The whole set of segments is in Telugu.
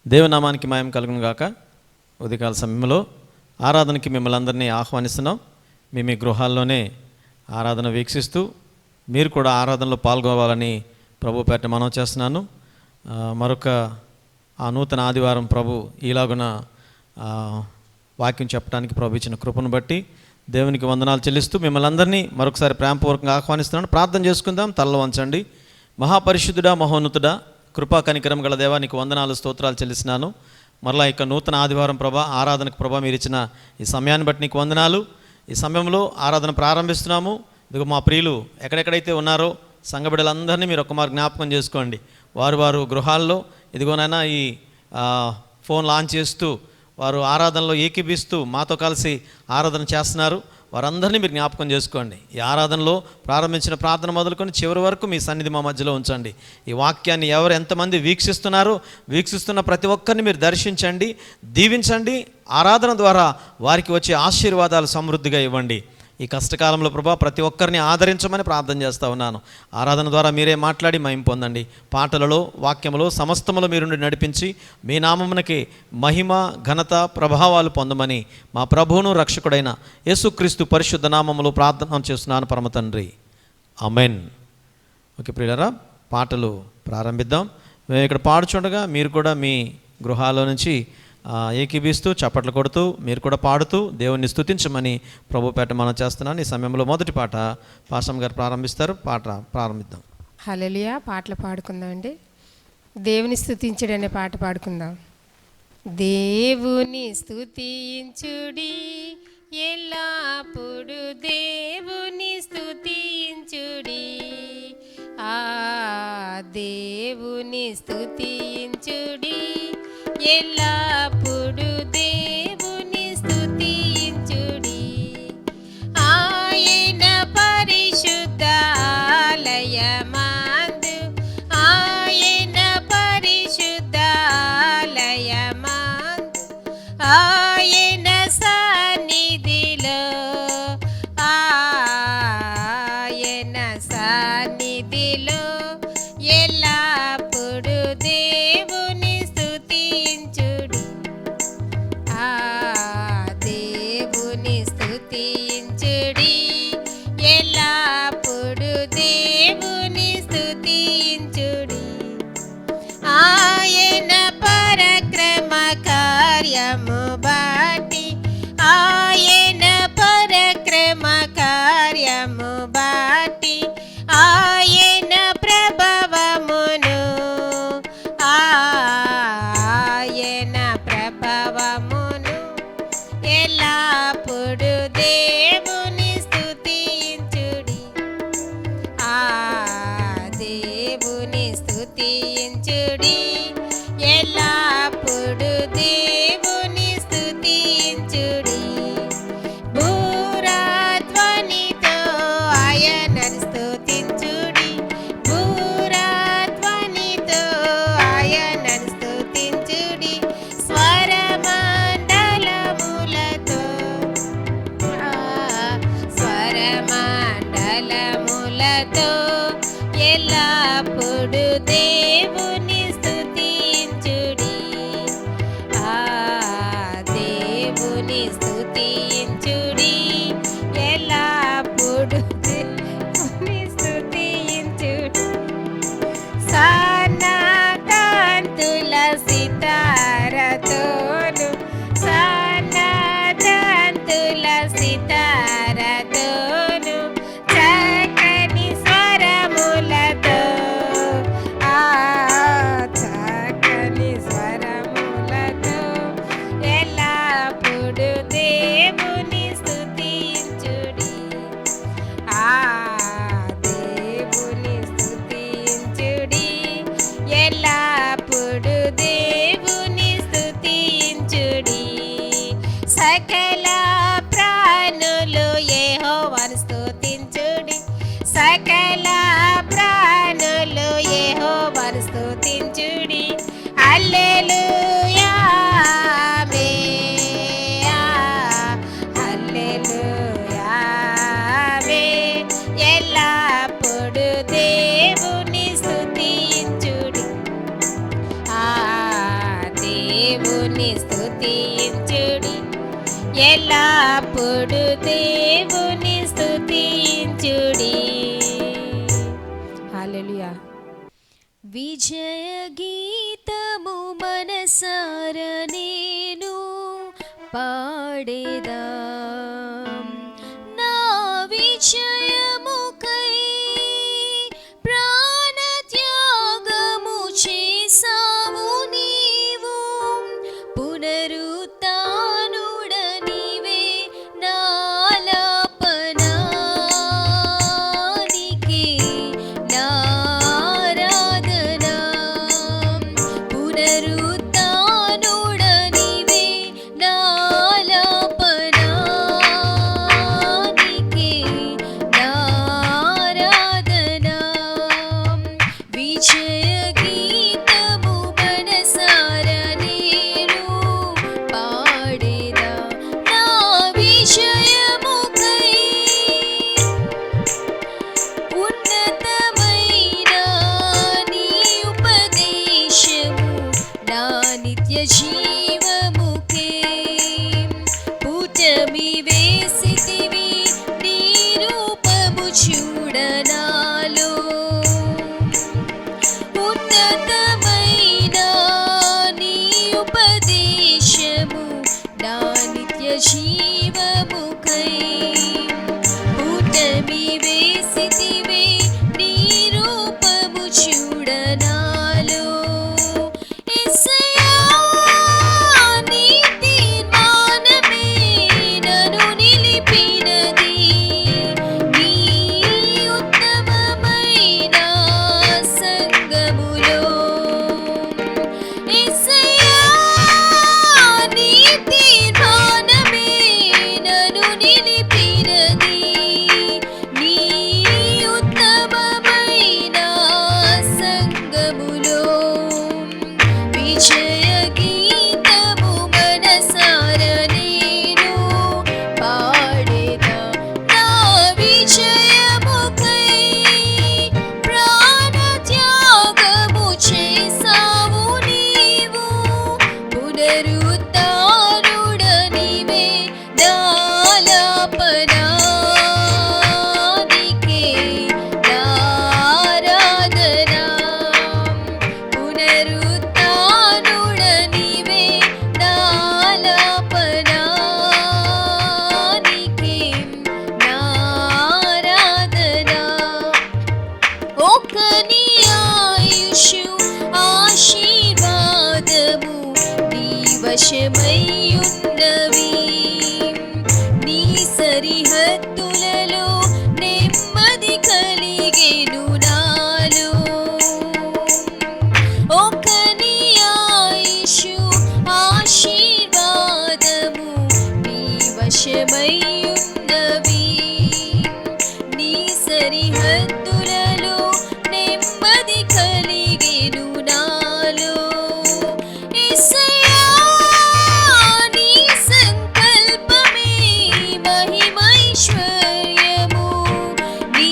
దేవునామానికి మహిమ కలుగును గాక. ఉదయకాల సమయంలో ఆరాధనకి మిమ్మల్ని అందరినీ ఆహ్వానిస్తున్నాం. మీ గృహాల్లోనే ఆరాధన వీక్షిస్తూ మీరు కూడా ఆరాధనలో పాల్గొవాలని ప్రభు పేరిట మనవి చేస్తున్నాను. మరొక నూతన ఆదివారం ప్రభు ఈలాగున వాక్యం చెప్పడానికి ప్రభు ఇచ్చిన కృపను బట్టి దేవునికి వందనాలు చెల్లిస్తూ మిమ్మల్ని అందరినీ మరొకసారి ప్రేమపూర్వకంగా ఆహ్వానిస్తున్నాను. ప్రార్థన చేసుకుందాం. తలలో వంచండి. మహాపరిశుద్ధుడా, మహోన్నతుడా, కృపా కనికరం గల దేవా, నీకు వందనాలు స్తోత్రాలు చెల్లిస్తున్నాను. మరలా ఇక నూతన ఆదివారం ప్రభా, ఆరాధనకు ప్రభా మీరు ఇచ్చిన ఈ సమయాన్ని బట్టి నీకు వందనాలు. ఈ సమయంలో ఆరాధన ప్రారంభిస్తున్నాము. ఇదిగో మా ప్రియులు ఎక్కడెక్కడైతే ఉన్నారో సంఘ బిడ్డలందరినీ మీరు ఒక్క మారు జ్ఞాపకం చేసుకోండి. వారు గృహాల్లో ఇదిగోనైనా ఈ ఫోన్ లాంచ్ చేస్తూ వారు ఆరాధనలో ఏకీభిస్తూ మాతో కలిసి ఆరాధన చేస్తున్నారు. వారందరినీ మీరు జ్ఞాపకం చేసుకోండి. ఈ ఆరాధనలో ప్రారంభించిన ప్రార్థన మొదలుకొని చివరి వరకు మీ సన్నిధి మా మధ్యలో ఉంచండి. ఈ వాక్యాన్ని ఎవరు ఎంతమంది వీక్షిస్తున్నారో వీక్షిస్తున్న ప్రతి ఒక్కరిని మీరు దర్శించండి, దీవించండి. ఆరాధన ద్వారా వారికి వచ్చే ఆశీర్వాదాలు సమృద్ధిగా ఇవ్వండి. ఈ కష్టకాలంలో ప్రభా ప్రతి ఒక్కరిని ఆదరించమని ప్రార్థన చేస్తూ ఉన్నాను. ఆరాధన ద్వారా మీరే మాట్లాడి మహిమ పొందండి. పాటలలో, వాక్యములో, సమస్తములో మీరుండి నడిపించి మీ నామమునకి మహిమ, ఘనత, ప్రభావాలు పొందమని మా ప్రభువును రక్షకుడైన యేసుక్రీస్తు పరిశుద్ధ నామములో ప్రార్థన చేస్తున్నాను పరమ తండ్రి. ఆమేన్. ఓకే ప్రియులారా, పాటలు ప్రారంభిద్దాం. మేము ఇక్కడ పాడుచుండగా మీరు కూడా మీ గృహాల్లో నుంచి ఏకీభిస్తూ చప్పట్లు కొడుతూ మీరు కూడా పాడుతూ దేవుని స్తుతించమని ప్రభు పేట మనం చేస్తున్నాను. ఈ సమయంలో మొదటి పాట పాస్టర్ గారు ప్రారంభిస్తారు. పాట ప్రారంభిద్దాం. హల్లెలూయా. పాటలు పాడుకుందాం అండి. దేవుని స్తుతించుడి అనే పాట పాడుకుందాం. దేవుని స్తుతించుడి ఎల్లప్పుడు, దేవుని స్తుతించుడి, దేవుని స్తుతించుడి ఎల్లప్పుడు, దేవుని స్తుతించుడి. ఆయన పరిశుద్ధ ఆలయమందు, ఆయన పరిశుద్ధ ఆలయమందు, ఆయన సన్నిధిలో, ఆయన సన్నిధిలో ఎల్లప్పుడు దేవుని స్తుతించుడి, దేవుని స్తుతించుడి ఎల్లప్పుడు, దేవుని స్తుతించుడి. ఆయన పరక్రమ కార్యము బట్టి, ఆయన పరక్రమ కార్యము బట్టి, ఆయన ప్రభావమును, ఆయన ప్రభావమును ఎల్లప్పుడు దేవుని స్తుతించుడి, దేవుని స్తుతించుడి ఎల్లప్పుడు, దేవుని స్తుతించుడి. భూరాధ్వనితో ఆయనను స్తుతించుడి, భూరాధ్వనితో ఆయనను స్తుతించుడి. స్వరమండలములతో, స్వరమండలములతో ఎల్లప్పుడు దేవుని స్తుతించుడి, దేవుని స్తుతించుడి ఎల్లప్పుడు, దేవుని స్తుతించుడి. సన్నకాంతుల సితారతోను, సన్నకాంతుల సితారతోను, చక్కని స్వరములతో, చక్కని స్వరములతో ఎల్లప్పుడు దేవుని స్తుతించుడి, దేవుని స్తుతించుడి ఎల్లప్పుడు, దేవుని స్తుతించుడి. సకల ప్రాణులు యెహోవాను స్తుతించుడి, సకల ప్రాణులు యెహోవాను స్తుతించుడి. హల్లెలూయా, హల్లెలూయా, ఎల్లప్పుడు దేవుని స్తుతించుడి, దేవుని స్తుతించుడి, ఎల్లప్పుడు దేవుని స్తుతించుడి. హల్లెలూయా. విజయ గీతము మనసార నేను పాడేదా, నా విజయముకై ప్రాణ త్యాగము చేసావు నీవు, పునరుత్థానుడ నీవే నాలాపనానికి నారాధన, పునరుత్థానుడ నీవే నాలాపనానికి నారాధన. విజయ గీతము మనసార నేను పాడేదా, నా విజయముకై ఉన్నతమైన నీ ఉపదేశము నా నిత్య జీవముకే, పుటమి వేసితివి నీ రూపము చూడనాలో, ఉన్నతమైన నీ ఉపదేశము నా నిత్య జీవముకై, పుటమి వేసితివి నీ రూపము చూడనాలో. యేసయ్యా, నీ తీర్మానమే నన్ను నిలిపినది, నీ ఉత్తమమైన సంగములో. యేసయ్యా, నీ తీర్మానమే నన్ను నిలిపినది, నీ ఉత్తమమైన సంగములో. విజయ గీతము మనసార నేను పాడేదా, నా విజయముకై ప్రాణ త్యాగము చేసావు నీవు, పునరుత్థానుడ నీవే నాలాపనానికి నారాధన, పునరుత్థానుడ నీవే నాలాపనానికి నారాధన. ఒక నీ ఆయుషు ఆశీర్వాదము నీ వశమయ్యున్నవి, నీ సరిహద్దులలో నెమ్మది కలిగెను నాలో. ఒక నీ ఆయుషు ఆశీర్వాదము నీ వశమయ్యున్నవి, నీ సరిహద్దులలో నెమ్మది కలిగెను నాలో. యేసయ్యా, నీ సంకల్పమే మహిమైశ్వర్యము, నీ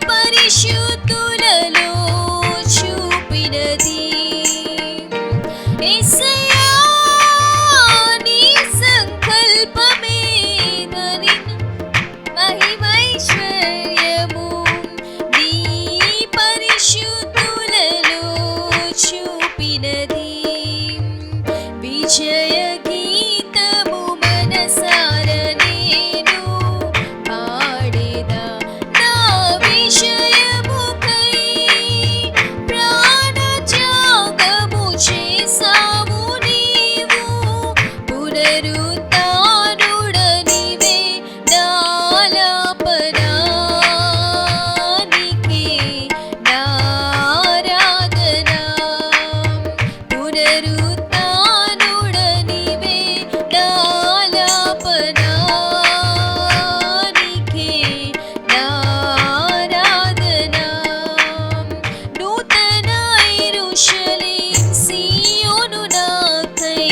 పరిశుద్ధులలో చూపినది. యేసయ్యా, నీ సంకల్పమే మహిమైశ్వర్యము, నీ పరిశుద్ధులలో చూపినది. విజయ గీతము మనసార నేను పాడేదా, నా విజయముకై ప్రాణ త్యాగము చేసావు నీవు, పునరుత్థానుడ నీవే నాలాపనానికి నారాధన, పునరుత్థానుడ నీవే నాలాపనానికి నారాధన. నూతన యెరూషలేం సీయోను నాకై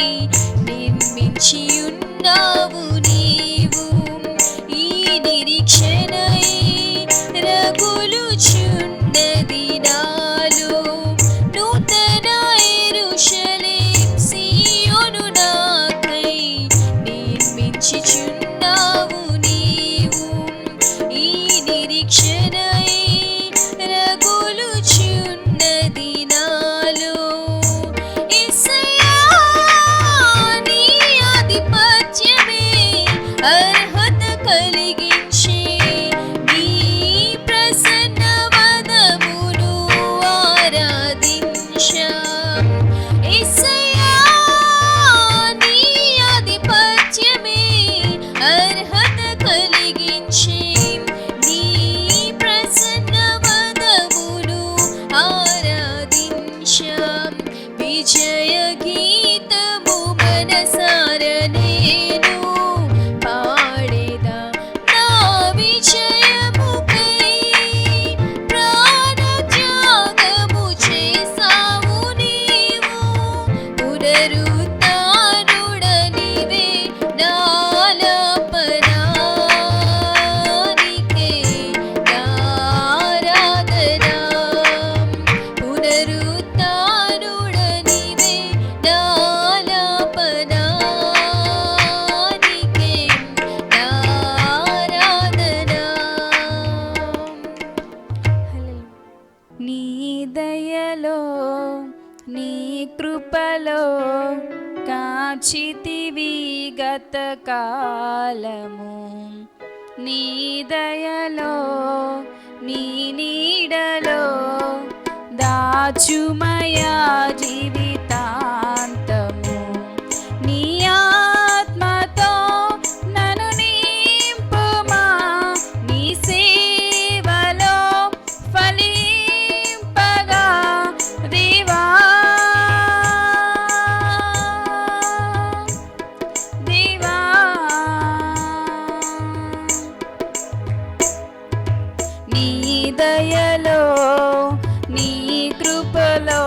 నిర్మించియున్నావు నీవు, ఈ నిరీక్షణై రగులుచున్నది నాలో. నూతన యెరూషలేం సీయోను పునరుత్థానుడ నీవే నాలాపనానికే నారాధనా పునరుత్థానుడ నీవే నాలాపనానికే నారాధనా. నీ దయలో నీ కృపలో కాచితివి గత కాలము, నీ దయలో నీ నీడలో దాచుమయా జీవితాంతము. నీ ఆత్మతో నన్ను నింపుమా, నీ సేవలో ఫలింపగా దేవా దేవా. నీ దయలో నీ కృపలో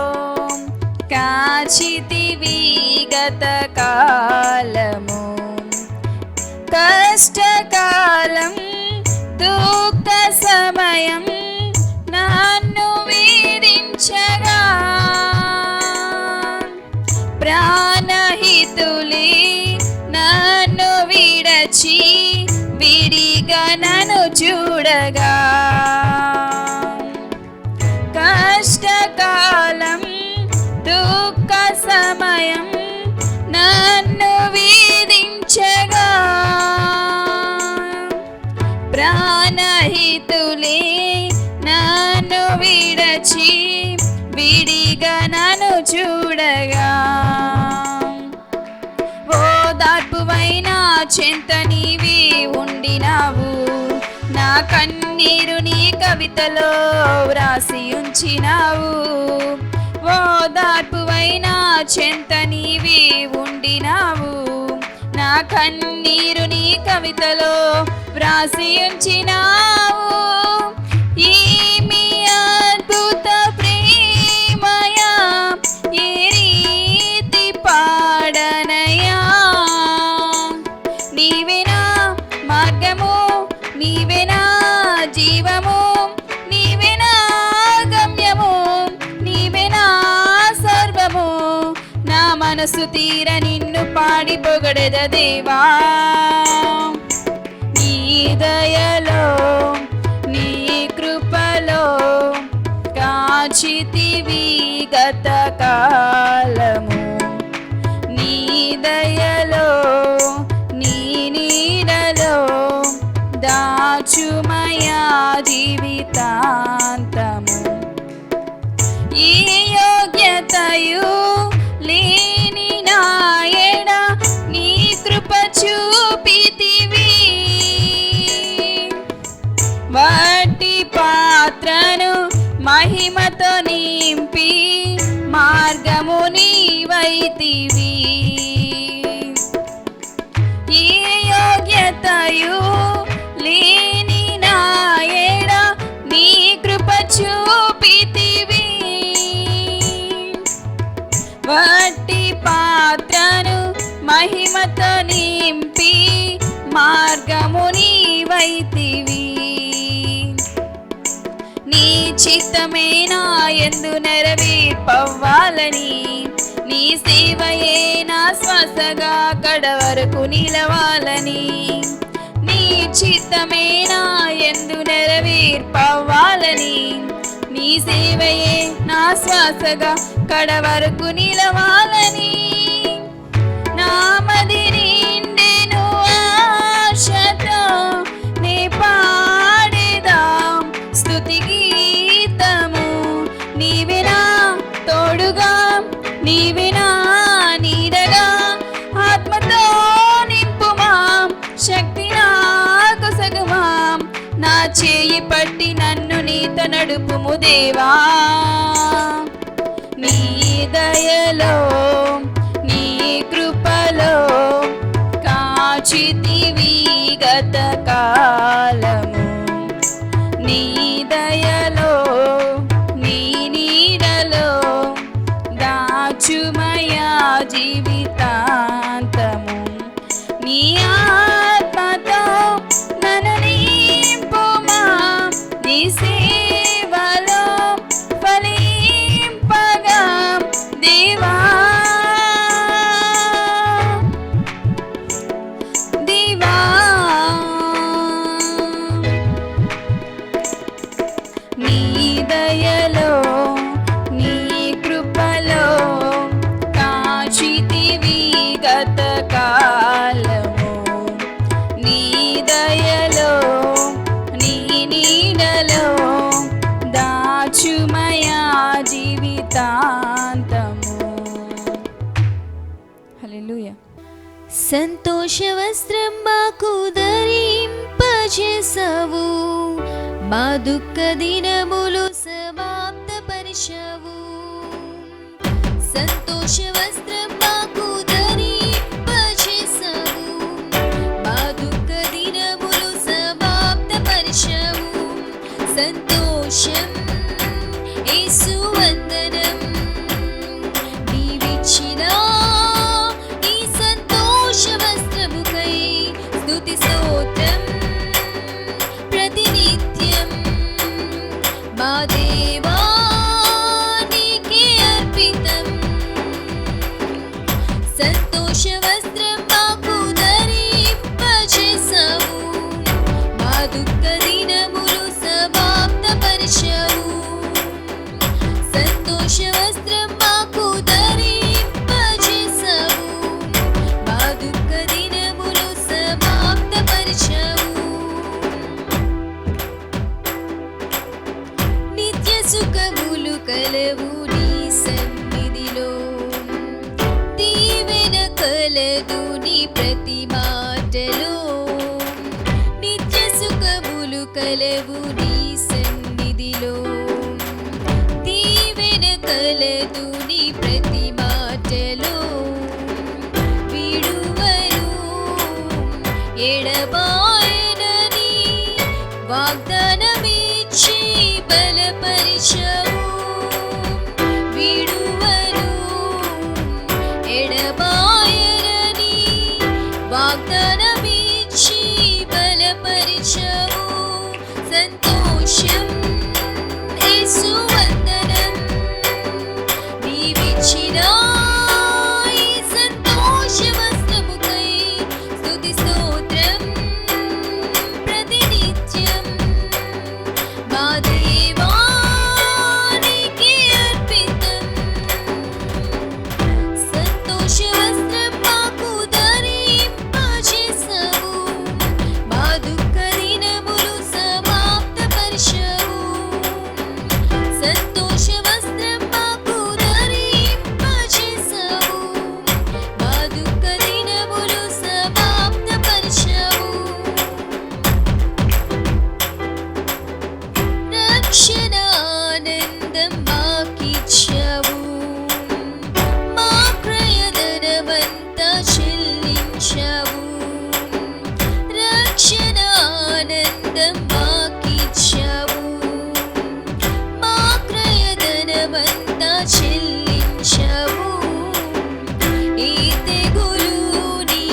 కాచితివి గత కాలము, కష్టకాలం దుఃఖ సమయం నన్ను వేధించగా ప్రాణహితులే నన్ను విడచి విడిగా నన్ను చూడగా కష్టకాలం దుఃఖ సమయం నన్ను వేధించగా ప్రాణహితులే నన్ను విడచి విడిగా నన్ను చూడగా ఓదార్పువైన చెంత నీవే ఉండినావు, నా కన్నీరు నీ కవితలో వ్రాసి ఉంచినావు. ఓదార్పువైన చెంత నీవే ఉండినావు, నా కన్నీరు నీ కవితలో వ్రాసి ఉంచినావు. ఏమి అద్భుత ప్రేమయా, ఏ రీతి పాడనయా, నీవేనా మార్గము, నీవేనా జీవము, నీవేనా గమ్యము, నీవేనా సర్వము. నా మనసు తీర నిన్ను పాడి పొగడెద దేవా. నీ దయలో నీ కృపలో కాచితివి గత కాలము, నీ దయలో నీ నీడలో దాచుమయా జీవితాంతము. ఈ యోగ్యతయు లేని నాయడ నీ కృప చూపితివి, వట్టి పాత్రను మహిమతో నింపి మార్గము నీవైతివి. ఈ యోగ్యతయు లేని నాయడ నీ కృప చూపితివి, వట్టి పాత్రను మహిమతో నింపి మార్గము నీవైతివి. నీ చిత్తమే నా యందు నెరవేర్పవ్వాలని, నీ సేవయే నా శ్వాసగా కడవరకు నిలవాలని. నీ చిత్తమే నా యందు నెరవేర్పవ్వాలని, నీ సేవయే నా శ్వాసగా కడవరకు నిలవాలని. నామది నిండెను ఆశతో నే పాడేదాం స్తుతి గీతము. నీవేనా తోడుగా, నీవేనా నీడగా, ఆత్మతో నింపుమా, శక్తి నాకు సగుమా. నా చేయి పట్టి నన్ను నీతో నడుపుము దేవా. నీ దయలో నీ కృపలో కాచితివి గత కాలము, నీ దయలో నీ నీడలో దాచుమయా జీవితాంతము. జీవితాంతము నీ ఆత్మతో నన్ను నింపుమా నీ సేవలో ఫలింపగా దేవా దేవా నీ దయలో నీ కృపలో కాచితివి గత కాలము నీ దయలో నీ నీడలో దాచుమయా జీవితాంతము. హల్లెలూయా. సంతోష వస్త్రం మాకు ధరింపజేసావు, మా దుఃఖ దినములు సమాప్తపరిచావు. సంతోష వస్త్రం మాకు ధరింపజేసావు, మా దుఃఖ దినములు సమాప్తపరిచావు. సంతోషం యేసు వందనం, నీవిచ్చిన ఈ సంతోష వస్త్రముకై స్తుతి స్తోత్రం ప్రతినిత్యం మా దేవా నీకే అర్పితం. సంతోష వస్త్రం మాకు ధరింపజేసావు, మా దుఃఖ దినములు సమాప్తపరిచావు. సంతోష వస్త్రం మాకు ధరింపజేసావు, మా దుఃఖ దినములు సమాప్తపరిచావు. నిత్య సుఖములు కలవు నీ సన్నిధిలో, దీవెన కలదు నీ ప్రతి మాటలో. నిత్య సుఖములు కలవు నీ సన్నిధిలో, దీవెన కలదు నీ ప్రతి మాటలో. విడువను ఎడబాయనని వాగ్దానమిచ్చి బలపరిచావు. విడువను ఎడబాయనని వాగ్దానమిచ్చి బలపరిచావు. సంతోషం యేసు వందనం, నీవిచ్చిన ఈ సంతోష వస్త్రముకై స్తుతి స్తోత్రం ప్రతినిత్యం మా దేవా నీకే అర్పితం. సంతోష వస్త్రం మాకు ధరింపజేసావు, మా దుఃఖ దినములు సమాప్తపరిచావు. సంతోష వస్త్రం మాకు ధరింపజేసావు, మా దుఃఖ దినములు సమాప్తపరిచావు. రక్షణ ఆనందం మాకిచ్చావు, మా క్రయధనమంతా చెల్లించావు. రక్షణ ఆనందం మాకిచ్చావు, మా క్రయధనమంతా చెల్లించావు. ఈ తెగులుని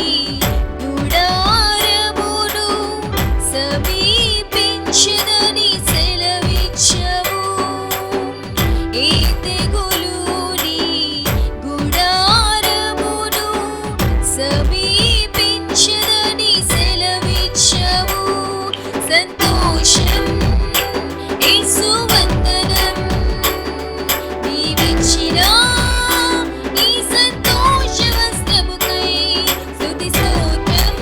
గుడారమును సమీపించదని సెలవిచ్చావు. ఈ తెగులుని గుడారమును సమీపించదని సెలవిచ్చావు. సంతోషం యేసు వందనం, నీవిచ్చిన ఈ సంతోష వస్త్రముకై స్తుతి స్తోత్రం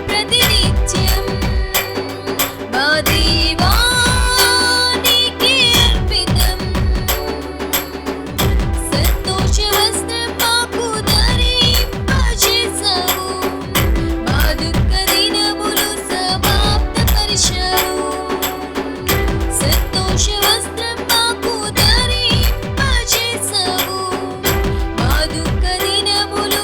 ప్రతినిత్యం మా దేవా నీకే అర్పితం. సంతోష వస్త్రం మాకు ధరింపజేసావు, మా దుఃఖ దినములు సమాప్తపరిచావు. సంతోష వస్త్రం మాకు ధరింపజేసావు, మా దుఃఖ దినములు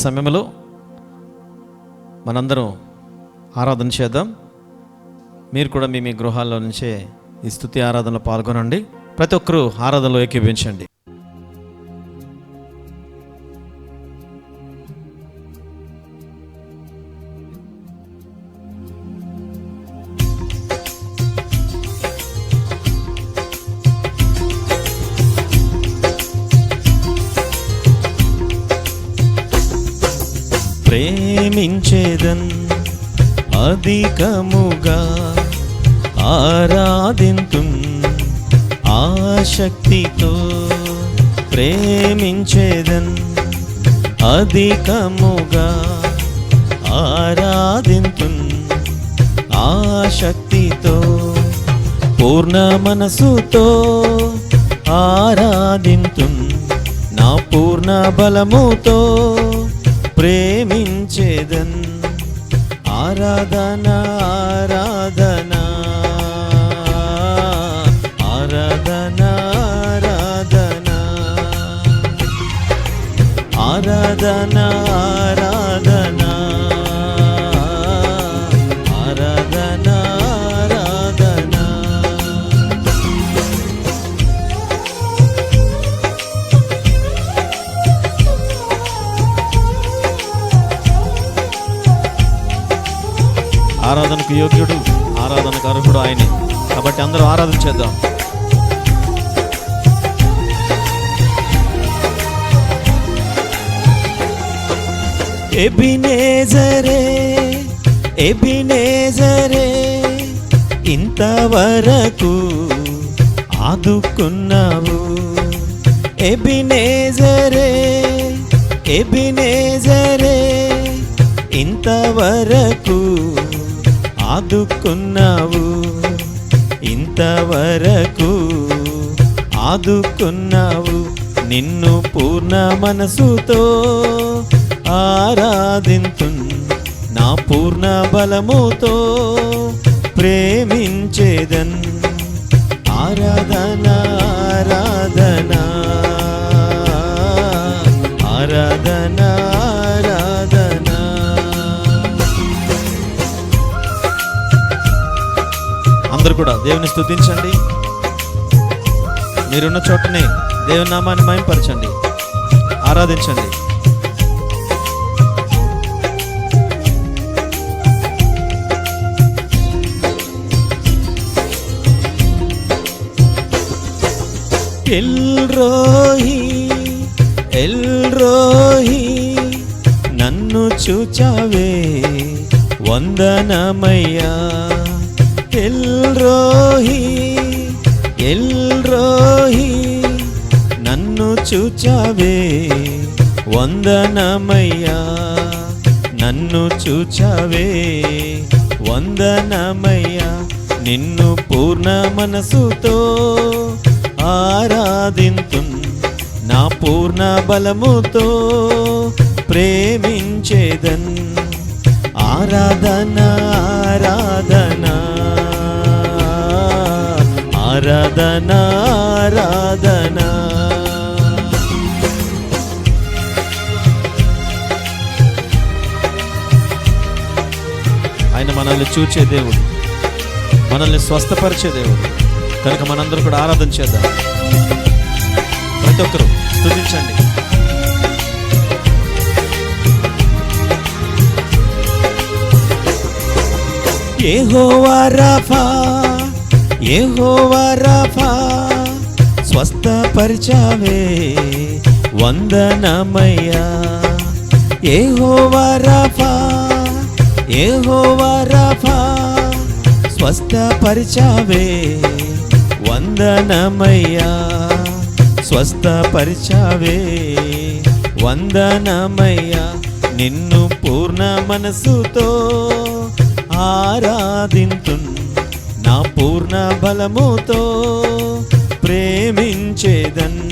సమయంలో మనందరం ఆరాధన చేద్దాం. మీరు కూడా మీ గృహాల్లో నుంచే ఈ స్తుతి ఆరాధనలో పాల్గొనండి. ప్రతి ఒక్కరూ ఆరాధనలో ఏకీభవించండి. ప్రేమించేదన్ అధికముగా ఆరాధింతున్ ఆశక్తితో, ప్రేమించేదన్ అధికముగా ఆరాధింతున్ ఆశక్తితో, పూర్ణ మనసుతో ఆరాధింతున్ నా పూర్ణ బలముతో, ప్రేమించేదన్ ఆరాధన ఆరాధన ఆరాధన ఆరాధన ఆరాధన ఆరాధన ఆరాధన ఆరాధన. ఆరాధనకు యోగ్యుడు, ఆరాధనకు అర్హుడు ఆయనే. కాబట్టి అందరూ ఆరాధన చేద్దాం. ఎబినేజరే ఎబినేజరే ఇంతవరకు ఆదుకున్నావు. ఎబినేజరే ఎబినేజరే ఇంతవరకు ఆదుకున్నావు. ఇంతవరకు ఆదుకున్నావు. నిన్ను పూర్ణ మనసుతో ఆరాధింతున్ నా పూర్ణ బలముతో, ప్రేమించేదన్ ఆరాధన ఆరాధన ఆరాధన ఆరాధన. అందరూ కూడా దేవుని స్తుతించండి. మీరున్న చోటనే దేవుని నామాన్ని మహిమపరచండి, ఆరాధించండి. ఎల్రోహి ఎల్రోహి నన్ను చూచావే వందనమయ్యా. ఎల్రోహి ఎల్రోహి నన్ను చూచావే వందనమయ్యా. నన్ను చూచావే వందనమయ్యా. నిన్ను పూర్ణ మనసుతో ఆరాధింతున్ నా పూర్ణ బలముతో, ప్రేమించేదన్ ఆరాధన ఆరాధన ఆరాధన ఆరాధన. ఆయన మనల్ని చూచే దేవుడు, మనల్ని స్వస్థపరిచే దేవుడు. కనుక మనందరూ కూడా ఆరాధన చేద్దాం. ప్రతి ఒక్కరూ స్తుతించండి. యెహోవా రఫా యెహోవా రఫా స్వస్థపరిచావే వందనమయ్యా. యెహోవా రఫా యెహోవా రఫా స్వస్థపరిచావే వందనమయ్యా. స్వస్థపరిచావే వందనమయ్యా. నిన్ను పూర్ణ మనసుతో ఆరాధింతున్ నా పూర్ణ బలముతో, ప్రేమించేదన్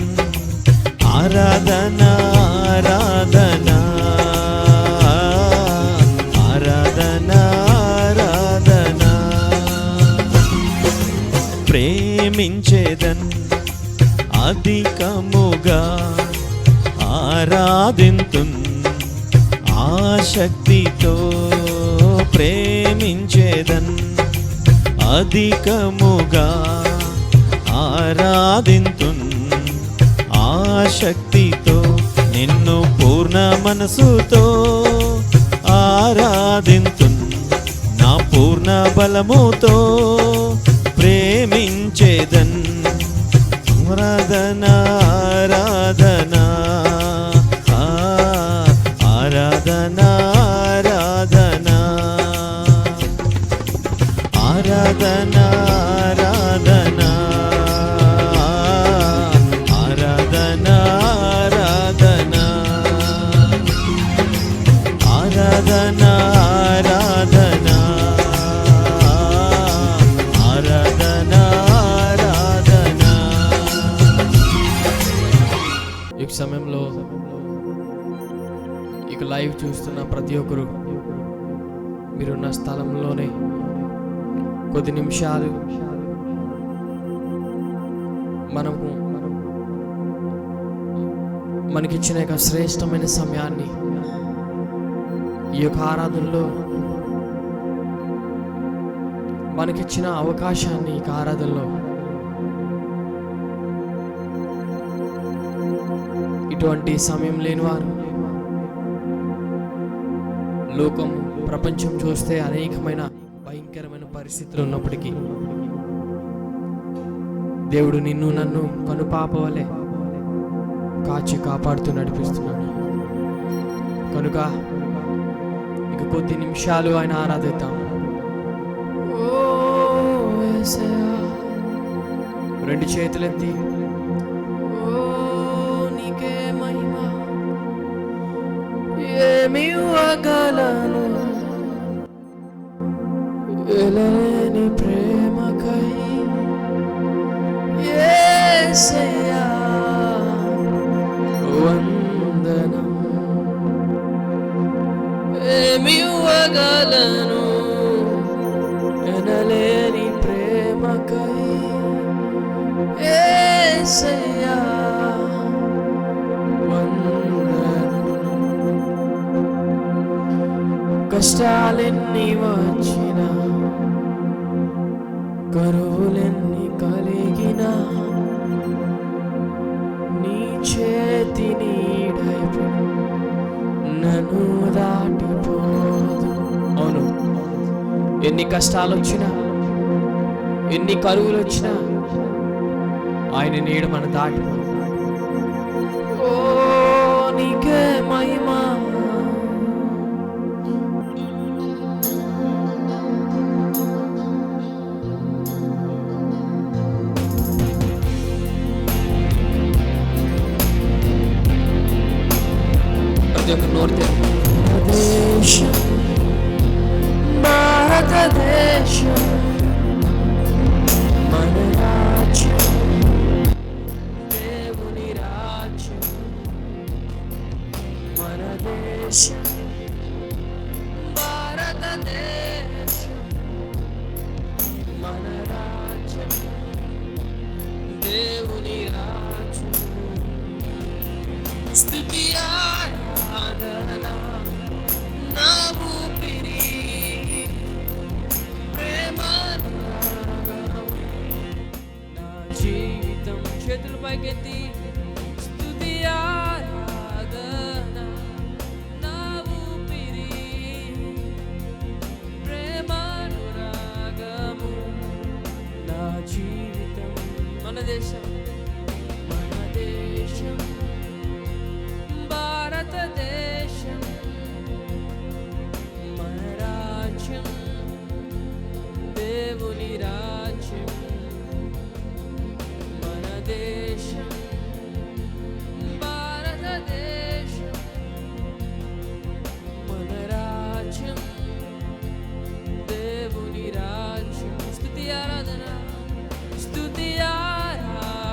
ఆరాధన ఆరాధన ఆరాధన ఆరాధన. ప్రేమించేదన్ అధికముగా ఆరాధింతున్ శక్తితో ప్రేమించేదన్, అధికముగా ఆరాధింతున్. ఆ శక్తితో నిన్ను పూర్ణ మనసుతో ఆరాధింతున్, నా పూర్ణ బలముతో ప్రేమించేదన్. ఆరాధన ఆరాధన ఆరాధన ఆరాధన ఆరాధన ఆరాధన ఆరాధన ఆరాధన ఆరాధన ఆరాధన. ఈ సమయంలో ఇక లైవ్ చూస్తున్న ప్రతి ఒక్కరు మీరున్న స్థలంలోనే కొద్ది నిమిషాలు మనకిచ్చిన యొక్క శ్రేష్టమైన సమయాన్ని ఈ యొక్క ఆరాధనలో మనకిచ్చిన అవకాశాన్ని ఈ ఆరాధనలో ఇటువంటి సమయం లేనివారు లోకం ప్రపంచం చూస్తే అనేకమైన భయంకరమైన పరిస్థితులు ఉన్నప్పటికీ దేవుడు నిన్ను నన్ను కనుపాప వలె కాచి కాపాడుతూ నడిపిస్తున్నాడు. కనుక ఇక కొద్ది నిమిషాలు ఆయన ఆరాధిద్దాం. ఓ యేసయ్యా, రెండు చేతులెత్తి ఓ నీకే మహిమ, ఏమి ఇవ్వగలను ఎలలేని ప్రేమకై యేసయ్యా వందనం. ఏమి ఇవ్వగలను ఎనలేని ప్రేమకై యేసయ్యా వందనం. కష్టాలెన్ని వచ్చినా కరువులెన్ని కలిగినా నీ చేతి నీడైపు నన్ను దాటిపోదు. అవును, ఎన్ని కష్టాలు వచ్చినా ఎన్ని కరువులు వచ్చినా ఆయన నీడ మన దాటిపోదు. ఓ నీకే మహిమ, దేశం భారతదేశం మన రాజ్యం, దేవుని రాజ్యం. మన దేశం భారతదేశం మన రాజ్యం, దేవుని రాజ్యం. స్తుతి ఆరాధన నా ఊపిరి, ప్రేమ నా జీవితం. చేతులు పైకెత్తి స్తుతి ఆరాధన నా ఊపిరి, ప్రేమానురాగము నా జీవితం. మన దేశం మన దేశం భారతదేశం మన రాజ్యం, దేవుని రాజ్యం. మన దేశం భారతదేశం మన రాజ్యం, దేవుని రాజ్యం. స్తుతి ఆరాధన స్తుతి ఆరాధన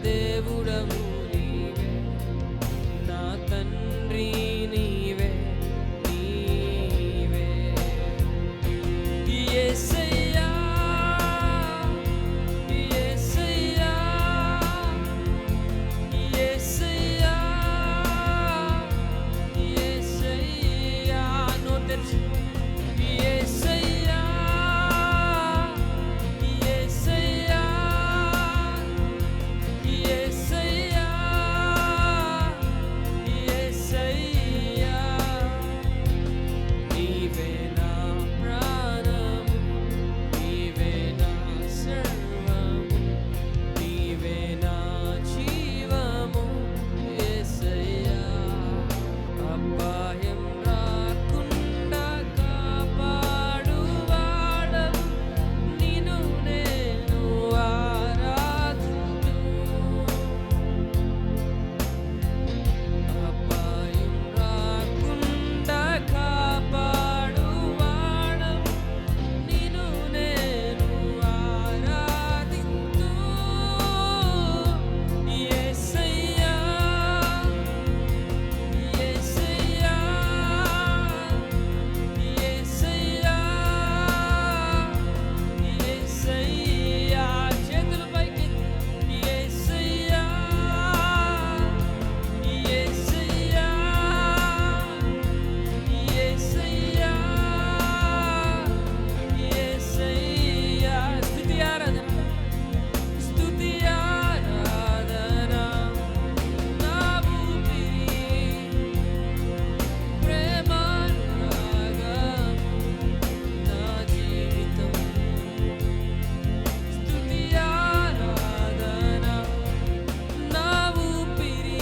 దేవుడవు నీవే, నా తండ్రి నీవే, నీవే. యేసయ్యా, యేసయ్యా, యేసయ్యా, యేసయ్యా. నోరు తెరిచి యేసయ్యా, యేసయ్యా, యేసయ్యా, యేసయ్యా. నీవే నా ప్రాణము, నీవే నా సర్వము, నీవే నా జీవము, యేసయ్యా. అపాయం రాకుండా కాపాడువాడవు, నిన్ను నేను ఆరాధింతును. అపాయం రాకుండా కాపాడువాడవు, నిన్ను నేను ఆరాధింతును. యేసయ్యా, యేసయ్యా, యేసయ్యా, యేసయ్యా. చేతులు పైకి యేసయ్యా, యేసయ్యా, యేసయ్యా, యేసయ్యా. స్తుతి ఆరాధన, స్తుతి ఆరాధన. నా ఊపిరి, ప్రేమానురాగము, నా జీవితం. స్తుతి ఆరాధన, నా ఊపిరి,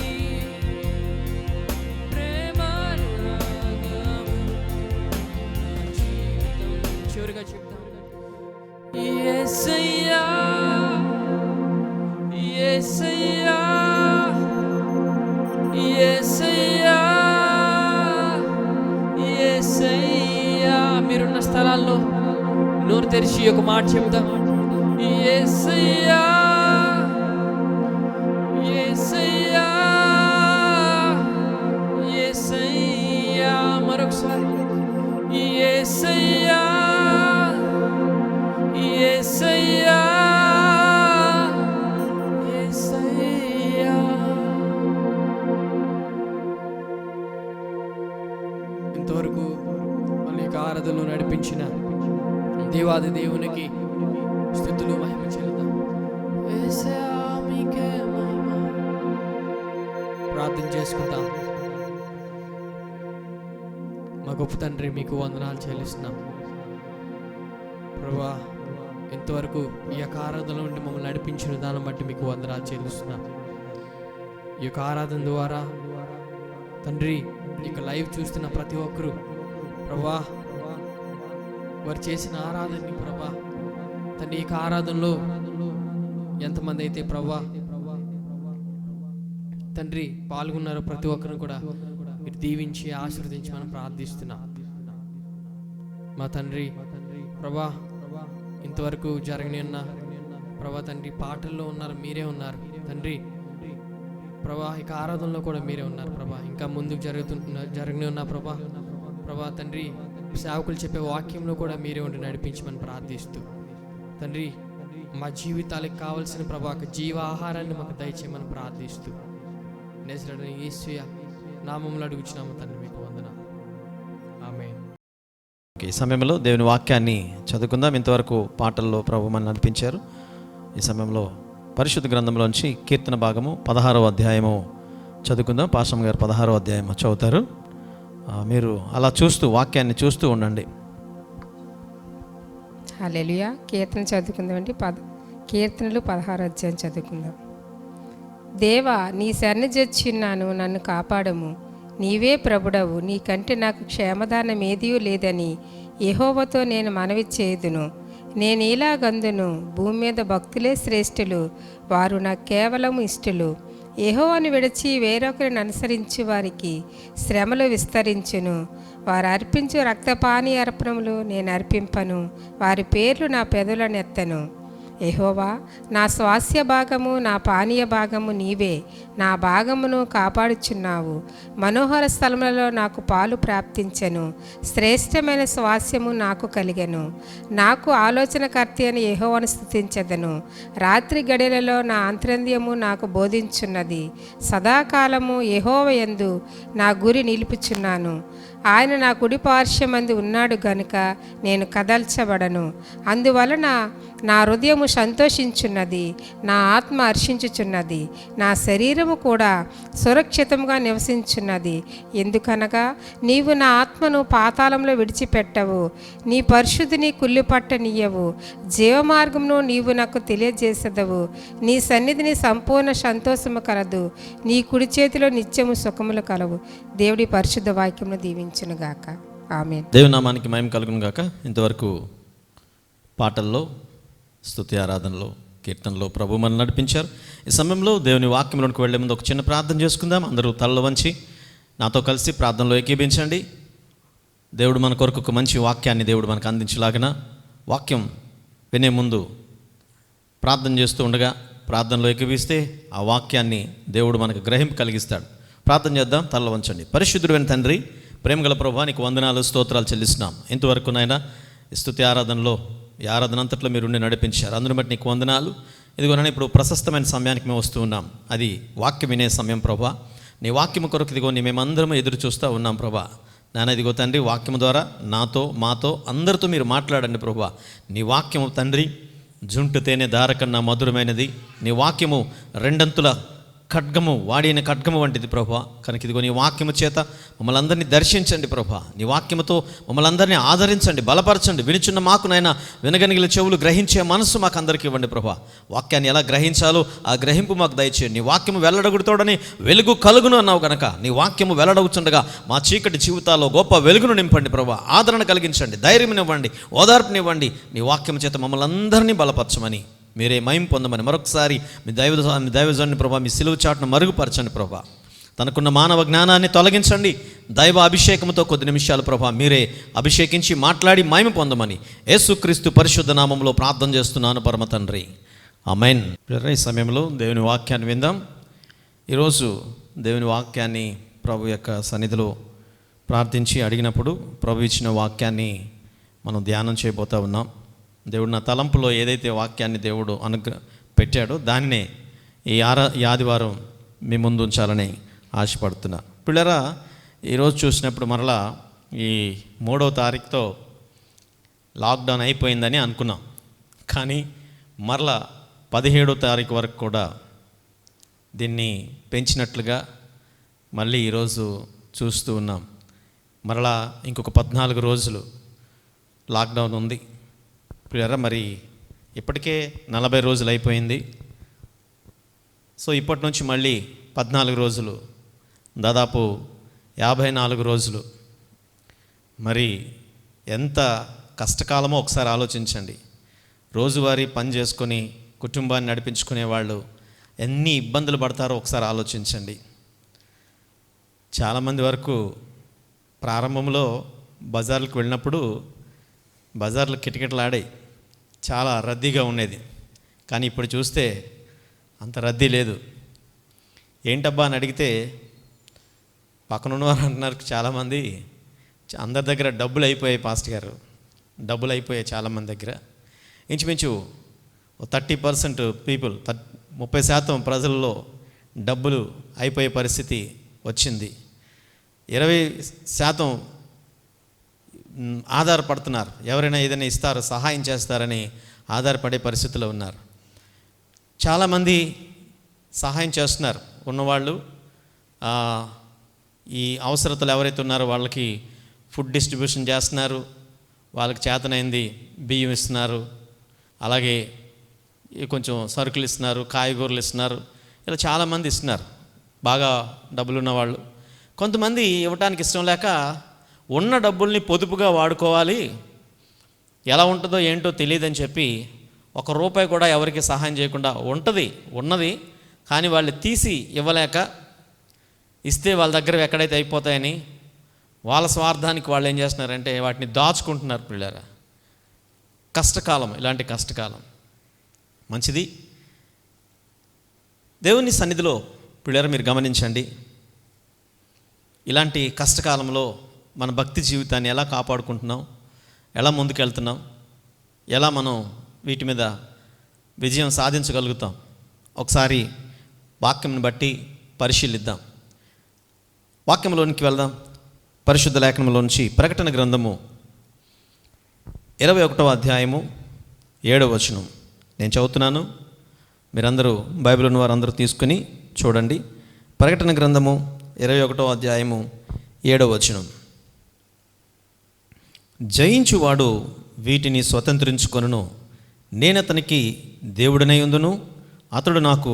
ప్రేమానురాగము, నా జీవితం. చివరిగా చెప్తాం. యేసయ్యా, యేసయ్యా, యేసయ్యా, యేసయ్యా. మీరున్న స్థలాల్లో నోరు తెరిచి ఒక మాట చెప్తాం. యేసయ్యా, యేసయ్యా, యేసయ్యా. మరొకసారి యేసయ్యా, యేసయ్యా, యేసయ్యా. ఇంతవరకు మన యొక్క ఆరాధనలో నడిపించిన దేవాది దేవునికి స్తుతులు మహిమ చెల్లుదాం. యేసయ్యా, మీకే మహిమ. ప్రార్థన చేసుకుందాం. మా గొప్ప తండ్రి, మీకు వందనాలు చెల్లిస్తున్నాం ప్రభువా. ఇంతవరకు ఈ యొక్క ఆరాధన నుండి మమ్మల్ని నడిపించిన దాన్ని బట్టి మీకు వందనాలు చెల్లిస్తున్నాం. ఈ యొక్క ఆరాధన ద్వారా తండ్రి, ఇక లైవ్ చూస్తున్న ప్రతి ఒక్కరూ ప్రభువా, వారు చేసిన ఆరాధనని ప్రభువా తండ్రి, ఈ యొక్క ఆరాధనలో ఎంతమంది అయితే ప్రభువా తండ్రి పాల్గొన్నారో ప్రతి ఒక్కరిని కూడా మీరు దీవించి ఆశీర్వదించి మనం ప్రార్థిస్తున్నాం. మా తండ్రి ప్రభా, ఇంతవరకు జరగని ఉన్న ప్రభా తండ్రి, పాటల్లో ఉన్నారు మీరే ఉన్నారు తండ్రి ప్రభా. ఇక ఆరాధనలో కూడా మీరే ఉన్నారు ప్రభా. ఇంకా ముందుకు జరగని ఉన్న ప్రభా తండ్రి, సేవకులు చెప్పే వాక్యంలో కూడా మీరే ఉండి నడిపించమని ప్రార్థిస్తూ తండ్రి, మా జీవితాలకు కావలసిన ప్రభా జీవ ఆహారాన్ని మాకు దయచేయమని ప్రార్థిస్తూ నజరేయుడైన యేసయ్య నామములో అడుగుచున్నాము తండ్రి, మీకు వందనాలు. ఆమేన్. ఈ సమయంలో దేవుని వాక్యాన్ని చదువుకుందాం. ఇంతవరకు పాటల్లో ప్రభు మనల్ని నడిపించారు. ఈ సమయంలో పరిశుద్ధ గ్రంథంలోంచి కీర్తన భాగము 16వ అధ్యాయము చదువుకుందాం. పాషం గారు 16వ అధ్యాయము చదువుతారు. మీరు అలా చూస్తూ వాక్యాన్ని చూస్తూ ఉండండి. హల్లెలూయా. కీర్తన చదువుకుందామండి. కీర్తనలు 16వ అధ్యాయం చదువుకుందాం. దేవా, నీ శరణు జొచ్చిన్నాను, నన్ను కాపాడము. నీవే ప్రభుడవు, నీకంటే నాకు క్షేమదానం ఏదీ లేదని యెహోవాతో నేను మనవి చేయుదును. నేను ఇలాగందును, భూమి మీద భక్తులే శ్రేష్ఠులు, వారు నాకు కేవలం ఇష్టలు. యెహోవాను విడిచి వేరొకరిని అనుసరించు వారికి శ్రమలు విస్తరించును. వారు అర్పించు రక్తపానీయ అర్పణములు నేను అర్పింపను, వారి పేర్లు నా పెదవులను ఎత్తను. యెహోవా, నా స్వాస్థ్య భాగము నా పానీయ భాగము నీవే, నా భాగమును కాపాడుచున్నావు. మనోహర స్థలములలో నాకు పాలు ప్రాప్తించెను, శ్రేష్టమైన స్వాస్థ్యము నాకు కలిగెను. నాకు ఆలోచనకర్త అని యెహోవాను స్తుతించెదను. రాత్రి గడియలలో నా అంతరంద్యము నాకు బోధించున్నది. సదాకాలము యెహోవా యందు నా గురి నిలుపుచున్నాను. ఆయన నా కుడి పార్శ్వమందు ఉన్నాడు గనుక నేను కదల్చబడను. అందువలన నా హృదయము సంతోషించున్నది, నా ఆత్మ హర్షించుచున్నది, నా శరీరము కూడా సురక్షితంగా నివసించున్నది. ఎందుకనగా నీవు నా ఆత్మను పాతాళంలో విడిచిపెట్టవు, నీ పరిశుద్ధిని కుళ్ళిపట్టనీయవు. జీవమార్గమును నీవు నాకు తెలియజేసెదవు. నీ సన్నిధిని సంపూర్ణ సంతోషము కలదు, నీ కుడి చేతిలో నిత్యము సుఖములు కలవు. దేవుడి పరిశుద్ధ వాక్యమును దీవించునుగాక. ఆమేన్. దేవుని నామానికి మహిమ కలుగును గాక. ఇంతవరకు పాటల్లో, స్తుతి ఆరాధనలో, కీర్తనలో ప్రభు మనల్ని నడిపించారు. ఈ సమయంలో దేవుని వాక్యంలోకి వెళ్ళే ముందు ఒక చిన్న ప్రార్థన చేసుకుందాం. అందరూ తలలో వంచి నాతో కలిసి ప్రార్థనలో ఏకీభించండి. దేవుడు మన కొరకు ఒక మంచి వాక్యాన్ని దేవుడు మనకు అందించలాగిన వాక్యం వినే ముందు ప్రార్థన చేస్తూ ఉండగా ప్రార్థనలో ఏకీభిస్తే ఆ వాక్యాన్ని దేవుడు మనకు గ్రహింపు కలిగిస్తాడు. ప్రార్థన చేద్దాం. తలలో వంచండి. పరిశుద్ధుడైన తండ్రి, ప్రేమగల ప్రభువా, నీకు వందనాలు, స్తోత్రాలు చెల్లిస్తున్నాం. ఇంతవరకు నాయనా స్తుతి ఆరాధనలో, ఈ ఆరాధన అంతట్లో మీరు ఉండి నడిపించారు. అందుని బట్టి నీకు వందనాలు. ఇదిగోనని ఇప్పుడు ప్రశస్తమైన సమయానికి మేము వస్తూ ఉన్నాం. అది వాక్యం వినే సమయం ప్రభా. నీ వాక్యము కొరకు ఇదిగో మేమందరం ఎదురు చూస్తూ ఉన్నాం ప్రభా. నాన్న ఇదిగో తండ్రి, వాక్యము ద్వారా నాతో, మాతో, అందరితో మీరు మాట్లాడండి ప్రభా. నీ వాక్యము తండ్రి జుంటు తేనె దార కన్నా మధురమైనది. నీ వాక్యము రెండంతుల ఖడ్గము, వాడిన ఖడ్గము వంటిది ప్రభా. కనుక ఇదిగో నీ వాక్యము చేత మమ్మల్ని అందరినీ దర్శించండి ప్రభా. నీ వాక్యముతో మమ్మల్ని అందరినీ ఆదరించండి, బలపరచండి. వినుచున్న మాకు నాయన వినగనిగిన చెవులు, గ్రహించే మనసు మాకు అందరికీ ఇవ్వండి ప్రభా. వాక్యాన్ని ఎలా గ్రహించాలో ఆ గ్రహింపు మాకు దయచేయండి. నీ వాక్యము వెల్లడగుడుతోడని వెలుగు కలుగును అన్నావు కనుక నీ వాక్యము వెల్లడగుచుండగా మా చీకటి జీవితాల్లో గొప్ప వెలుగును నింపండి ప్రభా. ఆదరణ కలిగించండి, ధైర్యమివ్వండి, ఓదార్పునివ్వండి. నీ వాక్యము చేత మమ్మల్ని అందరినీ బలపరచమని, మీరే మహిమ పొందమని మరొకసారి మీ దైవజాన్ని ప్రభా, మీ సిలువ చాటును మరుగుపరచండి ప్రభా. తనకున్న మానవ జ్ఞానాన్ని తొలగించండి. దైవ అభిషేకంతో కొద్ది నిమిషాలు ప్రభా మీరే అభిషేకించి మాట్లాడి మహిమ పొందమని యేసుక్రీస్తు పరిశుద్ధ నామంలో ప్రార్థన చేస్తున్నాను పరమ తండ్రి. ఆమేన్. ఈ సమయంలో దేవుని వాక్యాన్ని విందాం. ఈరోజు దేవుని వాక్యాన్ని ప్రభు యొక్క సన్నిధిలో ప్రార్థించి అడిగినప్పుడు ప్రభు ఇచ్చిన వాక్యాన్ని మనం ధ్యానం చేయబోతూ ఉన్నాం. దేవుడు నా తలంపులో ఏదైతే వాక్యాన్ని దేవుడు పెట్టాడో దాన్నే ఈ ఆదివారం మీ ముందు ఉంచాలని ఆశపడుతున్నా. పిల్లరా, ఈరోజు చూసినప్పుడు మరలా ఈ 3వ తారీఖుతో లాక్డౌన్ అయిపోయిందని అనుకున్నాం. కానీ మరలా 17వ తారీఖు వరకు కూడా దీన్ని పెంచినట్లుగా మళ్ళీ ఈరోజు చూస్తూ ఉన్నాం. మరలా ఇంకొక 14 రోజులు లాక్డౌన్ ఉంది. పిల్లరా, మరి ఇప్పటికే 40 రోజులు అయిపోయింది. సో ఇప్పటి నుంచి మళ్ళీ 14 రోజులు, దాదాపు 54 రోజులు. మరి ఎంత కష్టకాలమో ఒకసారి ఆలోచించండి. రోజువారీ పని చేసుకొని కుటుంబాన్ని నడిపించుకునే వాళ్ళు ఎన్ని ఇబ్బందులు పడతారో ఒకసారి ఆలోచించండి. చాలామంది వరకు ప్రారంభంలో బజార్లకు వెళ్ళినప్పుడు బజార్లు కిటకిటలాడాయి, చాలా రద్దీగా ఉండేది. కానీ ఇప్పుడు చూస్తే అంత రద్దీ లేదు. ఏంటబ్బా అని అడిగితే పక్కన ఉన్నవారు అంటున్నారు చాలామంది, అందరి దగ్గర డబ్బులు అయిపోయాయి పాస్టర్ గారు, డబ్బులు అయిపోయాయి చాలామంది దగ్గర. ఇంచుమించు 30% పీపుల్, 30% ప్రజల్లో డబ్బులు అయిపోయే పరిస్థితి వచ్చింది. 20% ఆధారపడుతున్నారు. ఎవరైనా ఏదైనా ఇస్తారు, సహాయం చేస్తారని ఆధారపడే పరిస్థితిలో ఉన్నారు. చాలామంది సహాయం చేస్తున్నారు. ఉన్నవాళ్ళు ఈ అవసరతలు ఎవరైతే ఉన్నారో వాళ్ళకి ఫుడ్ డిస్ట్రిబ్యూషన్ చేస్తున్నారు. వాళ్ళకి చేతనైంది బియ్యం ఇస్తున్నారు, అలాగే కొంచెం సరుకులు ఇస్తున్నారు, కాయగూరలు ఇస్తున్నారు. ఇలా చాలామంది ఇస్తున్నారు, బాగా డబ్బులు ఉన్నవాళ్ళు. కొంతమంది ఇవ్వటానికి ఇష్టం లేక ఉన్న డబ్బుల్ని పొదుపుగా వాడుకోవాలి, ఎలా ఉంటుందో ఏంటో తెలియదని చెప్పి ₹1 కూడా ఎవరికి సహాయం చేయకుండా ఉన్నది కానీ వాళ్ళు తీసి ఇవ్వలేక, ఇస్తే వాళ్ళ దగ్గర ఎక్కడైతే అయిపోతాయని వాళ్ళ స్వార్థానికి వాళ్ళు ఏం చేస్తున్నారంటే వాటిని దాచుకుంటున్నారు. పిల్లరా, కష్టకాలం, ఇలాంటి కష్టకాలం. మంచిది. దేవుని సన్నిధిలో పిల్లలు మీరు గమనించండి, ఇలాంటి కష్టకాలంలో మన భక్తి జీవితాన్ని ఎలా కాపాడుకుంటున్నాం, ఎలా ముందుకెళ్తున్నాం, ఎలా మనం వీటి మీద విజయం సాధించగలుగుతాం ఒకసారి వాక్యంని బట్టి పరిశీలిద్దాం. వాక్యంలోనికి వెళ్దాం. పరిశుద్ధ లేఖనంలో నుంచి ప్రకటన గ్రంథము 21వ అధ్యాయము 7వ వచనం నేను చదువుతున్నాను. మీరందరూ బైబిల్ ఉన్న వారందరూ తీసుకుని చూడండి. ప్రకటన గ్రంథము 21వ అధ్యాయము 7వ వచనం. జయించువాడు వీటిని స్వతంత్రించుకొనును, నేనతనికి దేవుడనై ఉండును, అతడు నాకు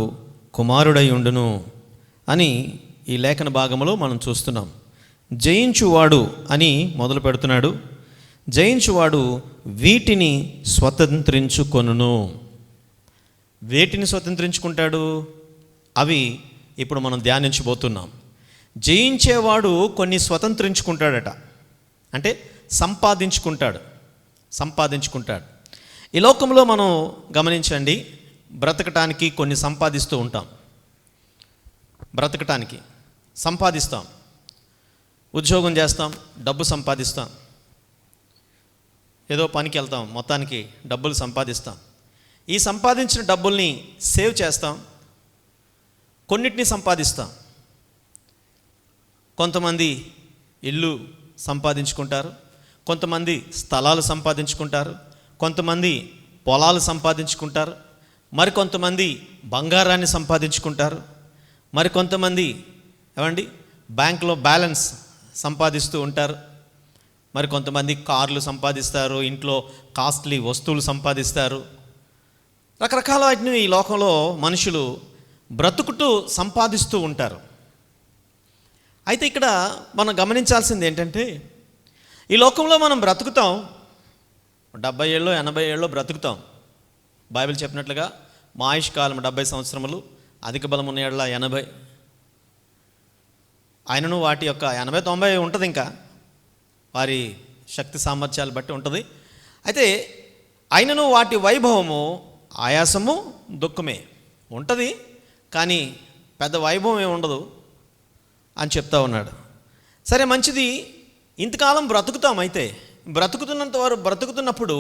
కుమారుడై ఉండును అని ఈ లేఖన భాగంలో మనం చూస్తున్నాం. జయించువాడు అని మొదలు పెడుతున్నాడు. జయించువాడు వీటిని స్వతంత్రించుకొనును. వేటిని స్వతంత్రించుకుంటాడు? అవి ఇప్పుడు మనం ధ్యానించబోతున్నాం. జయించేవాడు కొన్ని స్వతంత్రించుకుంటాడట, అంటే సంపాదించుకుంటాడు. ఈ లోకంలో మనం గమనించండి, బ్రతకటానికి కొన్ని సంపాదిస్తూ ఉంటాం. బ్రతకటానికి సంపాదిస్తాం, ఉద్యోగం చేస్తాం, డబ్బు సంపాదిస్తాం, ఏదో పనికి వెళ్తాం, మొత్తానికి డబ్బులు సంపాదిస్తాం. ఈ సంపాదించిన డబ్బుల్ని సేవ్ చేస్తాం, కొన్నిటిని సంపాదిస్తాం. కొంతమంది ఇల్లు సంపాదించుకుంటారు, కొంతమంది స్థలాలు సంపాదించుకుంటారు, కొంతమంది పొలాలు సంపాదించుకుంటారు, మరికొంతమంది బంగారాన్ని సంపాదించుకుంటారు, మరికొంతమంది బ్యాంకులో బ్యాలెన్స్ సంపాదిస్తూ ఉంటారు, మరికొంతమంది కార్లు సంపాదిస్తారు, ఇంట్లో కాస్ట్లీ వస్తువులు సంపాదిస్తారు. రకరకాల వాటిని ఈ లోకంలో మనుషులు బ్రతుకుతూ సంపాదిస్తూ ఉంటారు. అయితే ఇక్కడ మనం గమనించాల్సింది ఏంటంటే, ఈ లోకంలో మనం బ్రతుకుతాం, 70 ఏళ్ళు 80 ఏళ్ళు బ్రతుకుతాం. బైబిల్ చెప్పినట్లుగా మా ఆయుష్ కాలం 70 సంవత్సరములు, అధిక బలం ఉన్న ఏళ్ళ 80. ఆయనను వాటి యొక్క 80-90 ఉంటుంది, ఇంకా వారి శక్తి సామర్థ్యాలు బట్టి ఉంటుంది. అయితే ఆయనను వాటి వైభవము, ఆయాసము, దుఃఖమే ఉంటుంది, కానీ పెద్ద వైభవం ఏమి ఉండదు అని చెప్తా ఉన్నాడు. సరే, మంచిది. ఇంతకాలం బ్రతుకుతాం. అయితే బ్రతుకుతున్నప్పుడు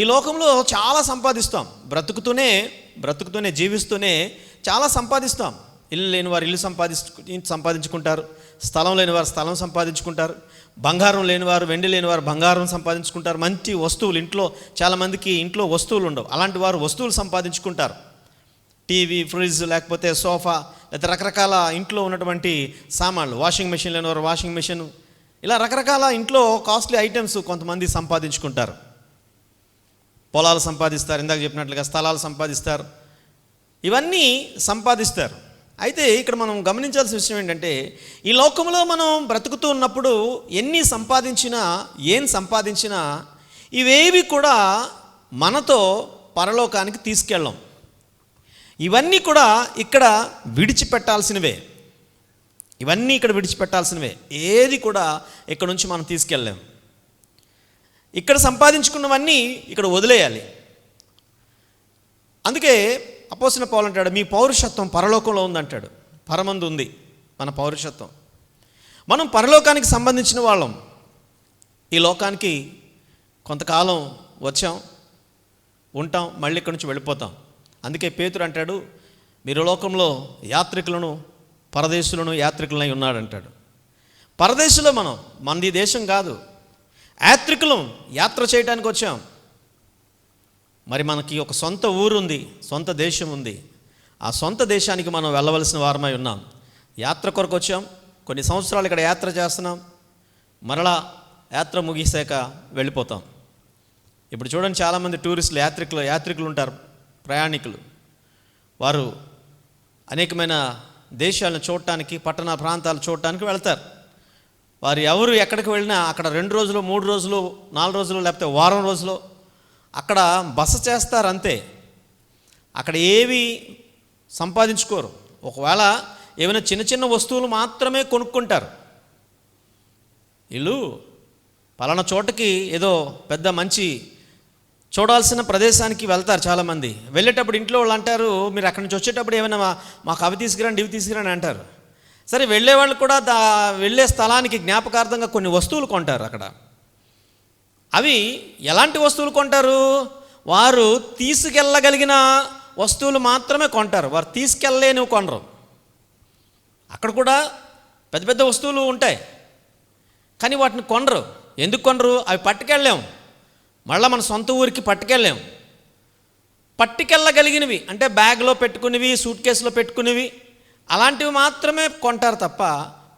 ఈ లోకంలో చాలా సంపాదిస్తాం. బ్రతుకుతూనే జీవిస్తూనే చాలా సంపాదిస్తాం. ఇల్లు లేని వారు ఇల్లు సంపాదించుకుంటారు, స్థలం లేని వారు స్థలం సంపాదించుకుంటారు, బంగారం లేనివారు, వెండి లేనివారు బంగారం సంపాదించుకుంటారు. మంచి వస్తువులు, ఇంట్లో చాలామందికి ఇంట్లో వస్తువులు ఉండవు, అలాంటి వారు వస్తువులు సంపాదించుకుంటారు. టీవీ, ఫ్రిడ్జ్, లేకపోతే సోఫా, లేకపోతే రకరకాల ఇంట్లో ఉన్నటువంటి సామాన్లు, వాషింగ్ మెషిన్ లేనివారు వాషింగ్ మెషిన్, ఇలా రకరకాల ఇంట్లో కాస్ట్లీ ఐటమ్స్ కొంతమంది సంపాదించుకుంటారు. పొలాలు సంపాదిస్తారు, ఇందాక చెప్పినట్లుగా స్థలాలు సంపాదిస్తారు, ఇవన్నీ సంపాదిస్తారు. అయితే ఇక్కడ మనం గమనించాల్సిన విషయం ఏంటంటే, ఈ లోకంలో మనం బ్రతుకుతూ ఉన్నప్పుడు ఎన్ని సంపాదించినా, ఏం సంపాదించినా, ఇవేవి కూడా మనతో పరలోకానికి తీసుకెళ్ళం. ఇవన్నీ కూడా ఇక్కడ విడిచిపెట్టాల్సినవే. ఏది కూడా ఇక్కడ నుంచి మనం తీసుకెళ్ళలేం. ఇక్కడ సంపాదించుకున్నవన్నీ ఇక్కడ వదిలేయాలి. అందుకే అపోస్తలుడైన పౌలు అంటాడు, మీ పౌరుషత్వం పరలోకంలో ఉందంటాడు. పరమందు ఉంది మన పౌరుషత్వం. మనం పరలోకానికి సంబంధించిన వాళ్ళం. ఈ లోకానికి కొంతకాలం వచ్చాం, ఉంటాం, మళ్ళీ ఇక్కడి నుంచి వెళ్ళిపోతాం. అందుకే పేతురు అంటాడు, మీరు లోకంలో యాత్రికులను, పరదేశులను యాత్రికులనై ఉన్నాడంటాడు. పరదేశులో మనది దేశం కాదు, యాత్రికులం, యాత్ర చేయడానికి వచ్చాం. మరి మనకి ఒక సొంత ఊరుంది, సొంత దేశం ఉంది. ఆ సొంత దేశానికి మనం వెళ్ళవలసిన వారమై ఉన్నాం. యాత్ర కొరకు వచ్చాం, కొన్ని సంవత్సరాలు ఇక్కడ యాత్ర చేస్తున్నాం, మరలా యాత్ర ముగిసాక వెళ్ళిపోతాం. ఇప్పుడు చూడండి, చాలామంది టూరిస్టులు, యాత్రికులు ఉంటారు, ప్రయాణికులు. వారు అనేకమైన దేశాలను చూడటానికి, పట్టణ ప్రాంతాలు చూడటానికి వెళ్తారు. వారు ఎవరు ఎక్కడికి వెళ్ళినా అక్కడ 2 రోజులు, 3 రోజులు, 4 రోజులు, లేకపోతే వారం రోజులు అక్కడ బస చేస్తారు, అంతే. అక్కడ ఏవి సంపాదించుకోరు. ఒకవేళ ఏమైనా చిన్న చిన్న వస్తువులు మాత్రమే కొనుక్కుంటారు. వీళ్ళు పలానా చోటకి ఏదో పెద్ద మంచి చూడాల్సిన ప్రదేశానికి వెళ్తారు చాలామంది. వెళ్ళేటప్పుడు ఇంట్లో వాళ్ళు అంటారు, మీరు అక్కడి నుంచి వచ్చేటప్పుడు ఏమైనా మాకు అవి తీసుకురండి ఇవి తీసుకురండి అంటారు. సరే, వెళ్ళేవాళ్ళు కూడా వెళ్ళే స్థలానికి జ్ఞాపకార్థంగా కొన్ని వస్తువులు కొంటారు అక్కడ. అవి ఎలాంటి వస్తువులు కొంటారు? వారు తీసుకెళ్ళగలిగిన వస్తువులు మాత్రమే కొంటారు. వారు తీసుకెళ్ళలేనివి కొనరు. అక్కడ కూడా పెద్ద పెద్ద వస్తువులు ఉంటాయి, కానీ వాటిని కొనరు. ఎందుకు కొనరు? అవి పట్టుకెళ్ళలేము, మళ్ళీ మన సొంత ఊరికి పట్టుకెళ్ళలేము. పట్టుకెళ్ళగలిగినవి అంటే బ్యాగ్లో పెట్టుకునేవి, సూట్ కేసులో పెట్టుకునేవి, అలాంటివి మాత్రమే కొంటారు తప్ప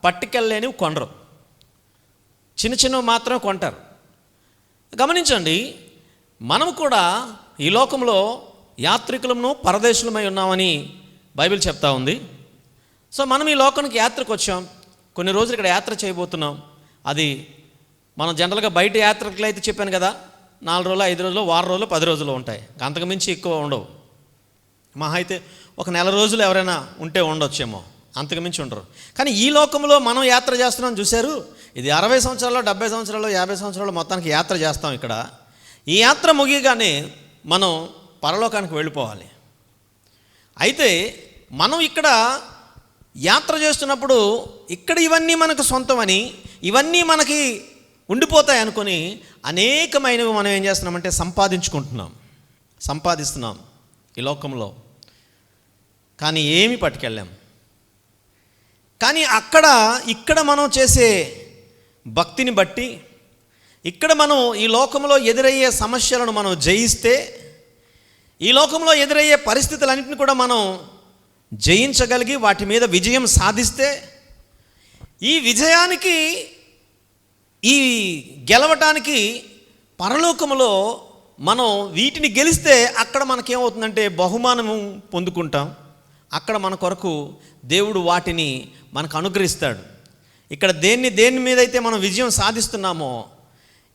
పట్టుకెళ్ళలేనివి కొనరు. చిన్న చిన్నవి మాత్రమే కొంటారు. గమనించండి, మనం కూడా ఈ లోకంలో యాత్రికులము పరదేశులమై ఉన్నామని బైబిల్ చెప్తా ఉంది. సో మనం ఈ లోకానికి యాత్రకు వచ్చాం, కొన్ని రోజులు ఇక్కడ యాత్ర చేయబోతున్నాం. అది మనం జనరల్గా బయట యాత్రకులు అయితే చెప్పాను కదా, 4 రోజులు 5 రోజులు వారం రోజులు 10 రోజులు ఉంటాయి, అంతకుమించి ఎక్కువ ఉండవు. మహా అయితే ఒక నెల రోజులు ఎవరైనా ఉంటే ఉండొచ్చేమో, అంతకుమించి ఉండరు. కానీ ఈ లోకంలో మనం యాత్ర చేస్తున్నాం చూశారు, ఇది 60 సంవత్సరాలు 70 సంవత్సరాలు 50 సంవత్సరాలు మొత్తానికి యాత్ర చేస్తాం ఇక్కడ. ఈ యాత్ర ముగియగానే మనం పరలోకానికి వెళ్ళిపోవాలి. అయితే మనం ఇక్కడ యాత్ర చేస్తున్నప్పుడు ఇక్కడ ఇవన్నీ మనకు సొంతమని, ఇవన్నీ మనకి ఉండిపోతాయి అనుకొని అనేకమైనవి మనం ఏం చేస్తున్నామంటే సంపాదిస్తున్నాం ఈ లోకంలో, కానీ ఏమి పట్టుకెళ్ళాం. కానీ ఇక్కడ మనం చేసే భక్తిని బట్టి, ఇక్కడ మనం ఈ లోకంలో ఎదురయ్యే సమస్యలను మనం జయిస్తే, ఈ లోకంలో ఎదురయ్యే పరిస్థితులన్నింటినీ కూడా మనం జయించగలిగి వాటి మీద విజయం సాధిస్తే, ఈ విజయానికి ఈ గెలవటానికి పరలోకములో మనం వీటిని గెలిస్తే అక్కడ మనకేమవుతుందంటే బహుమానము పొందుకుంటాం. అక్కడ మన కొరకు దేవుడు వాటిని మనకు అనుగ్రహిస్తాడు. ఇక్కడ దేని మీద అయితే మనం విజయం సాధిస్తున్నామో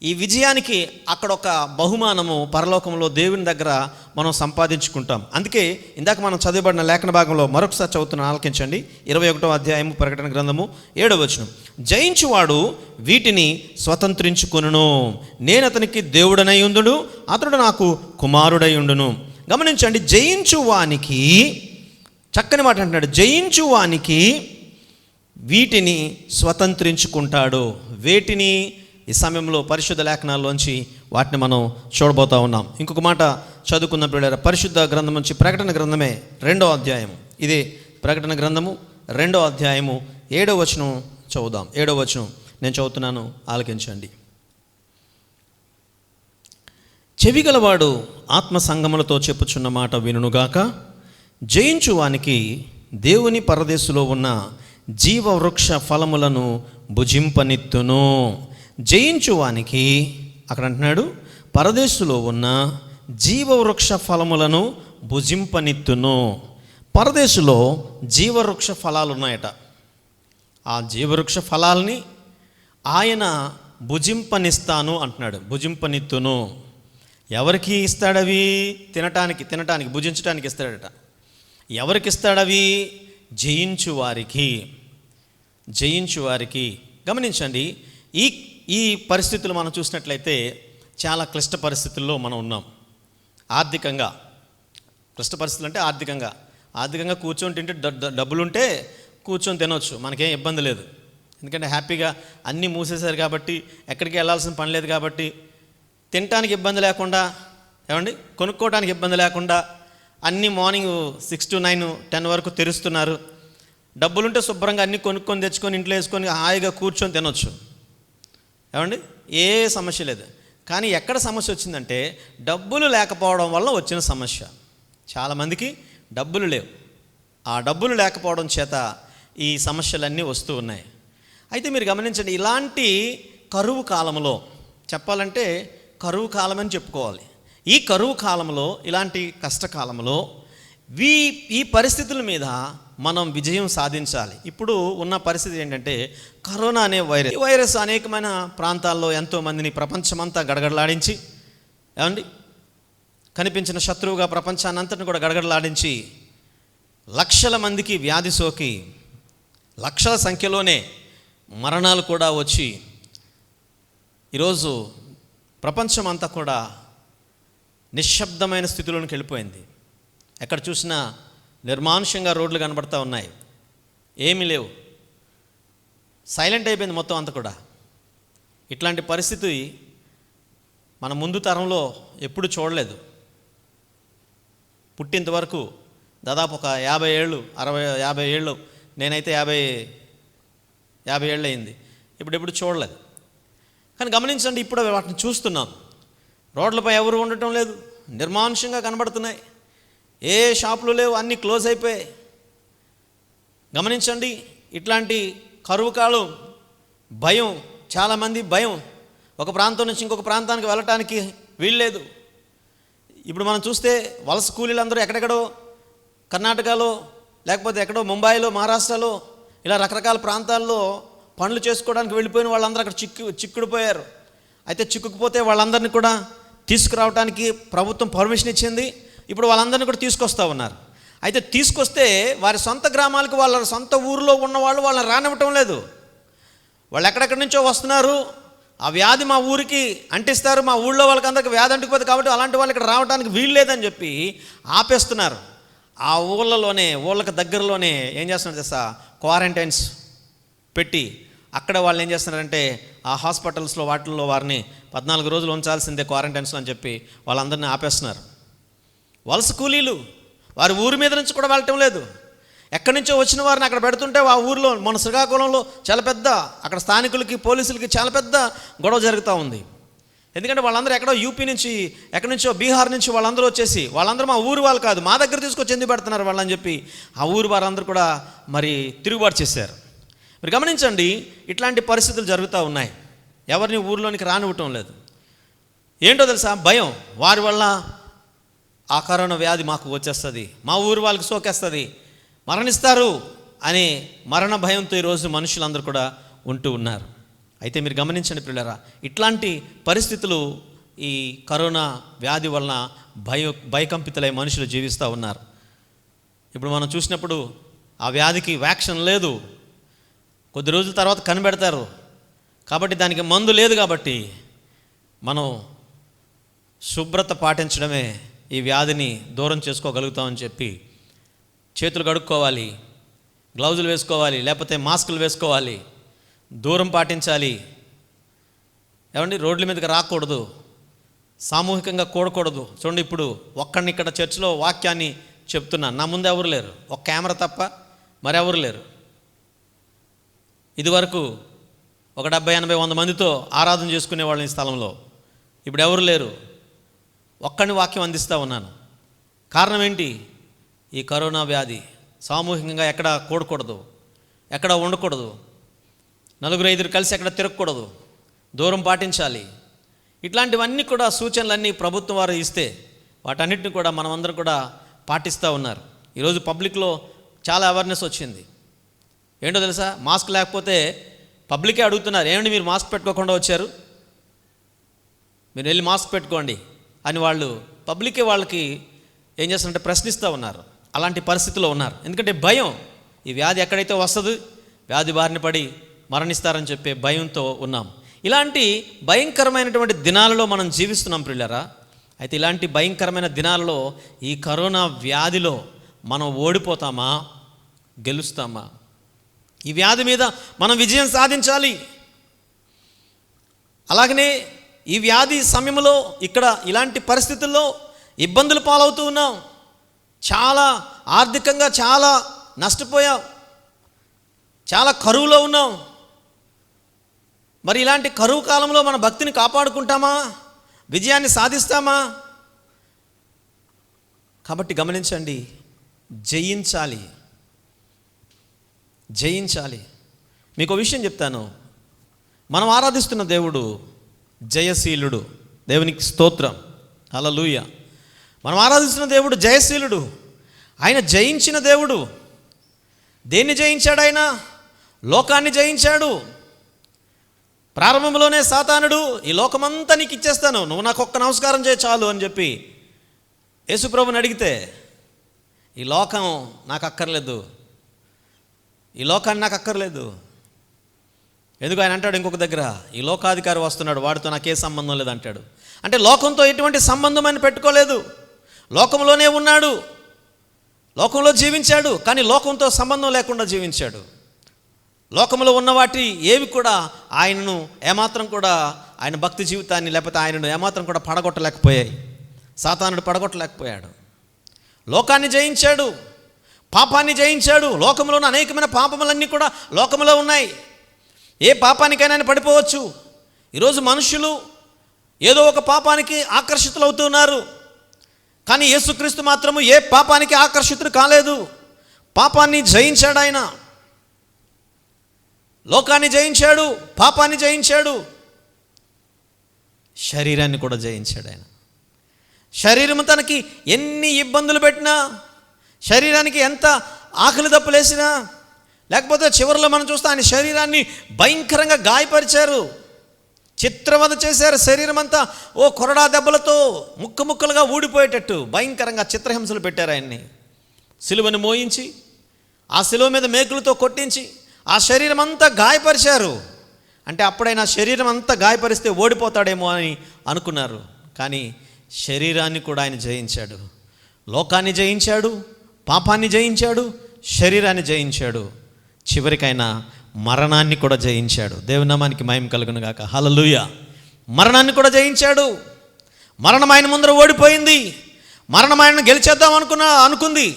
ఈ విజయానికి అక్కడ ఒక బహుమానము పరలోకంలో దేవుని దగ్గర మనం సంపాదించుకుంటాం. అందుకే ఇందాక మనం చదివబడిన లేఖన భాగంలో మరొకసారి చదువుతున్న ఆలకించండి. 21వ అధ్యాయము ప్రకటన గ్రంథము 7వ వచనం. జయించువాడు వీటిని స్వతంత్రించుకొనును, నేను అతనికి దేవుడనై ఉండును, అతడు నాకు కుమారుడై ఉండును. గమనించండి, జయించువానికి, చక్కని మాట అంటున్నాడు, జయించువానికి వీటిని స్వతంత్రించుకుంటాడు. వేటిని? ఈ సమయంలో పరిశుద్ధ లేఖనాల్లోంచి వాటిని మనం చూడబోతూ ఉన్నాం. ఇంకొక మాట చదువుకున్న పిల్లల పరిశుద్ధ గ్రంథం నుంచి ప్రకటన గ్రంథమే 2వ అధ్యాయం. ఇదే ప్రకటన గ్రంథము 2వ అధ్యాయము 7వ వచనం చదువుదాం. 7వ వచనం నేను చదువుతున్నాను, ఆలకించండి. చెవిగలవాడు ఆత్మ సంగములతో చెప్పుచున్న మాట వినుగాక. జయించువానికి దేవుని పరదేశులో ఉన్న జీవవృక్ష ఫలములను భుజింపనిత్తును. జయించువానికి, అక్కడ అంటున్నాడు, పరదేశులో ఉన్న జీవవృక్ష ఫలములను భుజింపనిత్తును. పరదేశులో జీవవృక్ష ఫలాలు ఉన్నాయట. ఆ జీవవృక్ష ఫలాల్ని ఆయన భుజింపనిస్తాను అంటున్నాడు, భుజింపనిత్తును. ఎవరికి ఇస్తాడవి? తినటానికి భుజించడానికి ఇస్తాడట. ఎవరికి ఇస్తాడవి? జయించువారికి. గమనించండి, ఈ పరిస్థితులు మనం చూసినట్లయితే చాలా క్లిష్ట పరిస్థితుల్లో మనం ఉన్నాం. ఆర్థికంగా క్లిష్ట పరిస్థితులు అంటే ఆర్థికంగా కూర్చొని తింటే డబ్బులుంటే కూర్చొని తినవచ్చు, మనకేం ఇబ్బంది లేదు. ఎందుకంటే హ్యాపీగా అన్నీ మూసేశారు కాబట్టి, ఎక్కడికి వెళ్ళాల్సిన పని లేదు కాబట్టి, తినటానికి ఇబ్బంది లేకుండా, కొనుక్కోవడానికి ఇబ్బంది లేకుండా అన్నీ మార్నింగ్ 6 to 9 10 వరకు తెరుస్తున్నారు. డబ్బులుంటే శుభ్రంగా అన్నీ కొనుక్కొని తెచ్చుకొని ఇంట్లో వేసుకొని హాయిగా కూర్చొని తినొచ్చు. ఏ సమస్య లేదు. కానీ ఎక్కడ సమస్య వచ్చిందంటే డబ్బులు లేకపోవడం వల్ల వచ్చిన సమస్య. చాలామందికి డబ్బులు లేవు. ఆ డబ్బులు లేకపోవడం చేత ఈ సమస్యలన్నీ వస్తూ ఉన్నాయి. అయితే మీరు గమనించండి, ఇలాంటి కరువు కాలంలో, చెప్పాలంటే కరువు కాలం అని చెప్పుకోవాలి, ఈ కరువు కాలంలో, ఇలాంటి కష్టకాలంలో ఈ పరిస్థితుల మీద మనం విజయం సాధించాలి. ఇప్పుడు ఉన్న పరిస్థితి ఏంటంటే కరోనా అనే వైరస్ అనేకమైన ప్రాంతాల్లో ఎంతోమందిని ప్రపంచమంతా గడగడలాడించి, కనిపించిన శత్రువుగా ప్రపంచాన్ని అంతటిని కూడా గడగడలాడించి లక్షల మందికి వ్యాధి సోకి లక్షల సంఖ్యలోనే మరణాలు కూడా వచ్చి ఈరోజు ప్రపంచమంతా కూడా నిశ్శబ్దమైన స్థితిలోనికి వెళ్ళిపోయింది. ఎక్కడ చూసినా నిర్మానుష్యంగా రోడ్లు కనబడతా ఉన్నాయి, ఏమీ లేవు, సైలెంట్ అయిపోయింది మొత్తం అంతా కూడా. ఇట్లాంటి పరిస్థితి మన ముందు తరంలో ఎప్పుడు చూడలేదు. పుట్టినంత వరకు దాదాపు ఒక 50 ఏళ్ళు 50 ఏళ్ళు, నేనైతే 50 ఏళ్ళు అయింది, ఎప్పుడు చూడలేదు. కానీ గమనించండి, ఇప్పుడు వాటిని చూస్తున్నాం. రోడ్లపై ఎవరు ఉండటం లేదు, నిర్మానుష్యంగా కనబడుతున్నాయి, ఏ షాపులు లేవు, అన్నీ క్లోజ్ అయిపోయాయి. గమనించండి, ఇట్లాంటి కరువు కాలం, భయం, చాలామంది భయం, ఒక ప్రాంతం నుంచి ఇంకొక ప్రాంతానికి వెళ్ళటానికి వీల్లేదు. ఇప్పుడు మనం చూస్తే వలస కూలీలందరూ ఎక్కడెక్కడో కర్ణాటకలో, లేకపోతే ఎక్కడో ముంబైలో, మహారాష్ట్రలో, ఇలా రకరకాల ప్రాంతాల్లో పనులు చేసుకోవడానికి వెళ్ళిపోయిన వాళ్ళందరూ అక్కడ చిక్కుడిపోయారు. అయితే చిక్కుకుపోతే వాళ్ళందరినీ కూడా తీసుకురావడానికి ప్రభుత్వం పర్మిషన్ ఇచ్చింది. ఇప్పుడు వాళ్ళందరినీ కూడా తీసుకొస్తూ ఉన్నారు. అయితే తీసుకొస్తే వారి సొంత గ్రామాలకు, వాళ్ళ సొంత ఊరిలో ఉన్నవాళ్ళు వాళ్ళని రానివ్వటం లేదు. వాళ్ళు ఎక్కడెక్కడి నుంచో వస్తున్నారు, ఆ వ్యాధి మా ఊరికి అంటిస్తారు, మా ఊళ్ళో వాళ్ళకందరికి వ్యాధి అంటిపోతుంది కాబట్టి అలాంటి వాళ్ళు ఇక్కడ రావడానికి వీలు లేదని చెప్పి ఆపేస్తున్నారు. ఆ ఊళ్ళకి దగ్గరలోనే ఏం చేస్తున్నారు తెలుసా, క్వారంటైన్స్ పెట్టి అక్కడ వాళ్ళు ఏం చేస్తున్నారంటే ఆ హాస్పిటల్స్లో వాటిల్లో వారిని 14 రోజులు ఉంచాల్సిందే క్వారంటైన్స్లో అని చెప్పి వాళ్ళందరినీ ఆపేస్తున్నారు. వలస కూలీలు వారి ఊరి మీద నుంచి కూడా వెళ్ళటం లేదు. ఎక్కడి నుంచో వచ్చిన వారిని అక్కడ పెడుతుంటే ఆ ఊరిలో, మన శ్రీకాకుళంలో చాలా పెద్ద, అక్కడ స్థానికులకి పోలీసులకి చాలా పెద్ద గొడవ జరుగుతూ ఉంది. ఎందుకంటే వాళ్ళందరూ ఎక్కడో యూపీ నుంచి, ఎక్కడి నుంచో బీహార్ నుంచి వాళ్ళందరూ వచ్చేసి, వాళ్ళందరూ మా ఊరు వాళ్ళు కాదు, మా దగ్గర తీసుకొచ్చి ఎందుకు పెడుతున్నారు వాళ్ళని చెప్పి ఆ ఊరు వారందరూ కూడా మరి తిరుగుబాటు చేశారు. మీరు గమనించండి, ఇట్లాంటి పరిస్థితులు జరుగుతూ ఉన్నాయి. ఎవరిని ఊరిలోనికి రానివ్వటం లేదు. ఏంటో తెలుసా, భయం. వారి వల్ల ఆ కరోనా వ్యాధి మాకు వచ్చేస్తుంది, మా ఊరు వాళ్ళకి సోకేస్తుంది, మరణిస్తారు అనే మరణ భయంతో ఈరోజు మనుషులందరూ కూడా ఉంటూ ఉన్నారు. అయితే మీరు గమనించండి ప్రియులారా, ఇట్లాంటి పరిస్థితులు ఈ కరోనా వ్యాధి వలన భయకంపితులై మనుషులు జీవిస్తూ ఉన్నారు. ఇప్పుడు మనం చూసినప్పుడు ఆ వ్యాధికి వ్యాక్సిన్ లేదు, కొద్ది రోజుల తర్వాత కనిపెడతారు కాబట్టి, దానికి మందు లేదు కాబట్టి మనం శుభ్రత పాటించడమే ఈ వ్యాధిని దూరం చేసుకోగలుగుతామని చెప్పి చేతులు కడుక్కోవాలి, గ్లౌజులు వేసుకోవాలి, లేకపోతే మాస్కులు వేసుకోవాలి, దూరం పాటించాలి. ఏమండి, రోడ్ల మీదకి రాకూడదు, సామూహికంగా కూడకూడదు. చూడండి, ఇప్పుడు ఒక్కడిని ఇక్కడ చర్చిలో వాక్యాన్ని చెప్తున్నాను, నా ముందు ఎవరు లేరు, ఒక కెమెరా తప్ప మరెవరు లేరు. ఇదివరకు ఒక 70-80-100 మందితో ఆరాధన చేసుకునేవాళ్ళని ఈ స్థలంలో, ఇప్పుడు ఎవరు లేరు, ఒక్కడిని వాక్యం అందిస్తూ ఉన్నాను. కారణం ఏంటి? ఈ కరోనా వ్యాధి. సామూహికంగా ఎక్కడ కూడకూడదు, ఎక్కడ ఉండకూడదు, 4-5 కలిసి ఎక్కడ తిరగకూడదు, దూరం పాటించాలి. ఇట్లాంటివన్నీ కూడా సూచనలన్నీ ప్రభుత్వం వారు ఇస్తే వాటన్నిటిని కూడా మనమందరం కూడా పాటిస్తూ ఉన్నారు. ఈరోజు పబ్లిక్లో చాలా అవేర్నెస్ వచ్చింది. ఏంటో తెలుసా, మాస్క్ లేకపోతే పబ్లికే అడుగుతున్నారు, ఏమండి మీరు మాస్క్ పెట్టుకోకుండా వచ్చారు, మీరు వెళ్ళి మాస్క్ పెట్టుకోండి అని వాళ్ళు పబ్లికే వాళ్ళకి ఏం చేస్తారంటే ప్రశ్నిస్తూ ఉన్నారు. అలాంటి పరిస్థితిలో ఉన్నారు. ఎందుకంటే భయం, ఈ వ్యాధి ఎక్కడైతే వస్తుంది వ్యాధి బారిన పడి మరణిస్తారని చెప్పే భయంతో ఉన్నాం. ఇలాంటి భయంకరమైనటువంటి దినాలలో మనం జీవిస్తున్నాం ప్రియులారా. అయితే ఇలాంటి భయంకరమైన దినాలలో ఈ కరోనా వ్యాధిలో మనం ఓడిపోతామా, గెలుస్తామా? ఈ వ్యాధి మీద మనం విజయం సాధించాలి. అలాగనే ఈ వ్యాధి సమయంలో ఇక్కడ ఇలాంటి పరిస్థితుల్లో ఇబ్బందులు పాలవుతూ ఉన్నాం, చాలా ఆర్థికంగా చాలా నష్టపోయాం, చాలా కరువులో ఉన్నాం. మరి ఇలాంటి కరువు కాలంలో మన భక్తిని కాపాడుకుంటామా, విజయాన్ని సాధిస్తామా? కాబట్టి గమనించండి, జయించాలి. మీకు ఒక విషయం చెప్తాను, మనం ఆరాధిస్తున్న దేవుడు జయశీలుడు. దేవునికి స్తోత్రం, హల్లెలూయా. మనం ఆరాధిస్తున్న దేవుడు జయశీలుడు. ఆయన జయించిన దేవుడు. దేన్ని జయించాడు? ఆయన లోకాన్ని జయించాడు. ప్రారంభంలోనే సాతానుడు ఈ లోకమంతా నీకు ఇచ్చేస్తాను, నువ్వు నాకు ఒక్క నమస్కారం చేయి చాలు అని చెప్పి యేసుప్రభుని అడిగితే, ఈ లోకం నాకు అక్కర్లేదు, ఈ లోకాన్ని నాకు అక్కర్లేదు, ఎందుకు ఆయన అంటాడు ఇంకొక దగ్గర, ఈ లోకాధికారి వస్తున్నాడు, వాడితో నాకే సంబంధం లేదు అంటాడు. అంటే లోకంతో ఎటువంటి సంబంధం అని పెట్టుకోలేదు, లోకంలోనే ఉన్నాడు, లోకంలో జీవించాడు, కానీ లోకంతో సంబంధం లేకుండా జీవించాడు. లోకంలో ఉన్న వాటి ఏవి కూడా ఆయనను ఏమాత్రం కూడా, ఆయన భక్తి జీవితాన్ని లేకపోతే ఆయనను ఏమాత్రం కూడా పడగొట్టలేకపోయాయి. సాతానుడు పడగొట్టలేకపోయాడు. లోకాన్ని జయించాడు, పాపాన్ని జయించాడు. లోకంలో ఉన్న అనేకమైన పాపములన్నీ కూడా లోకంలో ఉన్నాయి. ఏ పాపానికైనా ఆయన పడిపోవచ్చు. ఈరోజు మనుషులు ఏదో ఒక పాపానికి ఆకర్షితులు అవుతున్నారు, కానీ యేసుక్రీస్తు మాత్రము ఏ పాపానికి ఆకర్షితుడు కాలేదు. పాపాన్ని జయించాడు ఆయన, లోకాన్ని జయించాడు, పాపాన్ని జయించాడు, శరీరాన్ని కూడా జయించాడు ఆయన. శరీరం తనకి ఎన్ని ఇబ్బందులు పెట్టినా, శరీరానికి ఎంత ఆకలి దప్పులేసినా, లేకపోతే చివరిలో మనం చూస్తే ఆయన శరీరాన్ని భయంకరంగా గాయపరిచారు, చిత్రవద చేశారు. శరీరం అంతా ఓ కొరడా దెబ్బలతో ముక్కలుగా ఊడిపోయేటట్టు భయంకరంగా చిత్రహింసలు పెట్టారు ఆయన్ని. సిలువను మోయించి ఆ సిలువ మీద మేకులతో కొట్టించి ఆ శరీరం అంతా గాయపరిచారు. అంటే అప్పుడైనా శరీరం అంతా గాయపరిస్తే ఓడిపోతాడేమో అని అనుకున్నారు, కానీ శరీరాన్ని కూడా ఆయన జయించాడు. లోకాన్ని జయించాడు, పాపాన్ని జయించాడు, శరీరాన్ని జయించాడు, చివరికైనా మరణాన్ని కూడా జయించాడు. దేవుని నామానికి మహిమ కలుగును గాక. హల్లెలూయా. మరణాన్ని కూడా జయించాడు. మరణం ఆయన ముందర ఓడిపోయింది. మరణం ఆయనను గెలిచేద్దాం అనుకుంది,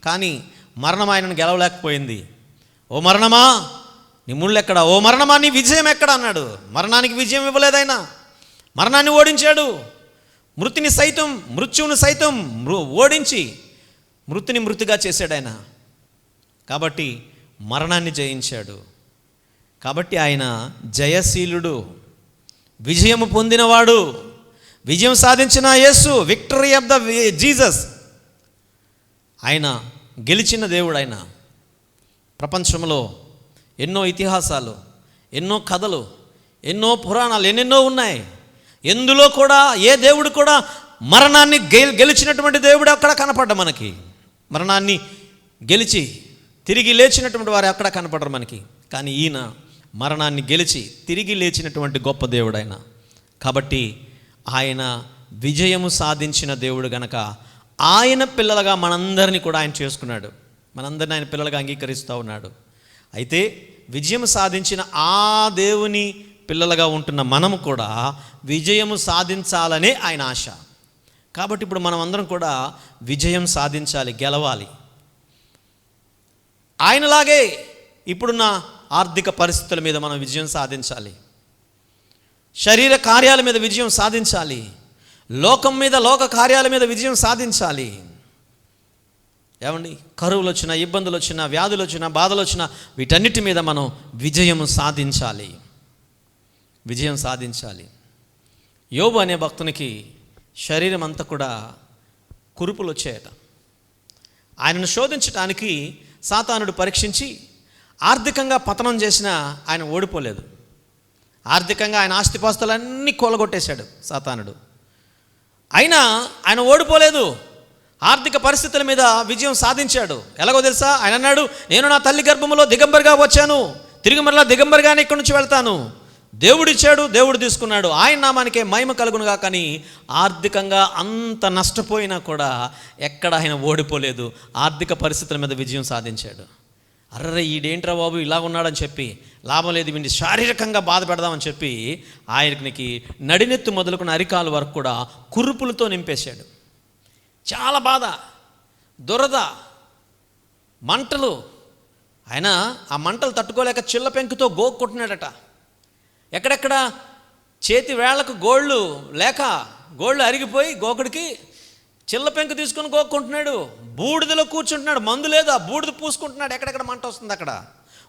కానీ మరణం ఆయనను గెలవలేకపోయింది. ఓ మరణమా నీ ముళ్ళు ఎక్కడ, ఓ మరణమా నీ విజయం ఎక్కడ అన్నాడు. మరణానికి విజయం ఇవ్వలేదు ఆయన, మరణాన్ని ఓడించాడు. మృత్యువును సైతం ఓడించి మృతిని మృతిగా చేశాడు ఆయన. కాబట్టి మరణాన్ని జయించాడు. కాబట్టి ఆయన జయశీలుడు, విజయము పొందినవాడు, విజయం సాధించిన యేసు, విక్టరీ ఆఫ్ ద జీసస్. ఆయన గెలిచిన దేవుడు. ఆయన ప్రపంచంలో ఎన్నో ఇతిహాసాలు, ఎన్నో కథలు, ఎన్నో పురాణాలు ఎన్నెన్నో ఉన్నాయి. ఎందులో కూడా ఏ దేవుడు కూడా మరణాన్ని గెలిచినటువంటి దేవుడు అక్కడ కనపడ్డ మనకి. మరణాన్ని గెలిచి తిరిగి లేచినటువంటి వారు అక్కడ కనపడరు మనకి. కానీ ఈయన మరణాన్ని గెలిచి తిరిగి లేచినటువంటి గొప్ప దేవుడు ఆయన. కాబట్టి ఆయన విజయము సాధించిన దేవుడు గనక ఆయన పిల్లలుగా మనందరినీ కూడా ఆయన చేసుకున్నాడు. మనందరినీ ఆయన పిల్లలుగా అంగీకరిస్తూ ఉన్నాడు. అయితే విజయం సాధించిన ఆ దేవుని పిల్లలుగా ఉంటున్న మనము కూడా విజయము సాధించాలనే ఆయన ఆశ. కాబట్టి ఇప్పుడు మనం అందరం కూడా విజయం సాధించాలి, గెలవాలి. ఆయనలాగే ఇప్పుడున్న ఆర్థిక పరిస్థితుల మీద మనం విజయం సాధించాలి, శరీర కార్యాల మీద విజయం సాధించాలి, లోకం మీద, లోక కార్యాల మీద విజయం సాధించాలి. ఏమండి, కరువులు వచ్చినా, ఇబ్బందులు వచ్చినా, వ్యాధులు వచ్చినా, బాధలు వచ్చినా, వీటన్నిటి మీద మనం విజయం సాధించాలి, విజయం సాధించాలి. యోబు అనే భక్తునికి శరీరం అంతా కూడా కురుపులు వచ్చాయట. ఆయనను శోధించడానికి సాతానుడు పరీక్షించి ఆర్థికంగా పతనం చేసినా ఆయన ఓడిపోలేదు. ఆర్థికంగా ఆయన ఆస్తిపాస్తులన్నీ కూలగొట్టేశాడు సాతానుడు. అయినా ఆయన ఓడిపోలేదు. ఆర్థిక పరిస్థితుల మీద విజయం సాధించాడు. ఎలాగో తెలుసా? ఆయన అన్నాడు, నేను నా తల్లి గర్భములో దిగంబరిగా వచ్చాను, తిరిగి మరలా దిగంబరిగానే ఇక్కడి నుంచి వెళ్తాను. దేవుడిచ్చాడు, దేవుడు తీసుకున్నాడు, ఆయన నామానికే మహిమ కలుగునుగా. కానీ ఆర్థికంగా అంత నష్టపోయినా కూడా ఎక్కడ ఆయన ఓడిపోలేదు. ఆర్థిక పరిస్థితుల మీద విజయం సాధించాడు. అర్రే ఈడేంట్రా బాబు ఇలా ఉన్నాడని చెప్పి లాభం లేదు, వీడిని శారీరకంగా బాధ పెడదామని చెప్పి ఆయనకి నడినెత్తు మొదలుకున్న అరికాలు వరకు కూడా కురుపులతో నింపేశాడు. చాలా బాధ, దురద, మంటలు. ఆయన ఆ మంటలు తట్టుకోలేక చిల్ల పెంకుతో గోక్కుంటున్నాడట. ఎక్కడెక్కడ చేతి వేళ్లకు గోళ్ళు లేక గోళ్ళు అరిగిపోయి గోకుడికి చిల్ల పెంకు తీసుకుని గోక్కుంటున్నాడు. బూడిదలో కూర్చుంటున్నాడు, మందు లేదు, ఆ బూడిద పూసుకుంటున్నాడు. ఎక్కడెక్కడ మంట వస్తుంది అక్కడ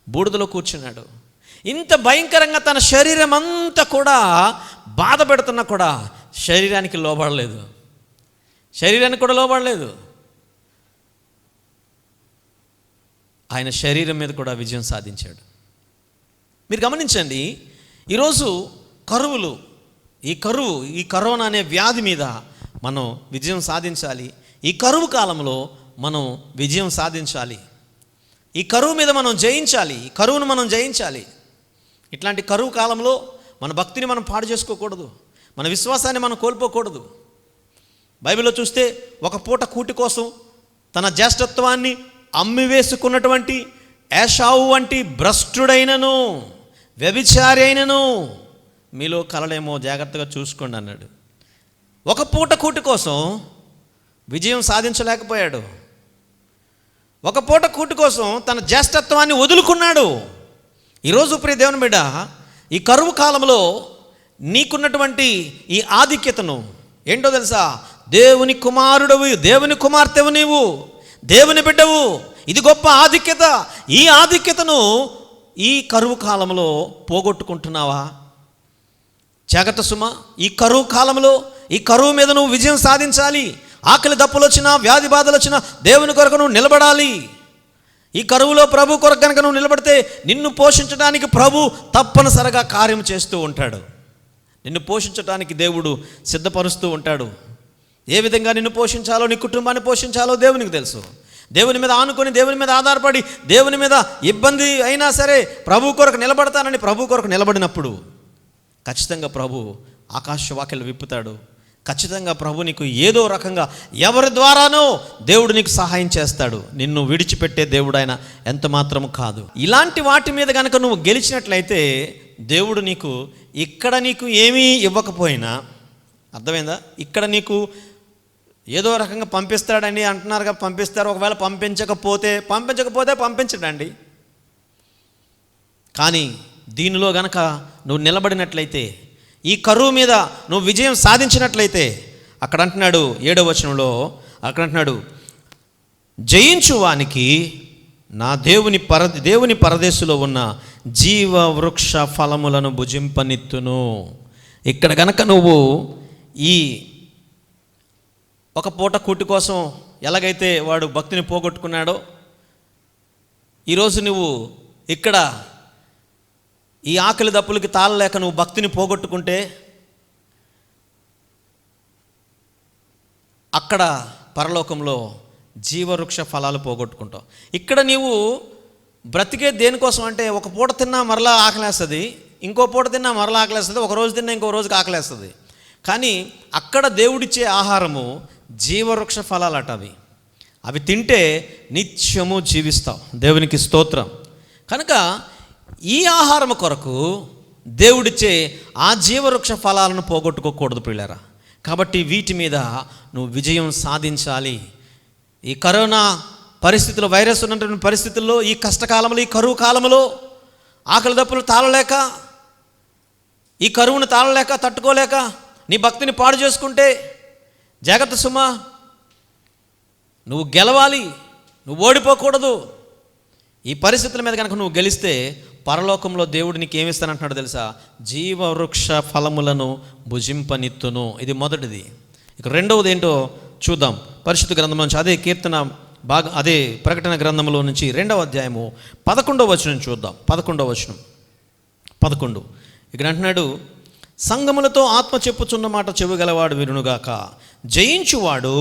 బూడిదలో కూర్చున్నాడు. ఇంత భయంకరంగా తన శరీరం అంతా కూడా బాధ పెడుతున్నా కూడా శరీరానికి లోబడలేదు, శరీరానికి కూడా లోబడలేదు. ఆయన శరీరం మీద కూడా విజయం సాధించాడు. మీరు గమనించండి, ఈరోజు కరువులు, ఈ కరోనా అనే వ్యాధి మీద మనం విజయం సాధించాలి. ఈ కరువు కాలంలో మనం విజయం సాధించాలి. ఈ కరువు మీద మనం జయించాలి, ఈ కరువును మనం జయించాలి. ఇట్లాంటి కరువు కాలంలో మన భక్తిని మనం పాడు చేసుకోకూడదు, మన విశ్వాసాన్ని మనం కోల్పోకూడదు. బైబిల్లో చూస్తే ఒక పూట కూటి కోసం తన జ్యేష్ఠత్వాన్ని అమ్మివేసుకున్నటువంటి ఏశావు వంటి భ్రష్టుడైనను వ్యభిచారి అయినను మీలో కలలేమో జాగ్రత్తగా చూసుకోండి అన్నాడు. ఒక పూట కూటి కోసం విజయం సాధించలేకపోయాడు. ఒక పూట కూటి కోసం తన జ్యేష్ఠత్వాన్ని వదులుకున్నాడు. ఈరోజు ప్రియ దేవుని బిడ్డ, ఈ కరువు కాలంలో నీకున్నటువంటి ఈ ఆధిక్యతను ఏంటో తెలుసా? దేవుని కుమారుడవు, దేవుని కుమార్తెవు, నీవు దేవుని బిడ్డవు. ఇది గొప్ప ఆధిక్యత. ఈ ఆధిక్యతను ఈ కరువు కాలంలో పోగొట్టుకుంటున్నావా? జాగ్రత్త సుమ. ఈ కరువు కాలంలో ఈ కరువు మీద నువ్వు విజయం సాధించాలి. ఆకలి దప్పులు వచ్చినా, వ్యాధి బాధలు వచ్చినా దేవుని కొరకు నువ్వు నిలబడాలి. ఈ కరువులో ప్రభు కొరకు కనుక నువ్వు నిలబడితే నిన్ను పోషించడానికి ప్రభు తప్పనిసరిగా కార్యం చేస్తూ ఉంటాడు. నిన్ను పోషించడానికి దేవుడు సిద్ధపరుస్తూ ఉంటాడు. ఏ విధంగా నిన్ను పోషించాలో, నీ కుటుంబాన్ని పోషించాలో దేవునికి తెలుసు. దేవుని మీద ఆనుకొని, దేవుని మీద ఆధారపడి, దేవుని మీద ఇబ్బంది అయినా సరే ప్రభు కొరకు నిలబడతానని ప్రభు కొరకు నిలబడినప్పుడు ఖచ్చితంగా ప్రభు ఆకాశ వాకిలు విప్పుతాడు. ఖచ్చితంగా ప్రభు నీకు ఏదో రకంగా ఎవరి ద్వారానో దేవుడు నీకు సహాయం చేస్తాడు. నిన్ను విడిచిపెట్టే దేవుడు ఆయన ఎంత మాత్రము కాదు. ఇలాంటి వాటి మీద కనుక నువ్వు గెలిచినట్లయితే దేవుడు నీకు ఇక్కడ నీకు ఏమీ ఇవ్వకపోయినా, అర్థమైందా? ఇక్కడ నీకు ఏదో రకంగా పంపిస్తాడండి అంటున్నారుగా, పంపిస్తారు. ఒకవేళ పంపించకపోతే పంపించడండి. కానీ దీనిలో గనక నువ్వు నిలబడినట్లయితే, ఈ కరువు మీద నువ్వు విజయం సాధించినట్లయితే, అక్కడ అంటున్నాడు 7వ వచనంలో, అక్కడ అంటున్నాడు, జయించువానికి నా దేవుని పరదేశులో ఉన్న జీవ వృక్ష ఫలములను భుజింపనిత్తును. ఇక్కడ గనక నువ్వు ఈ ఒక పూట కూటి కోసం ఎలాగైతే వాడు భక్తిని పోగొట్టుకున్నాడో, ఈరోజు నువ్వు ఇక్కడ ఈ ఆకలి దప్పులకి తాళలేక నువ్వు భక్తిని పోగొట్టుకుంటే అక్కడ పరలోకంలో జీవవృక్ష ఫలాలు పోగొట్టుకుంటావు. ఇక్కడ నీవు బ్రతికే దేనికోసం అంటే, ఒక పూట తిన్నా మరలా ఆకలేస్తుంది, ఇంకో పూట తిన్నా మరలా ఆకలేస్తుంది, ఒక రోజు తిన్నా ఇంకో రోజుకి ఆకలేస్తుంది. కానీ అక్కడ దేవుడిచ్చే ఆహారము జీవవృక్ష ఫలాలట. అవి తింటే నిత్యము జీవిస్తావు. దేవునికి స్తోత్రం. కనుక ఈ ఆహారం కొరకు దేవుడిచ్చే ఆ జీవవృక్ష ఫలాలను పోగొట్టుకోకూడదు పిల్లరా. కాబట్టి వీటి మీద నువ్వు విజయం సాధించాలి. ఈ కరోనా పరిస్థితుల్లో, వైరస్ ఉన్నటువంటి పరిస్థితుల్లో, ఈ కష్టకాలంలో, ఈ కరువు కాలంలో ఆకలి దప్పులు తాళలేక, ఈ కరువును తాళలేక, తట్టుకోలేక నీ భక్తిని పాడు చేసుకుంటే జాగ్రత్త సుమా. నువ్వు గెలవాలి, నువ్వు ఓడిపోకూడదు. ఈ పరిస్థితుల మీద కనుక నువ్వు గెలిస్తే పరలోకంలో దేవుడు నీకు ఏమిస్తానంటున్నాడు తెలుసా? జీవవృక్ష ఫలములను భుజింపనిత్తును. ఇది మొదటిది. ఇక రెండవది ఏంటో చూద్దాం. పరిశుద్ధ గ్రంథంలో నుంచి అదే ప్రకటన గ్రంథంలో నుంచి 2వ అధ్యాయము 11వ వచనం చూద్దాం. 11వ వచనం 11 ఇక్కడ అంటున్నాడు, సంగములతో ఆత్మ చెప్పుచున్న మాట చెవిగలవాడు వినుగాక. జయించువాడు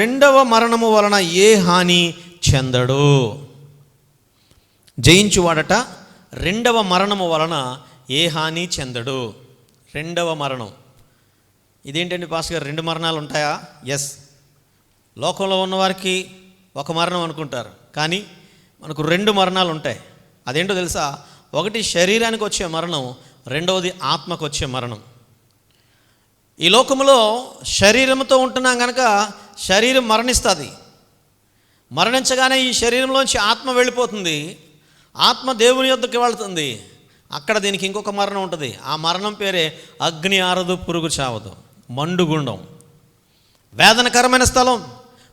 రెండవ మరణము వలన ఏ హాని చెందడు. జయించువాడట రెండవ మరణము వలన ఏ హాని చెందడు. రెండవ మరణం ఇదేంటండి పాస్ గారు, 2 మరణాలు ఉంటాయా? ఎస్. లోకంలో ఉన్నవారికి ఒక మరణం అనుకుంటారు, కానీ మనకు 2 మరణాలు ఉంటాయి. అదేంటో తెలుసా? ఒకటి శరీరానికి వచ్చే మరణం, రెండవది ఆత్మకు వచ్చే మరణం. ఈ లోకంలో శరీరంతో ఉంటున్నాం కనుక శరీరం మరణిస్తుంది. మరణించగానే ఈ శరీరంలోంచి ఆత్మ వెళ్ళిపోతుంది. ఆత్మ దేవుని యొద్దకు వెళుతుంది. అక్కడ దీనికి ఇంకొక మరణం ఉంటుంది. ఆ మరణం పేరే అగ్ని ఆరదు, పురుగు చావదు, మండుగుండం. వేదనకరమైన స్థలం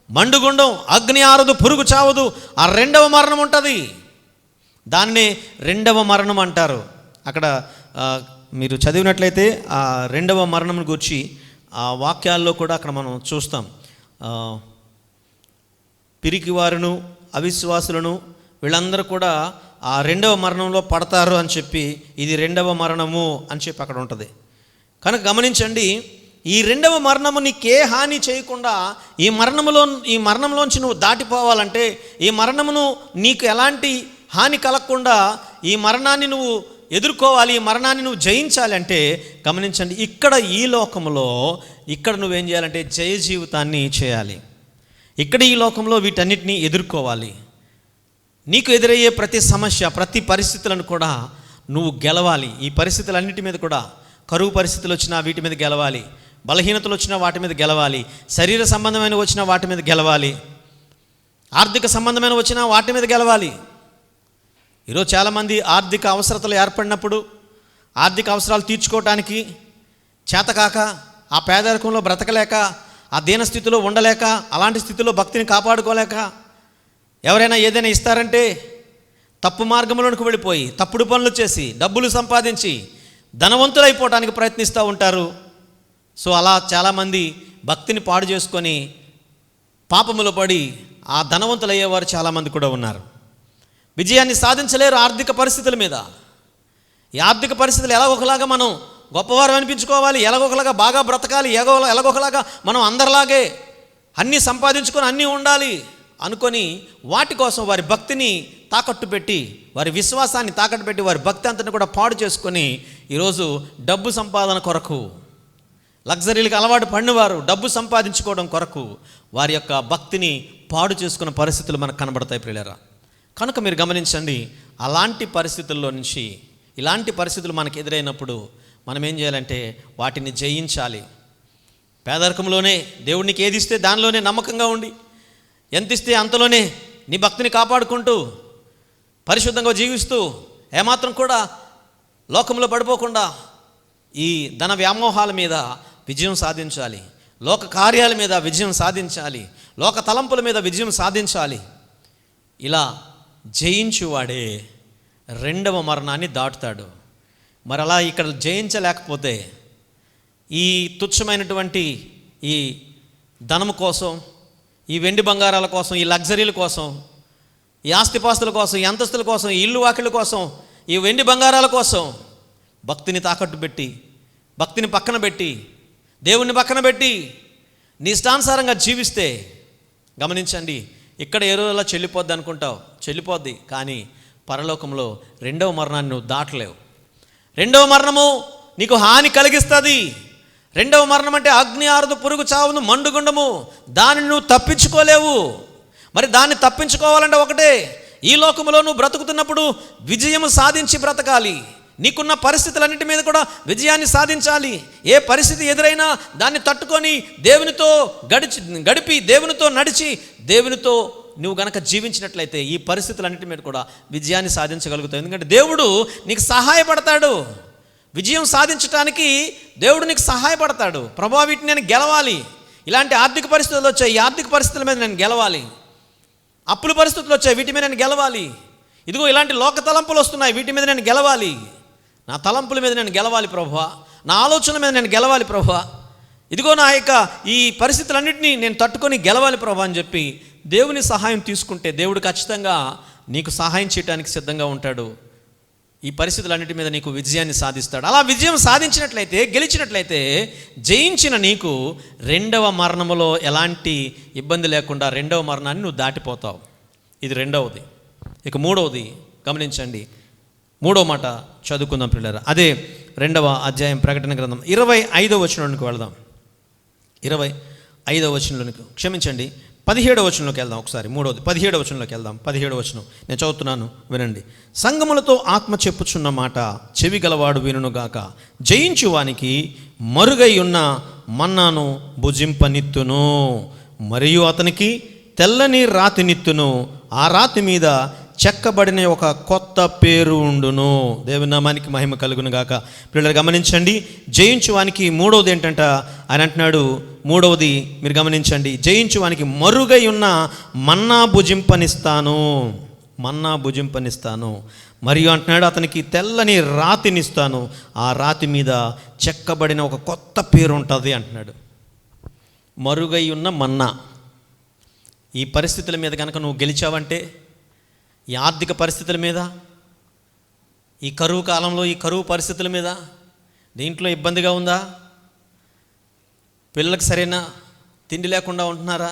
మండుగుండం. అగ్ని ఆరదు, పురుగు చావదు. ఆ రెండవ మరణం ఉంటుంది. దాన్నే రెండవ మరణం అంటారు. అక్కడ మీరు చదివినట్లయితే ఆ రెండవ మరణం గురించి ఆ వాక్యాల్లో కూడా అక్కడ మనం చూస్తాం. పిరికివారును, అవిశ్వాసులను, వీళ్ళందరూ కూడా ఆ రెండవ మరణంలో పడతారు అని చెప్పి, ఇది రెండవ మరణము అని చెప్పి అక్కడ ఉంటుంది. కనుక గమనించండి, ఈ రెండవ మరణము నీకే హాని చేయకుండా, ఈ మరణంలోంచి నువ్వు దాటిపోవాలంటే, ఈ మరణమును నీకు ఎలాంటి హాని కలగకుండా ఈ మరణాన్ని నువ్వు ఎదుర్కోవాలి, ఈ మరణాన్ని నువ్వు జయించాలి అంటే గమనించండి, ఇక్కడ ఈ లోకంలో ఇక్కడ నువ్వేం చేయాలంటే జయ జీవితాన్ని చేయాలి. ఇక్కడ ఈ లోకంలో వీటన్నిటిని ఎదుర్కోవాలి. నీకు ఎదురయ్యే ప్రతి సమస్య, ప్రతి పరిస్థితులను కూడా నువ్వు గెలవాలి. ఈ పరిస్థితులన్నిటి మీద కూడా, కరువు పరిస్థితులు వచ్చినా వీటి మీద గెలవాలి, బలహీనతలు వచ్చినా వాటి మీద గెలవాలి, శరీర సంబంధమైన వచ్చినా వాటి మీద గెలవాలి, ఆర్థిక సంబంధమైన వచ్చినా వాటి మీద గెలవాలి. ఈరోజు చాలామంది ఆర్థిక అవసరతలు ఏర్పడినప్పుడు ఆర్థిక అవసరాలు తీర్చుకోవటానికి చేతకాక, ఆ పేదరికంలో బ్రతకలేక, ఆ దీనస్థితిలో ఉండలేక, అలాంటి స్థితిలో భక్తిని కాపాడుకోలేక, ఎవరైనా ఏదైనా ఇస్తారంటే తప్పు మార్గంలోనికి వెళ్ళిపోయి తప్పుడు పనులు చేసి డబ్బులు సంపాదించి ధనవంతులైపోవటానికి ప్రయత్నిస్తూ ఉంటారు. సో అలా చాలామంది భక్తిని పాడు చేసుకొని పాపములో పడి ఆ ధనవంతులయ్యేవారు చాలామంది కూడా ఉన్నారు. విజయాన్ని సాధించలేరు ఆర్థిక పరిస్థితుల మీద. ఈ ఆర్థిక పరిస్థితులు ఎలాగొకలాగా మనం గొప్పవారు అనిపించుకోవాలి, ఎలాగొకలాగా బాగా బ్రతకాలి, ఎలాగొకలాగా మనం అందరిలాగే అన్నీ సంపాదించుకొని అన్నీ ఉండాలి అనుకొని వాటి కోసం వారి భక్తిని తాకట్టు పెట్టి, వారి విశ్వాసాన్ని తాకట్టు పెట్టి, వారి భక్తి అంతని కూడా పాడు చేసుకొని ఈరోజు డబ్బు సంపాదన కొరకు, లగ్జరీలకు అలవాటు పడినవారు డబ్బు సంపాదించుకోవడం కొరకు వారి యొక్క భక్తిని పాడు చేసుకున్న పరిస్థితులు మనకు కనబడతాయి ప్రియులారా. కనుక మీరు గమనించండి, అలాంటి పరిస్థితుల్లో నుంచి, ఇలాంటి పరిస్థితులు మనకు ఎదురైనప్పుడు మనం ఏం చేయాలంటే వాటిని జయించాలి. పేదరికంలోనే దేవుడికి ఏది ఇస్తే దానిలోనే నమ్మకంగా ఉండి, ఎంత ఇస్తే అంతలోనే నీ భక్తిని కాపాడుకుంటూ పరిశుద్ధంగా జీవిస్తూ ఏమాత్రం కూడా లోకంలో పడిపోకుండా ఈ ధన వ్యామోహాల మీద విజయం సాధించాలి, లోక కార్యాల మీద విజయం సాధించాలి, లోక తలంపుల మీద విజయం సాధించాలి. ఇలా జయించువాడే రెండవ మరణాన్ని దాటుతాడు. మరి అలా ఇక్కడ జయించలేకపోతే ఈ తుచ్చమైనటువంటి ఈ ధనము కోసం, ఈ వెండి బంగారాల కోసం, ఈ లగ్జరీల కోసం, ఈ ఆస్తిపాస్తుల కోసం, ఈ అంతస్తుల కోసం, ఈ ఇల్లు వాకిళ్ళ కోసం, ఈ వెండి బంగారాల కోసం భక్తిని తాకట్టు పెట్టి, భక్తిని పక్కన పెట్టి, దేవుణ్ణి పక్కన పెట్టి నీ ఇష్టానుసారంగా జీవిస్తే గమనించండి, ఇక్కడ ఏ రోజులా చెల్లిపోద్ది అనుకుంటావు, చెల్లిపోద్ది. కానీ పరలోకంలో రెండవ మరణాన్ని నువ్వు దాటలేవు. రెండవ మరణము నీకు హాని కలిగిస్తుంది. రెండవ మరణం అంటే అగ్ని ఆరదు, పురుగు చావును, మండుగుండము. దానిని నువ్వు తప్పించుకోలేవు. మరి దాన్ని తప్పించుకోవాలంటే ఒకటే, ఈ లోకంలో నువ్వు బ్రతుకుతున్నప్పుడు విజయం సాధించి బ్రతకాలి. నీకున్న పరిస్థితులన్నిటి మీద కూడా విజయాన్ని సాధించాలి. ఏ పరిస్థితి ఎదురైనా దాన్ని తట్టుకొని దేవునితో గడిపి దేవునితో నడిచి దేవునితో నువ్వు గనక జీవించినట్లయితే ఈ పరిస్థితులన్నిటి మీద కూడా విజయాన్ని సాధించగలుగుతావు. ఎందుకంటే దేవుడు నీకు సహాయపడతాడు. విజయం సాధించడానికి దేవుడు నీకు సహాయపడతాడు. ప్రభువా, వీటిని నేను గెలవాలి, ఇలాంటి ఆర్థిక పరిస్థితులు వచ్చాయి, ఈ ఆర్థిక పరిస్థితుల మీద నేను గెలవాలి, అప్పుల పరిస్థితులు వచ్చాయి, వీటి మీద నేను గెలవాలి, ఇదిగో ఇలాంటి లోక తలంపులు వస్తున్నాయి, వీటి మీద నేను గెలవాలి, నా తలంపుల మీద నేను గెలవాలి ప్రభువా, నా ఆలోచనల మీద నేను గెలవాలి ప్రభువా, ఇదిగో నా యొక్క ఈ పరిస్థితులన్నింటినీ నేను తట్టుకొని గెలవాలి ప్రభువా అని చెప్పి దేవుని సహాయం తీసుకుంటే దేవుడు ఖచ్చితంగా నీకు సహాయం చేయడానికి సిద్ధంగా ఉంటాడు. ఈ పరిస్థితులన్నిటి మీద నీకు విజయాన్ని సాధిస్తాడు. అలా విజయం సాధించినట్లయితే, గెలిచినట్లయితే, జయించిన నీకు రెండవ మరణములో ఎలాంటి ఇబ్బంది లేకుండా రెండవ మరణాన్ని నువ్వు దాటిపోతావు. ఇది రెండవది. ఇక మూడవది గమనించండి, మూడవ మాట చదువుకుందాం పిల్లరా. అదే 2వ అధ్యాయం ప్రకటన గ్రంథం 25వ వచనంలోకి వెళ్దాం. 25వ వచనంలోనికి, క్షమించండి, 17వ వచనంలోకి వెళ్దాం. ఒకసారి మూడవది 17వ వచనంలోకి వెళ్దాం. 17వ వచనం నేను చదువుతున్నాను, వినండి. సంగములతో ఆత్మ చెప్పుచున్న మాట చెవి గలవాడు వినుగాక. జయించువానికి మరుగై ఉన్న మన్నాను భుజింపనిత్తును, మరియు అతనికి తెల్లని రాతినిత్తును, ఆ రాతి మీద చెక్కబడిన ఒక కొత్త పేరు ఉండును. దేవుని నామానికి మహిమ కలుగును గాక. పిల్లలు గమనించండి, జయించువానికి మూడవది ఏంటంట ఆయన అంటున్నాడు. మూడవది మీరు గమనించండి, జయించువానికి మరుగై ఉన్న మన్నా భుజింపనిస్తాను, మన్నా భుజింపనిస్తాను, మరియు అంటున్నాడు అతనికి తెల్లని రాతినిస్తాను, ఆ రాతి మీద చెక్కబడిన ఒక కొత్త పేరు ఉంటుంది అంటున్నాడు. మరుగై ఉన్న మన్నా. ఈ పరిస్థితుల మీద కనుక నువ్వు గెలిచావంటే, ఈ ఆర్థిక పరిస్థితుల మీద, ఈ కరువు కాలంలో ఈ కరువు పరిస్థితుల మీద, దీంట్లో ఇబ్బందిగా ఉందా? పిల్లలకు సరైన తిండి లేకుండా ఉంటున్నారా?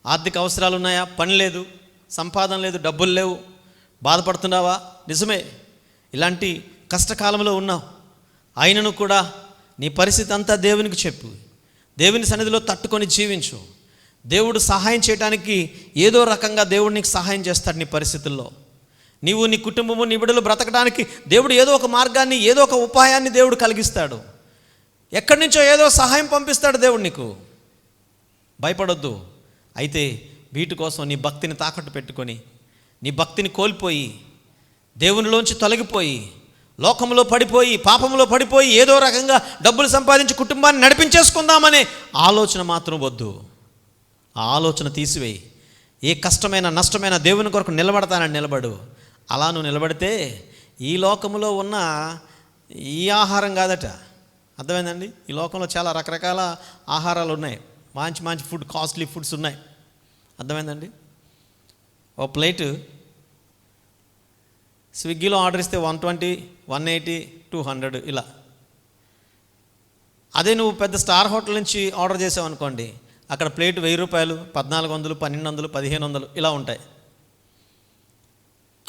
ఆర్థిక అవసరాలు ఉన్నాయా? పని లేదు, సంపాదన లేదు, డబ్బులు లేవు, బాధపడుతున్నావా? నిజమే, ఇలాంటి కష్టకాలంలో ఉన్నావు. అయినను కూడా నీ పరిస్థితి అంతా దేవునికి చెప్పు. దేవుని సన్నిధిలో తట్టుకొని జీవించు. దేవుడు సహాయం చేయడానికి ఏదో రకంగా దేవుడు నీకు సహాయం చేస్తాడు. నీ పరిస్థితుల్లో నీవు, నీ కుటుంబము, నీ బిడ్డలు బ్రతకడానికి దేవుడు ఏదో ఒక మార్గాన్ని, ఏదో ఒక ఉపాయాన్ని దేవుడు కలిగిస్తాడు. ఎక్కడి నుంచో ఏదో సహాయం పంపిస్తాడు దేవుడు నీకు. భయపడొద్దు. అయితే వీటి కోసం నీ భక్తిని తాకట్టు పెట్టుకొని, నీ భక్తిని కోల్పోయి, దేవునిలోంచి తొలగిపోయి, లోకంలో పడిపోయి, పాపంలో పడిపోయి, ఏదో రకంగా డబ్బులు సంపాదించి కుటుంబాన్ని నడిపించేసుకుందామనే ఆలోచన మాత్రం వద్దు. ఆ ఆలోచన తీసివేయి. ఏ కష్టమైన నష్టమైన దేవుని కొరకు నిలబడతానని నిలబడు. అలా నువ్వు నిలబడితే ఈ లోకంలో ఉన్న ఈ ఆహారం కాదట. అర్థమైందండి? ఈ లోకంలో చాలా రకరకాల ఆహారాలు ఉన్నాయి. మంచి మంచి ఫుడ్, కాస్ట్లీ ఫుడ్స్ ఉన్నాయి. అర్థమైందండి? ఓ ప్లేటు స్విగ్గీలో ఆర్డర్ ఇస్తే 120, 180, 200 ఇలా. అదే నువ్వు పెద్ద స్టార్ హోటల్ నుంచి ఆర్డర్ చేసావు అనుకోండి, అక్కడ ప్లేట్ 1000 రూపాయలు, 1400, 1200, 1500 ఇలా ఉంటాయి.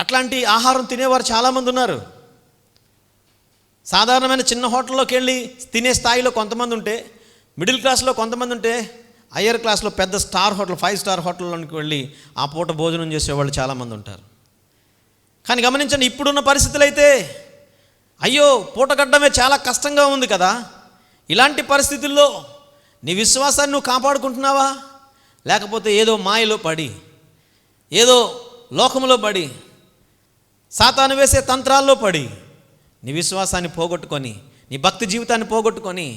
అట్లాంటి ఆహారం తినేవారు చాలామంది ఉన్నారు. సాధారణమైన చిన్న హోటల్లోకి వెళ్ళి తినే స్థాయిలో కొంతమంది ఉంటే, మిడిల్ క్లాస్లో కొంతమంది ఉంటే, హయ్యర్ క్లాస్లో పెద్ద స్టార్ హోటల్, 5 స్టార్ హోటల్లోకి వెళ్ళి ఆ పూట భోజనం చేసేవాళ్ళు చాలామంది ఉంటారు. కానీ గమనించండి, ఇప్పుడున్న పరిస్థితులు అయితే అయ్యో పూటగడ్డమే చాలా కష్టంగా ఉంది కదా. ఇలాంటి పరిస్థితుల్లో నీ విశ్వాసాన్ని నువ్వు కాపాడుకుంటున్నావా? లేకపోతే ఏదో మాయలో పడి, ఏదో లోకంలో పడి, సాతాను వేసే తంత్రాల్లో పడి నీ విశ్వాసాన్ని పోగొట్టుకొని, నీ భక్తి జీవితాన్ని పోగొట్టుకొని,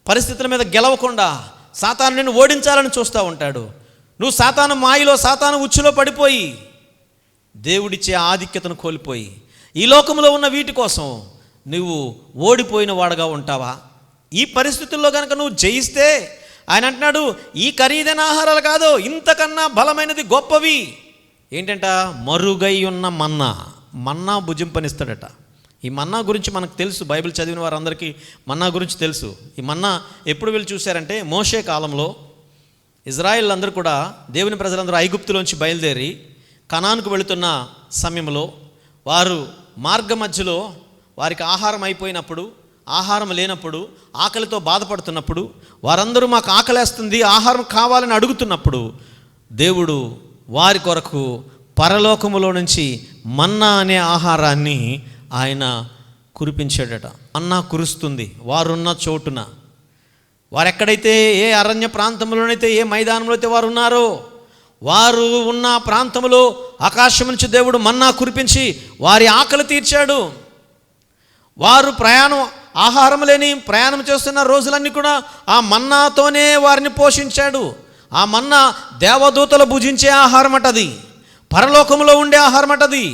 పరిస్థితుల మీద గెలవకుండా సాతాను నిన్ను ఓడించాలని చూస్తూ ఉంటాడు. నువ్వు సాతాను మాయలో, సాతాను ఉచ్చులో పడిపోయి దేవుడిచ్చే ఆధిక్యతను కోల్పోయి ఈ లోకంలో ఉన్న వీటి కోసం నువ్వు ఓడిపోయిన వాడుగా ఉంటావా? ఈ పరిస్థితుల్లో కనుక నువ్వు జయిస్తే, ఆయన అంటున్నాడు, ఈ ఖరీదైన ఆహారాలు కాదు, ఇంతకన్నా బలమైనది గొప్పవి. ఏంటంట? మరుగై ఉన్న మన్నా భుజింపనిస్తాడట. ఈ మన్నా గురించి మనకు తెలుసు, బైబిల్ చదివిన వారందరికీ మన్నా గురించి తెలుసు. ఈ మన్నా ఎప్పుడు వీళ్ళు చూశారంటే, మోషే కాలంలో ఇజ్రాయిల్ అందరూ కూడా, దేవుని ప్రజలందరూ ఐగుప్తులోంచి బయలుదేరి కనానుకు వెళుతున్న సమయంలో వారు మార్గ మధ్యలో వారికి ఆహారం అయిపోయినప్పుడు, ఆహారం లేనప్పుడు, ఆకలితో బాధపడుతున్నప్పుడు, వారందరూ మాకు ఆకలేస్తుంది, ఆహారం కావాలని అడుగుతున్నప్పుడు దేవుడు వారి కొరకు పరలోకములో నుంచి మన్నా అనే ఆహారాన్ని ఆయన కురిపించాడట. మన్నా కురుస్తుంది వారున్న చోటున. వారెక్కడైతే, ఏ అరణ్య ప్రాంతంలోనైతే, ఏ మైదానంలో అయితే వారు ఉన్నారో, వారు ఉన్న ప్రాంతంలో ఆకాశం నుంచి దేవుడు మన్నా కురిపించి వారి ఆకలి తీర్చాడు. వారు ఆహారం లేని ప్రయాణం చేస్తున్న రోజులన్నీ కూడా ఆ మన్నాతోనే వారిని పోషించాడు. ఆ మన్నా దేవదూతలు భుజించే ఆహారం అటది, పరలోకంలో ఉండే ఆహారం అటది.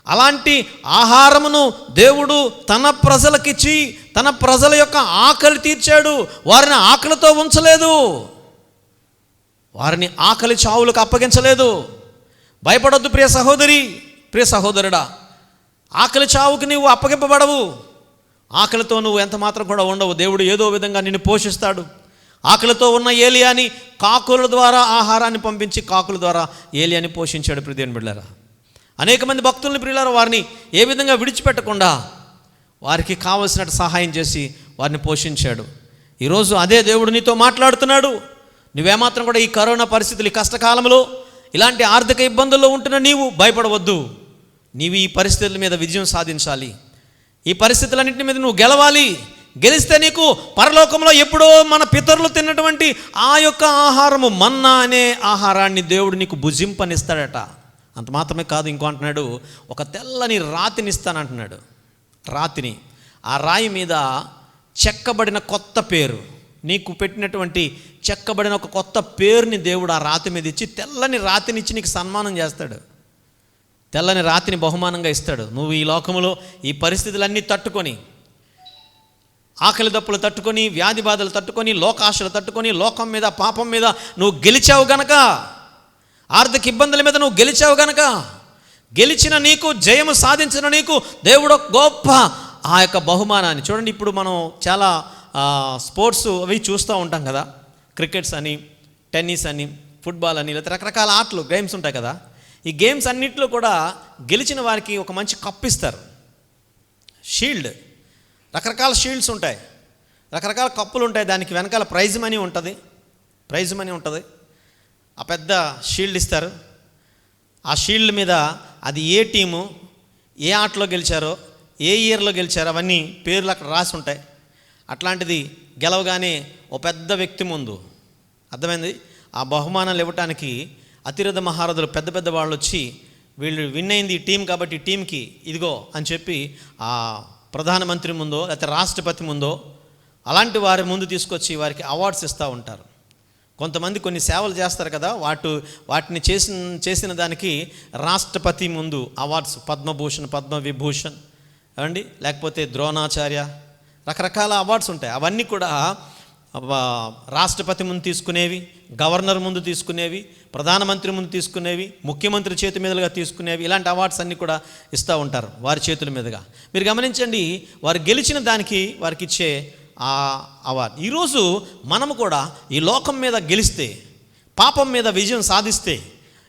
అలాంటి ఆహారమును దేవుడు తన ప్రజలకిచ్చి తన ప్రజల యొక్క ఆకలి తీర్చాడు. వారిని ఆకలితో ఉంచలేదు, వారిని ఆకలి చావులకు అప్పగించలేదు. భయపడొద్దు ప్రియ సహోదరి, ప్రియ సహోదరుడా. ఆకలి చావుకి నీవు అప్పగింపబడవు. ఆకలితో నువ్వు ఎంత మాత్రం కూడా ఉండవు. దేవుడు ఏదో విధంగా నిన్ను పోషిస్తాడు. ఆకలితో ఉన్న ఏలియాని కాకుల ద్వారా ఆహారాన్ని పంపించి, కాకుల ద్వారా ఏలియాని పోషించాడు. ప్రియదేవుని బిడ్డలారా, అనేక మంది భక్తుల్ని ప్రియులారా వారిని ఏ విధంగా విడిచిపెట్టకుండా వారికి కావలసినట్టు సహాయం చేసి వారిని పోషించాడు. ఈరోజు అదే దేవుడు నీతో మాట్లాడుతున్నాడు. నువ్వేమాత్రం కూడా ఈ కరోనా పరిస్థితులు, ఈ కష్టకాలంలో, ఇలాంటి ఆర్థిక ఇబ్బందుల్లో ఉంటున్న నీవు భయపడవద్దు. నీవు ఈ పరిస్థితుల మీద విజయం సాధించాలి. ఈ పరిస్థితులన్నింటి మీద నువ్వు గెలవాలి. గెలిస్తే నీకు పరలోకంలో ఎప్పుడో మన పితరులు తిన్నటువంటి ఆ యొక్క ఆహారము, మన్నా అనే ఆహారాన్ని దేవుడు నీకు భుజింపనిస్తాడట. అంత మాత్రమే కాదు, ఇంకో అంటున్నాడు, ఒక తెల్లని రాతిని ఇస్తానంటున్నాడు. రాతిని, ఆ రాయి మీద చెక్కబడిన కొత్త పేరు, నీకు పెట్టినటువంటి చెక్కబడిన ఒక కొత్త పేరుని దేవుడు ఆ రాతి మీద ఇచ్చి, తెల్లని రాతిని ఇచ్చి నీకు సన్మానం చేస్తాడు. తెల్లని రాతిని బహుమానంగా ఇస్తాడు. నువ్వు ఈ లోకంలో ఈ పరిస్థితులన్నీ తట్టుకొని, ఆకలి దప్పులు తట్టుకొని, వ్యాధి బాధలు తట్టుకొని, లోకాశలు తట్టుకొని, లోకం మీద, పాపం మీద నువ్వు గెలిచావు గనక, ఆర్థిక ఇబ్బందుల మీద నువ్వు గెలిచావు గనక, గెలిచిన నీకు, జయము సాధించిన నీకు దేవుడు గొప్ప ఆ యొక్క బహుమానాన్ని చూడండి. ఇప్పుడు మనం చాలా స్పోర్ట్స్ అవి చూస్తూ ఉంటాం కదా, క్రికెట్స్ అని, టెన్నిస్ అని, ఫుట్బాల్ అని, లేకపోతే రకరకాల ఆటలు, గేమ్స్ ఉంటాయి కదా. ఈ గేమ్స్ అన్నింటిలో కూడా గెలిచిన వారికి ఒక మంచి కప్ ఇస్తారు, షీల్డ్. రకరకాల షీల్డ్స్ ఉంటాయి, రకరకాల కప్పులు ఉంటాయి, దానికి వెనకాల ప్రైజ్ మనీ ఉంటుంది. ఆ పెద్ద షీల్డ్ ఇస్తారు. ఆ షీల్డ్ మీద అది ఏ టీము ఏ ఆటలో గెలిచారో, ఏ ఇయర్లో గెలిచారో అవన్నీ పేర్లు అక్కడ రాసి ఉంటాయి. అట్లాంటిది గెలవగానే ఓ పెద్ద వ్యక్తి ముందు, అర్థమైంది, ఆ బహుమానాలు ఇవ్వటానికి అతిరథ మహారథులు పెద్ద పెద్ద వాళ్ళు వచ్చి, వీళ్ళు విన్ అయింది ఈ టీం కాబట్టి ఈ టీంకి ఇదిగో అని చెప్పి ఆ ప్రధానమంత్రి ముందో లేకపోతే రాష్ట్రపతి ముందో అలాంటి వారి ముందు తీసుకొచ్చి వారికి అవార్డ్స్ ఇస్తూ ఉంటారు. కొంతమంది కొన్ని సేవలు చేస్తారు కదా, వాటిని చేసిన దానికి రాష్ట్రపతి ముందు అవార్డ్స్, పద్మభూషణ్, పద్మవిభూషణ్ ఏమండి, లేకపోతే ద్రోణాచార్య, రకరకాల అవార్డ్స్ ఉంటాయి. అవన్నీ కూడా రాష్ట్రపతి ముందు తీసుకునేవి, గవర్నర్ ముందు తీసుకునేవి, ప్రధానమంత్రి ముందు తీసుకునేవి, ముఖ్యమంత్రి చేతి మీదుగా తీసుకునేవి, ఇలాంటి అవార్డ్స్ అన్నీ కూడా ఇస్తూ ఉంటారు వారి చేతుల మీదుగా. మీరు గమనించండి, వారు గెలిచిన దానికి వారికి ఇచ్చే ఆ అవార్డు. ఈరోజు మనము కూడా ఈ లోకం మీద గెలిస్తే, పాపం మీద విజయం సాధిస్తే,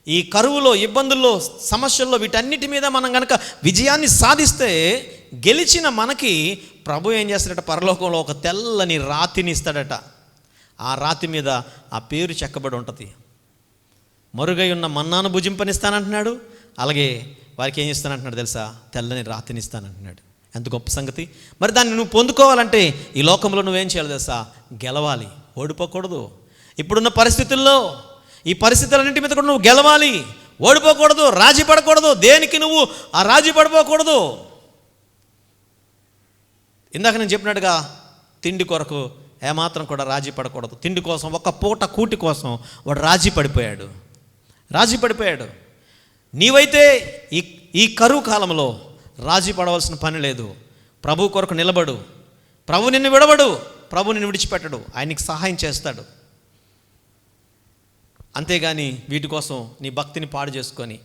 ఈ కరువులో, ఇబ్బందుల్లో, సమస్యల్లో వీటన్నిటి మీద మనం కనుక విజయాన్ని సాధిస్తే, గెలిచిన మనకి ప్రభు ఏం చేస్తాడట, పరలోకంలో ఒక తెల్లని రాతిని ఇస్తాడట. ఆ రాతి మీద ఆ పేరు చెక్కబడి ఉంటుంది. మరుగై ఉన్న మన్నాను భుజింపనిస్తానంటున్నాడు, అలాగే వారికి ఏం ఇస్తానంటున్నాడు తెలుసా, తెల్లని రాతిని ఇస్తానంటున్నాడు. ఎంత గొప్ప సంగతి. మరి దాన్ని నువ్వు పొందుకోవాలంటే ఈ లోకంలో నువ్వేం చేయాలి తెలుసా, గెలవాలి, ఓడిపోకూడదు. ఇప్పుడున్న పరిస్థితుల్లో ఈ పరిస్థితులన్నింటి మీద కూడా నువ్వు గెలవాలి, ఓడిపోకూడదు, రాజీ పడకూడదు. దేనికి నువ్వు ఆ రాజీ పడిపోకూడదు. ఇందాక నేను చెప్పినట్టుగా తిండి కొరకు ఏమాత్రం కూడా రాజీ పడకూడదు. తిండి కోసం, ఒక్క పూట కూటి కోసం వాడు రాజీ పడిపోయాడు. నీవైతే ఈ కరువు కాలంలో రాజీ పడవలసిన పని లేదు. ప్రభు కొరకు నిలబడు. ప్రభు నిన్ను విడవడు, ప్రభు నిన్ను విడిచిపెట్టడు, ఆయనకి సహాయం చేస్తాడు. అంతేగాని వీటి కోసం నీ భక్తిని పాడు చేసుకొని,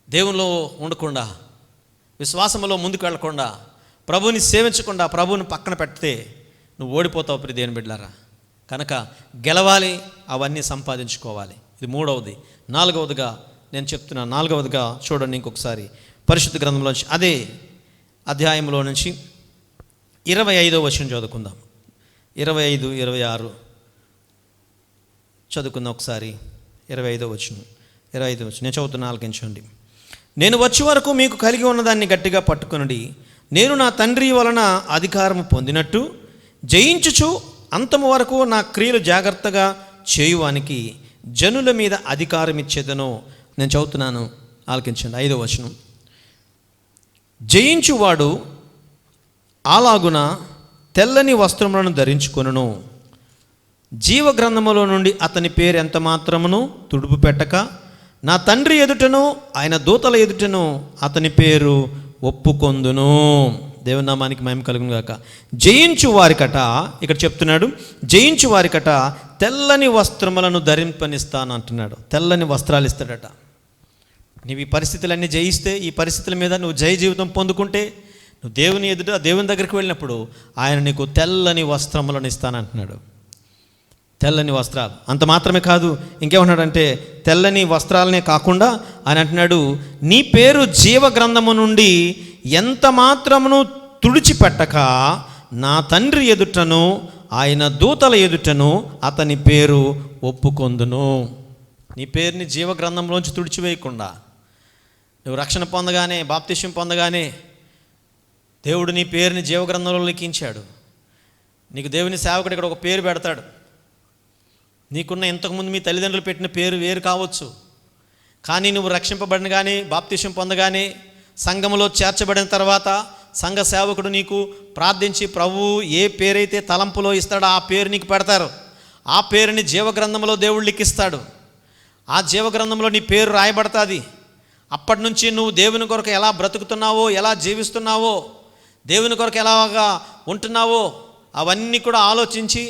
దేవునిలో ఉండకుండా, విశ్వాసంలో ముందుకు వెళ్లకుండా, ప్రభుని సేవించకుండా, ప్రభుని పక్కన పెడితే నువ్వు ఓడిపోతావు ప్రియ దేవుని బిడ్డలారా. కనుక గెలవాలి, అవన్నీ సంపాదించుకోవాలి. ఇది మూడవది. నాలుగవదిగా నేను చెప్తున్నా, నాలుగవదిగా చూడండి ఇంకొకసారి పరిశుద్ధ గ్రంథంలోంచి అదే అధ్యాయంలో నుంచి 25వ వచనం చదువుకుందాం. 25, 26 చదువుకుందాం ఒకసారి. 25వ వచనం నేను చదువుతున్నా, ఆలకించండి. నేను వచ్చే వరకు మీకు కలిగి ఉన్నదాన్ని గట్టిగా పట్టుకొనుడి. నేను నా తండ్రి వలన అధికారము పొందినట్టు జయించుచు అంతము వరకు నా క్రియలు జాగ్రత్తగా చేయువానికి జనుల మీద అధికారం ఇచ్చేదను. నేను చదువుతున్నాను, ఆలకించండి. 5వ వచనం. జయించువాడు అలాగున తెల్లని వస్త్రములను ధరించుకొనును, జీవగ్రంథములో నుండి అతని పేరు ఎంత మాత్రమును తుడుపు పెట్టక, నా తండ్రి ఎదుటను ఆయన దూతల ఎదుటను అతని పేరు ఒప్పుకొందును. దేవుని నామానికి మహిమ కలుగును గాక. జయించు వారికట, ఇక్కడ చెప్తున్నాడు, జయించు వారికట తెల్లని వస్త్రములను ధరింపనిస్తాను అంటున్నాడు. తెల్లని వస్త్రాలు ఇస్తాడట. నీవు ఈ పరిస్థితులన్నీ జయిస్తే, ఈ పరిస్థితుల మీద నువ్వు జయ జీవితం పొందుకుంటే, నువ్వు దేవుని ఎదుట దేవుని దగ్గరికి వెళ్ళినప్పుడు ఆయన నీకు తెల్లని వస్త్రములను ఇస్తానంటున్నాడు. తెల్లని వస్త్రాలు. అంత మాత్రమే కాదు, ఇంకేమన్నాడంటే తెల్లని వస్త్రాలనే కాకుండా ఆయన అంటున్నాడు, నీ పేరు జీవగ్రంథము నుండి ఎంత మాత్రమును తుడిచిపెట్టక నా తండ్రి ఎదుటను ఆయన దూతల ఎదుటను అతని పేరు ఒప్పుకొందును. నీ పేరుని జీవగ్రంథంలోంచి తుడిచివేయకుండా, నువ్వు రక్షణ పొందగానే, బాప్తిష్యం పొందగానే దేవుడు నీ పేరుని జీవగ్రంథంలో లిఖించాడు. నీకు దేవుని సేవకుడు ఇక్కడ ఒక పేరు పెడతాడు. నీకున్న ఇంతకుముందు మీ తల్లిదండ్రులు పెట్టిన పేరు వేరు కావచ్చు, కానీ నువ్వు రక్షింపబడిన కానీ, బాప్తిష్యం పొందగానే, సంఘములో చేర్చబడిన తర్వాత సంఘ సేవకుడు నీకు ప్రార్థించి ప్రభువు ఏ పేరైతే తలంపులో ఇస్తాడో ఆ పేరు నీకు పెడతారు. ఆ పేరుని జీవగ్రంథంలో దేవుడు లిఖిస్తాడు. ఆ జీవగ్రంథంలో నీ పేరు రాయబడుతుంది. అప్పటి నుంచి నువ్వు దేవుని కొరకు ఎలా బ్రతుకుతున్నావో, ఎలా జీవిస్తున్నావో, దేవుని కొరకు ఎలాగా ఉంటున్నావో అవన్నీ కూడా ఆలోచించి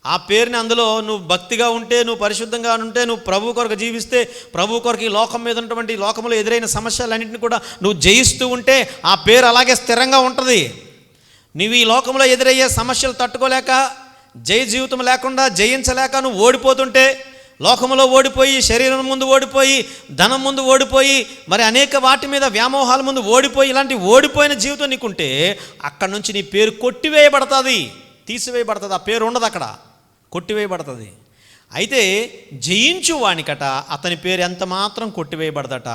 ఆ పేరుని అందులో నువ్వు భక్తిగా ఉంటే, నువ్వు పరిశుద్ధంగా ఉంటే, నువ్వు ప్రభు కొరకు జీవిస్తే, ప్రభు కొరకు ఈ లోకం మీద ఉన్నటువంటి లోకంలో ఎదురైన సమస్యలన్నింటినీ కూడా నువ్వు జయిస్తూ ఉంటే ఆ పేరు అలాగే స్థిరంగా ఉంటుంది. నువ్వు ఈ లోకంలో ఎదురయ్యే సమస్యలు తట్టుకోలేక, జయ జీవితం లేకుండా, జయించలేక నువ్వు ఓడిపోతుంటే లోకములో ఓడిపోయి, శరీరం ముందు ఓడిపోయి, ధనం ముందు ఓడిపోయి, మరి అనేక వాటి మీద వ్యామోహాల ముందు ఓడిపోయి, ఇలాంటి ఓడిపోయిన జీవితం నీకుంటే అక్కడ నుంచి నీ పేరు కొట్టివేయబడుతుంది, తీసివేయబడుతుంది. ఆ పేరు ఉండదు అక్కడ, కొట్టివేయబడుతుంది. అయితే జయించు వానికట అతని పేరు ఎంత మాత్రం కొట్టివేయబడదట,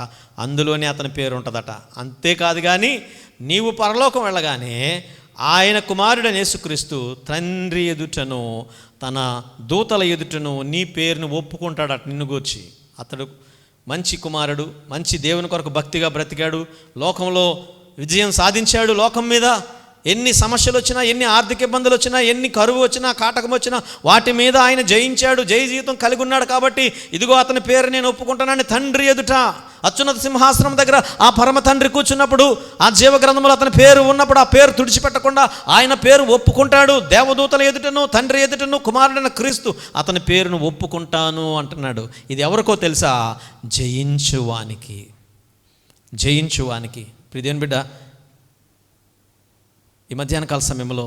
అందులోనే అతని పేరు ఉంటుందట. అంతేకాదు కానీ నీవు పరలోకం వెళ్ళగానే ఆయన కుమారుడైన యేసుక్రీస్తు తండ్రి ఎదుటను తన దూతల ఎదుటను నీ పేరును ఒప్పుకుంటాడట నిన్ను గూర్చి. అతడు మంచి కుమారుడు, మంచి దేవుని కొరకు భక్తిగా బ్రతికాడు, లోకంలో విజయం సాధించాడు. లోకం మీద ఎన్ని సమస్యలు వచ్చినా, ఎన్ని ఆర్థిక ఇబ్బందులు వచ్చినా, ఎన్ని కరువు వచ్చినా, కాటకం వచ్చినా వాటి మీద ఆయన జయించాడు, జయ జీవితం కలిగి ఉన్నాడు. కాబట్టి ఇదిగో అతని పేరు నేను ఒప్పుకుంటానని తండ్రి ఎదుట అత్యున్నత సింహాసనం దగ్గర ఆ పరమ తండ్రి కూర్చున్నప్పుడు, ఆ జీవ గ్రంథంలో అతని పేరు ఉన్నప్పుడు ఆ పేరు తుడిచిపెట్టకుండా ఆయన పేరు ఒప్పుకుంటాడు. దేవదూతల ఎదుటను, తండ్రి ఎదుటను, కుమారుడైన క్రీస్తు అతని పేరును ఒప్పుకుంటాను అంటున్నాడు. ఇది ఎవరికో తెలుసా? జయించువానికి. జయించువానికి. ప్రియదేవుని బిడ్డ, ఈ మధ్యాహ్న కాల సమయంలో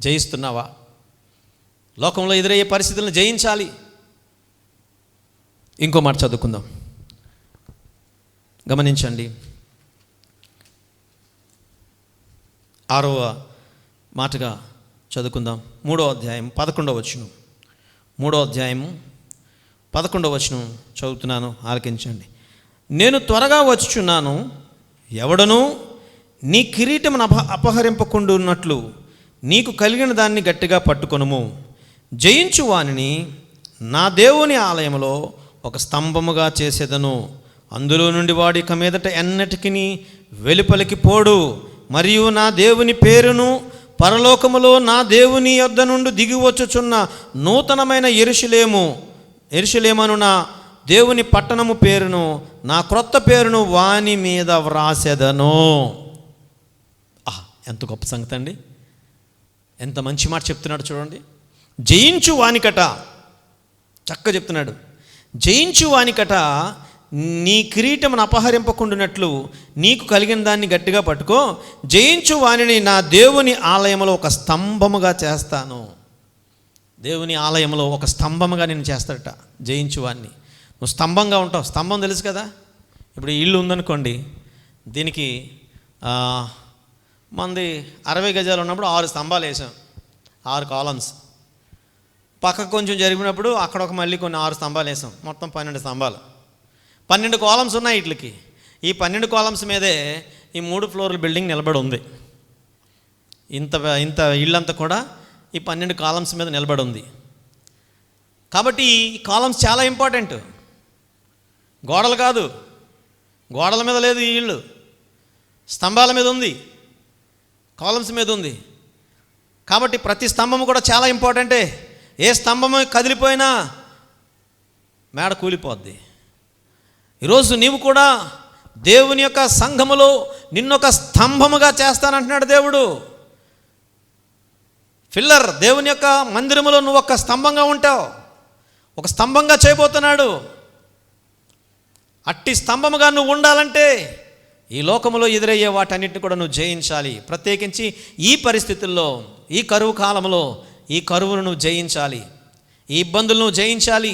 జయిస్తున్నావా? లోకంలో ఎదురయ్యే పరిస్థితులను జయించాలి. ఇంకో మాట చదువుకుందాం, గమనించండి. 6వ మాటగా చదువుకుందాం. 3వ అధ్యాయం 11వ వచనం. 3వ అధ్యాయము 11వ వచనం చదువుతున్నాను, ఆలకించండి. నేను త్వరగా వచ్చుచున్నాను, ఎవడనూ నీ కిరీటమును అపహరింపకుండున్నట్లు నీకు కలిగిన దాన్ని గట్టిగా పట్టుకొనుము. జయించు వానిని నా దేవుని ఆలయంలో ఒక స్తంభముగా చేసేదను, అందులో నుండి వాడు ఇక మీదట ఎన్నటికి వెలుపలికి పోడు. మరియు నా దేవుని పేరును పరలోకములో నా దేవుని యొద్ద నుండి దిగి వచ్చుచున్న నూతనమైన యెరూషలేమును నా దేవుని పట్టణము పేరును, నా క్రొత్త పేరును వాని మీద వ్రాసెదను. ఎంత గొప్ప సంగతి అండి! ఎంత మంచి మాట చెప్తున్నాడు చూడండి. జయించు వానికట, చక్కగా చెప్తున్నాడు. జయించు వానికట నీ కిరీటమును అపహరింపకుండునట్లు నీకు కలిగిన దాన్ని గట్టిగా పట్టుకో. జయించు వానిని నా దేవుని ఆలయంలో ఒక స్తంభముగా చేస్తాను. దేవుని ఆలయంలో ఒక స్తంభముగా నేను చేస్తాడట జయించు వాన్ని. నువ్వు స్తంభంగా ఉంటావు. స్తంభం తెలుసు కదా, ఇప్పుడు ఈ ఇల్లు ఉందనుకోండి, దీనికి మంది 60 గజాలు ఉన్నప్పుడు 6 స్తంభాలు వేసాం, 6 కాలమ్స్. పక్కకు కొంచెం జరిగినప్పుడు అక్కడ ఒక మళ్ళీ కొన్ని 6 స్తంభాలు వేసాం, మొత్తం 12 స్తంభాలు. 12 కాలమ్స్ ఉన్నాయి వీటికి. ఈ 12 కాలమ్స్ మీదే ఈ 3 ఫ్లోర్ల బిల్డింగ్ నిలబడి ఉంది. ఇంత ఇల్లంతా కూడా ఈ 12 కాలమ్స్ మీద నిలబడి ఉంది. కాబట్టి ఈ కాలమ్స్ చాలా ఇంపార్టెంట్. గోడలు కాదు, గోడల మీద లేదు ఈ ఇల్లు, స్తంభాల మీద ఉంది, కాలమ్స్ మీద ఉంది. కాబట్టి ప్రతి స్తంభము కూడా చాలా ఇంపార్టెంటే. ఏ స్తంభము కదిలిపోయినా మేడ కూలిపోద్ది. ఈరోజు నీవు కూడా దేవుని యొక్క సంఘములో నిన్నొక స్తంభముగా చేస్తానంటున్నాడు దేవుడు. ఫిల్లర్, దేవుని యొక్క మందిరములో నువ్వు ఒక స్తంభంగా ఉంటావు, ఒక స్తంభంగా చేయబోతున్నాడు. అట్టి స్తంభముగా నువ్వు ఉండాలంటే ఈ లోకములో ఎదురయ్యే వాటన్నిటిని కూడా నువ్వు జయించాలి. ప్రత్యేకించి ఈ పరిస్థితుల్లో, ఈ కరువు కాలంలో ఈ కరువును నువ్వు జయించాలి, ఈ ఇబ్బందులను నువ్వు జయించాలి,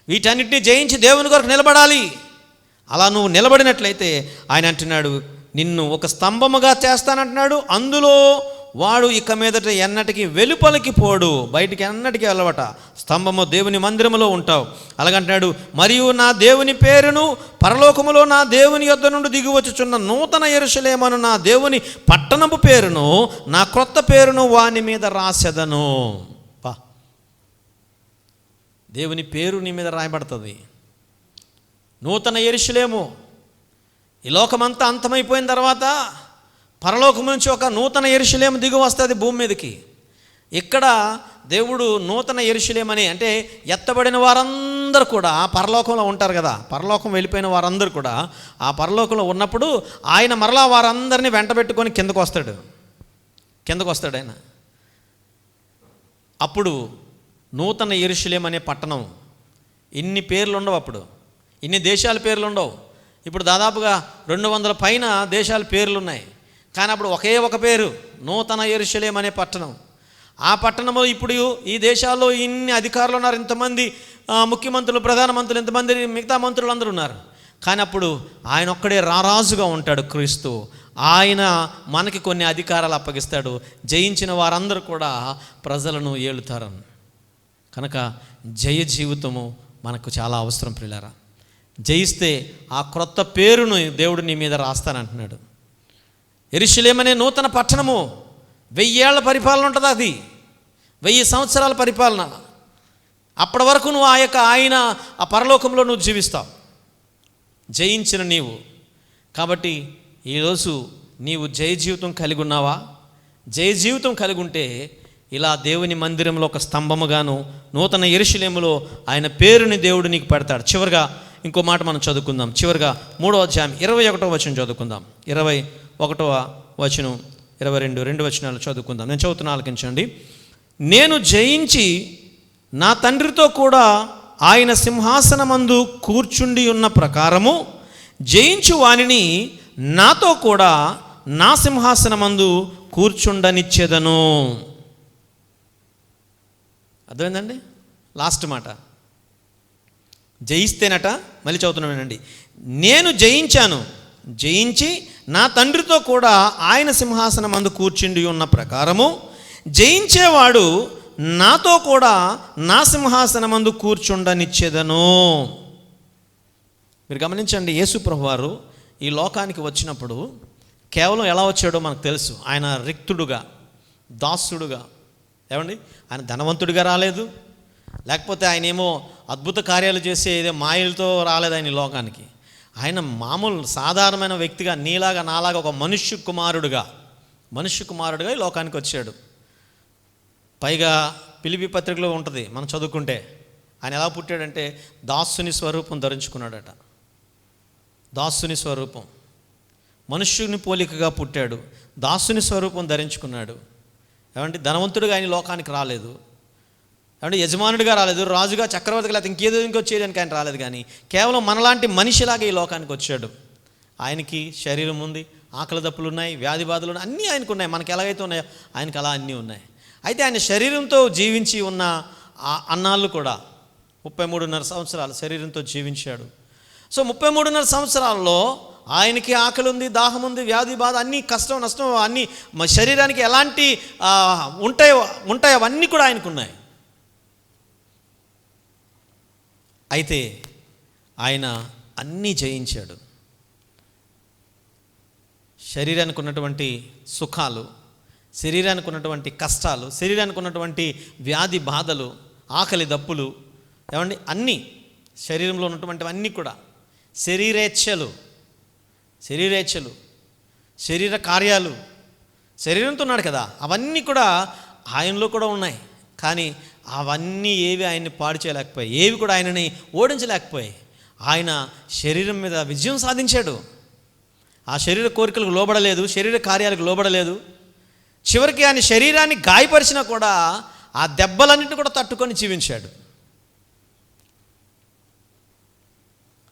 వీటన్నిటిని జయించి దేవుని కొరకు నిలబడాలి. అలా నువ్వు నిలబడినట్లయితే ఆయన అంటున్నాడు, నిన్ను ఒక స్తంభముగా చేస్తానంటున్నాడు. అందులో వాడు ఇక మీదట ఎన్నటికి వెలుపలికి పోడు, బయటికి ఎన్నటికి వెళ్ళవట. స్తంభము దేవుని మందిరములో ఉంటావు. అలాగంటున్నాడు, మరియు నా దేవుని పేరును పరలోకములో నా దేవుని యొద్ద నుండి దిగివచ్చుచున్న నూతన యెరూషలేమును నా దేవుని పట్టణము పేరును, నా క్రొత్త పేరును వాని మీద రాసెదను. దేవుని పేరు నీ మీద రాయబడుతుంది. నూతన యెరూషలేము. ఈ లోకమంతా అంతమైపోయిన తర్వాత పరలోకం నుంచి ఒక నూతన యెరూషలేము దిగి వస్తుంది భూమి మీదకి. ఇక్కడ దేవుడు నూతన యెరూషలేము అని, అంటే ఎత్తబడిన వారందరూ కూడా పరలోకంలో ఉంటారు కదా, పరలోకం వెళ్ళిపోయిన వారందరూ కూడా ఆ పరలోకంలో ఉన్నప్పుడు ఆయన మరలా వారందరినీ వెంటబెట్టుకొని కిందకు వస్తాడు ఆయన. అప్పుడు నూతన యెరూషలేము అనే పట్టణం, ఇన్ని పేర్లు ఉండవు, అప్పుడు ఇన్ని దేశాల పేర్లు ఉండవు. ఇప్పుడు దాదాపుగా 200 పైన దేశాల పేర్లు ఉన్నాయి. కానీ అప్పుడు ఒకే ఒక పేరు, నూతన యెరూషలేము అనే పట్టణం. ఆ పట్టణంలో ఇప్పుడు ఈ దేశాల్లో ఇన్ని అధికారులు ఉన్నారు, ఇంతమంది ముఖ్యమంత్రులు, ప్రధానమంత్రులు, ఇంతమంది మిగతా మంత్రులు అందరూ ఉన్నారు. కానీ అప్పుడు ఆయన ఒక్కడే రారాజుగా ఉంటాడు క్రీస్తు. ఆయన మనకి కొన్ని అధికారాలు అప్పగిస్తాడు. జయించిన వారందరూ కూడా ప్రజలను ఏలుతారు. కనుక జయ జీవితము మనకు చాలా అవసరం ప్రియులారా. జయిస్తే ఆ క్రొత్త పేరును దేవుడు నీ మీద రాస్తానంటున్నాడు. యెరూషలేమనే నూతన పట్టణము 1000 ఏళ్ల పరిపాలన ఉంటుంది. అది 1000 సంవత్సరాల పరిపాలన. అప్పటి వరకు నువ్వు ఆయన ఆ పరలోకంలో నువ్వు జీవిస్తావు, జయించిన నీవు. కాబట్టి ఈరోజు నీవు జయ జీవితం కలిగి ఉన్నావా? జయ జీవితం కలిగి ఉంటే ఇలా దేవుని మందిరంలో ఒక స్తంభముగాను, నూతన యెరూషలేములో ఆయన పేరుని దేవుడు నీకు పెడతాడు. చివరిగా ఇంకో మాట మనం చదువుకుందాం. చివరిగా 3వ అధ్యాయం 21వ వచనం చదువుకుందాం. 21వ వచనం, 22 వచనాలు చదువుకుందాం. నేను చదువుతున్నా, ఆలకించండి. నేను జయించి నా తండ్రితో కూడా ఆయన సింహాసనమందు కూర్చుండి ఉన్న ప్రకారము జయించు వానిని నాతో కూడా నా సింహాసనమందు కూర్చుండనిచ్చేదను. అర్థమైందండి? లాస్ట్ మాట జయిస్తేనట. మళ్ళీ చదువుతున్నానండి. నేను జయించాను, జయించి నా తండ్రితో కూడా ఆయన సింహాసనమందు కూర్చుండి ఉన్న ప్రకారము జయించేవాడు నాతో కూడా నా సింహాసనమందు కూర్చుండనిచ్చేదను. మీరు గమనించండి, యేసు ప్రభువారు ఈ లోకానికి వచ్చినప్పుడు కేవలం ఎలా వచ్చాడో మనకు తెలుసు. ఆయన రిక్తుడుగా, దాసుడుగా. ఏమండి, ఆయన ధనవంతుడిగా రాలేదు, లేకపోతే ఆయన ఏమో అద్భుత కార్యాలు చేసే ఏదో మాయలతో రాలేదు ఆయన ఈ లోకానికి. ఆయన మామూలు సాధారణమైన వ్యక్తిగా, నీలాగా నాలాగా ఒక మనుష్య కుమారుడుగా ఈ లోకానికి వచ్చాడు. పైగా ఫిలిప్పీ పత్రికలో ఉంటుంది, మనం చదువుకుంటే ఆయన ఎలా పుట్టాడంటే దాసుని స్వరూపం ధరించుకున్నాడట. దాసుని స్వరూపం, మనుష్యుని పోలికగా పుట్టాడు, దాసుని స్వరూపం ధరించుకున్నాడు. ఏమంటే ధనవంతుడిగా ఆయన లోకానికి రాలేదు, ఏమంటే యజమానుడిగా రాలేదు, రాజుగా, చక్రవర్తిగా, లేకపోతే ఇంకేదో ఇంకొచ్చేయడానికి ఆయన రాలేదు. కానీ కేవలం మనలాంటి మనిషిలాగా ఈ లోకానికి వచ్చాడు. ఆయనకి శరీరం ఉంది, ఆకలి దప్పులు ఉన్నాయి, వ్యాధి బాధలు ఉన్నాయి, అన్నీ ఆయనకు ఉన్నాయి. మనకి ఎలాగైతే ఉన్నాయో ఆయనకి అలా అన్నీ ఉన్నాయి. అయితే ఆయన శరీరంతో జీవించి ఉన్న అన్నాళ్ళు కూడా 33.5 సంవత్సరాలు శరీరంతో జీవించాడు. సో 33.5 సంవత్సరాల్లో ఆయనకి ఆకలి ఉంది, దాహం ఉంది, వ్యాధి బాధ, అన్నీ కష్టం నష్టం అన్నీ శరీరానికి ఎలాంటి ఉంటాయో అవన్నీ కూడా ఆయనకు ఉన్నాయి. అయితే ఆయన అన్నీ జయించాడు. శరీరానికి ఉన్నటువంటి సుఖాలు, శరీరానికి ఉన్నటువంటి కష్టాలు, శరీరానికి ఉన్నటువంటి వ్యాధి బాధలు, ఆకలి దప్పులు, ఏమండి అన్నీ శరీరంలో ఉన్నటువంటివన్నీ కూడా శరీరేచ్ఛలు, శరీర కార్యాలు, శరీరంతో ఉన్నాడు కదా, అవన్నీ కూడా ఆయనలో కూడా ఉన్నాయి. కానీ అవన్నీ ఏవి ఆయన్ని పాడు చేయలేకపోయాయి, ఏవి కూడా ఆయనని ఓడించలేకపోయాయి. ఆయన శరీరం మీద విజయం సాధించాడు. ఆ శరీర కోరికలకు లోబడలేదు, శరీర కార్యాలకు లోబడలేదు. చివరికి ఆయన శరీరాన్ని గాయపరిచినా కూడా ఆ దెబ్బలన్నింటినీ కూడా తట్టుకొని జీవించాడు.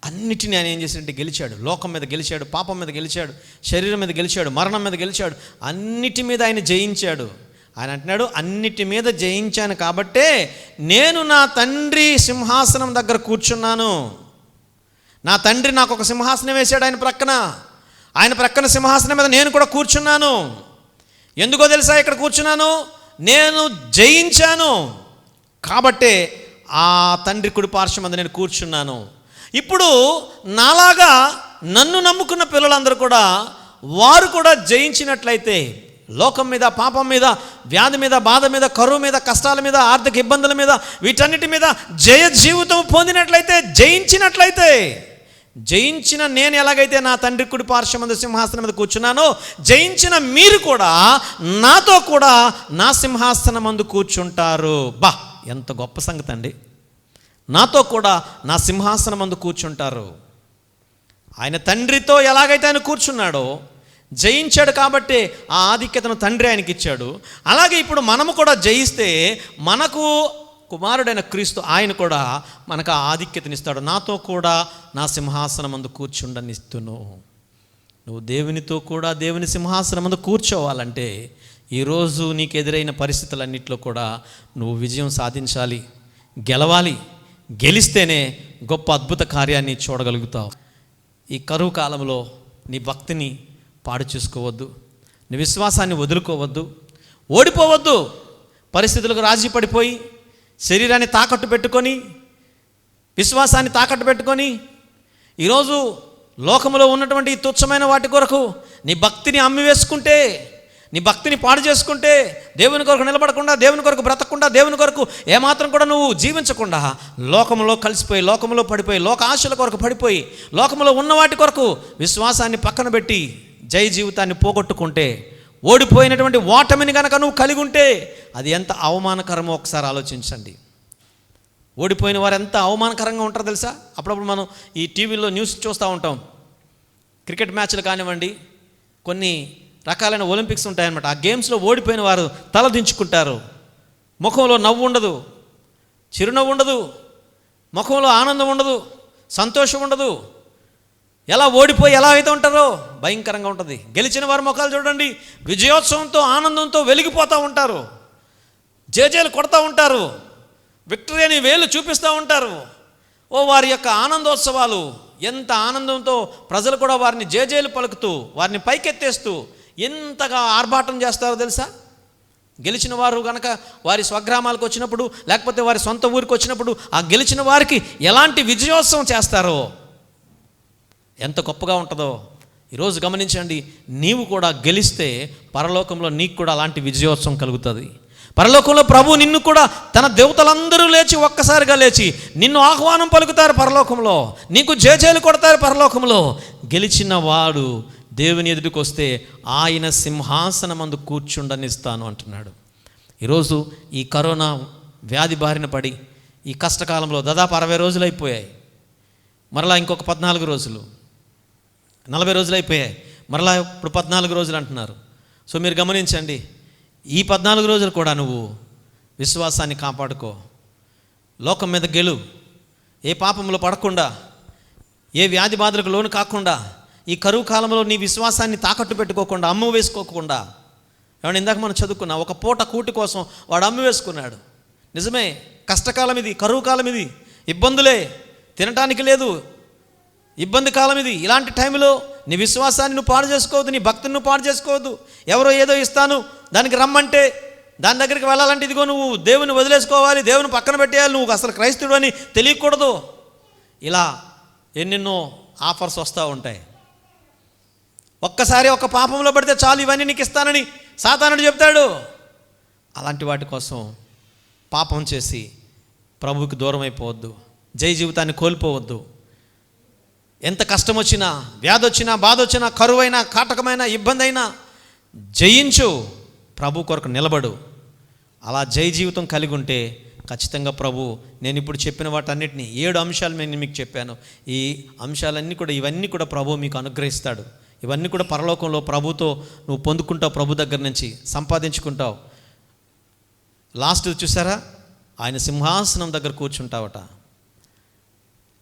అన్నిటినీ ఆయన ఏం చేశాడంటే గెలిచాడు. లోకం మీద గెలిచాడు, పాపం మీద గెలిచాడు, శరీరం మీద గెలిచాడు, మరణం మీద గెలిచాడు. అన్నిటి మీద ఆయన జయించాడు. ఆయన అంటున్నాడు, అన్నిటి మీద జయించాను కాబట్టే నేను నా తండ్రి సింహాసనం దగ్గర కూర్చున్నాను. నా తండ్రి నాకు ఒక సింహాసనం వేశాడు ఆయన ప్రక్కన సింహాసనం మీద నేను కూడా కూర్చున్నాను. ఎందుకో తెలుసా ఇక్కడ కూర్చున్నాను? నేను జయించాను కాబట్టే ఆ తండ్రి కుడి పార్శ్వం మీద నేను కూర్చున్నాను. ఇప్పుడు నాలాగా నన్ను నమ్ముకున్న పిల్లలందరూ కూడా వారు కూడా జయించినట్లయితే, లోకం మీద, పాపం మీద, వ్యాధి మీద, బాధ మీద, కరువు మీద, కష్టాల మీద, ఆర్థిక ఇబ్బందుల మీద, వీటన్నిటి మీద జయ జీవితం పొందినట్లయితే, జయించిన నేను ఎలాగైతే నా తండ్రి కుడి పార్శ్వమందు సింహాసనం మీద కూర్చున్నానో, జయించిన మీరు కూడా నాతో కూడా నా సింహాసనం మందు కూర్చుంటారు. బా, ఎంత గొప్ప సంగతి అండి! నాతో కూడా నా సింహాసనం మందు కూర్చుంటారు. ఆయన తండ్రితో ఎలాగైతే ఆయన కూర్చున్నాడో, జయించాడు కాబట్టి ఆ ఆధిక్యతను తండ్రి ఆయనకి ఇచ్చాడు. అలాగే ఇప్పుడు మనము కూడా జయిస్తే మనకు కుమారుడైన క్రీస్తు ఆయన కూడా మనకు ఆ ఆధిక్యతనిస్తాడు. నాతో కూడా నా సింహాసనం మందు కూర్చుండనిస్తును. నువ్వు దేవునితో కూడా దేవుని సింహాసనం మందు కూర్చోవాలంటే ఈరోజు నీకు ఎదురైన పరిస్థితులన్నింటిలో కూడా నువ్వు విజయం సాధించాలి, గెలవాలి. గెలిస్తేనే గొప్ప అద్భుత కార్యాన్ని చూడగలుగుతావు. ఈ కరువు కాలంలో నీ భక్తిని పాడు చేసుకోవద్దు, నీ విశ్వాసాన్ని వదులుకోవద్దు, ఓడిపోవద్దు. పరిస్థితులకు రాజీ పడిపోయి శరీరాన్ని తాకట్టు పెట్టుకొని విశ్వాసాన్ని తాకట్టు పెట్టుకొని ఈరోజు లోకంలో ఉన్నటువంటి ఈ తుచ్చమైన వాటి కొరకు నీ భక్తిని అమ్మివేసుకుంటే, నీ భక్తిని పాడు చేసుకుంటే, దేవుని కొరకు నిలబడకుండా, దేవుని కొరకు బ్రతకకుండా, దేవుని కొరకు ఏమాత్రం కూడా నువ్వు జీవించకుండా లోకంలో కలిసిపోయి, లోకంలో పడిపోయి, లోక ఆశల కొరకు పడిపోయి, లోకంలో ఉన్న వాటి కొరకు విశ్వాసాన్ని పక్కన పెట్టి జయ జీవితాన్ని పోగొట్టుకుంటే, ఓడిపోయినటువంటి ఓటమిని కనుక నువ్వు కలిగి ఉంటే అది ఎంత అవమానకరమో ఒకసారి ఆలోచించండి. ఓడిపోయిన వారు ఎంత అవమానకరంగా ఉంటారో తెలుసా? అప్పుడప్పుడు మనం ఈ టీవీలో న్యూస్ చూస్తూ ఉంటాం. క్రికెట్ మ్యాచ్లు కానివ్వండి, కొన్ని రకాలైన ఒలింపిక్స్ ఉంటాయన్నమాట. ఆ గేమ్స్లో ఓడిపోయిన వారు తల దించుకుంటారు. ముఖంలో నవ్వు ఉండదు, చిరునవ్వు ఉండదు, ముఖంలో ఆనందం ఉండదు, సంతోషం ఉండదు. ఎలా ఓడిపోయి ఎలా అయితే ఉంటారో భయంకరంగా ఉంటుంది. గెలిచిన వారి ముఖాలు చూడండి, విజయోత్సవంతో ఆనందంతో వెలిగిపోతూ ఉంటారు, జేజేలు కొడతా ఉంటారు, విక్టరీ అని వేలు చూపిస్తూ ఉంటారు. వారి యొక్క ఆనందోత్సవాలు ఎంత ఆనందంతో ప్రజలు కూడా వారిని జేజేలు పలుకుతూ వారిని పైకెత్తేస్తూ ఎంతగా ఆర్భాటం చేస్తారో తెలుసా? గెలిచిన వారు కనుక వారి స్వగ్రామాలకు వచ్చినప్పుడు, లేకపోతే వారి సొంత ఊరికి వచ్చినప్పుడు ఆ గెలిచిన వారికి ఎలాంటి విజయోత్సవం చేస్తారో, ఎంత గొప్పగా ఉంటుందో ఈరోజు గమనించండి. నీవు కూడా గెలిస్తే పరలోకంలో నీకు కూడా అలాంటి విజయోత్సవం కలుగుతుంది. పరలోకంలో ప్రభు నిన్ను కూడా తన దేవతలందరూ లేచి ఒక్కసారిగా లేచి నిన్ను ఆహ్వానం పలుకుతారు. పరలోకంలో నీకు జేజేలు కొడతారు. పరలోకంలో గెలిచిన వాడు దేవుని ఎదుటికి వస్తే ఆయన సింహాసనమందు కూర్చుండనిస్తాను అంటున్నాడు. ఈరోజు ఈ కరోనా వ్యాధి బారిన పడి ఈ కష్టకాలంలో దాదాపు 60 రోజులు అయిపోయాయి. మరలా ఇంకొక 14 రోజులు, 40 రోజులు అయిపోయాయి. మరలా ఇప్పుడు 14 రోజులు అంటున్నారు. సో మీరు గమనించండి, ఈ 14 రోజులు కూడా నువ్వు విశ్వాసాన్ని కాపాడుకో. లోకం మీద గెలు. ఏ పాపంలో పడకుండా, ఏ వ్యాధి బాధలకు లోను కాకుండా, ఈ కరువు కాలంలో నీ విశ్వాసాన్ని తాకట్టు పెట్టుకోకుండా, అమ్ము వేసుకోకుండా. ఏమన్నా ఇందాక మనం చదువుకున్నా, ఒక పూట కూటి కోసం వాడు అమ్ము వేసుకున్నాడు. నిజమే, కష్టకాలం ఇది, కరువు కాలం ఇది, ఇబ్బందులే, తినటానికి లేదు, ఇబ్బంది కాలం ఇది. ఇలాంటి టైంలో నీ విశ్వాసాన్ని నువ్వు పాడు చేసుకోవద్దు, నీ భక్తిని నువ్వు పాడు చేసుకోవద్దు. ఎవరో ఏదో ఇస్తాను దానికి రమ్మంటే దాని దగ్గరికి వెళ్ళాలంటే ఇదిగో నువ్వు దేవుని వదిలేసుకోవాలి, దేవుని పక్కన పెట్టేయాలి, నువ్వు అసలు క్రైస్తవుడు అని తెలియకూడదు. ఇలా ఎన్నెన్నో ఆఫర్స్ వస్తూ ఉంటాయి. ఒక్కసారి ఒక పాపంలో పడితే చాలు ఇవన్నీ నీకు ఇస్తానని సాతానుడు చెప్తాడు. అలాంటి వాటి కోసం పాపం చేసి ప్రభువుకి దూరం అయిపోవద్దు, జయ జీవితాన్ని కోల్పోవద్దు. ఎంత కష్టం వచ్చినా, వ్యాధి వచ్చినా, బాధ వచ్చినా, కరువైనా, కాటకమైన, ఇబ్బంది అయినా జయించు, ప్రభు కొరకు నిలబడు. అలా జయ జీవితం కలిగి ఉంటే ఖచ్చితంగా ప్రభు, నేను ఇప్పుడు చెప్పిన వాటన్నిటిని 7 అంశాలు నేను మీకు చెప్పాను, ఈ అంశాలన్నీ కూడా, ఇవన్నీ కూడా ప్రభు మీకు అనుగ్రహిస్తాడు. ఇవన్నీ కూడా పరలోకంలో ప్రభుతో నువ్వు పొందుకుంటావు, ప్రభు దగ్గర నుంచి సంపాదించుకుంటావు. లాస్ట్ చూసారా, ఆయన సింహాసనం దగ్గర కూర్చుంటావట.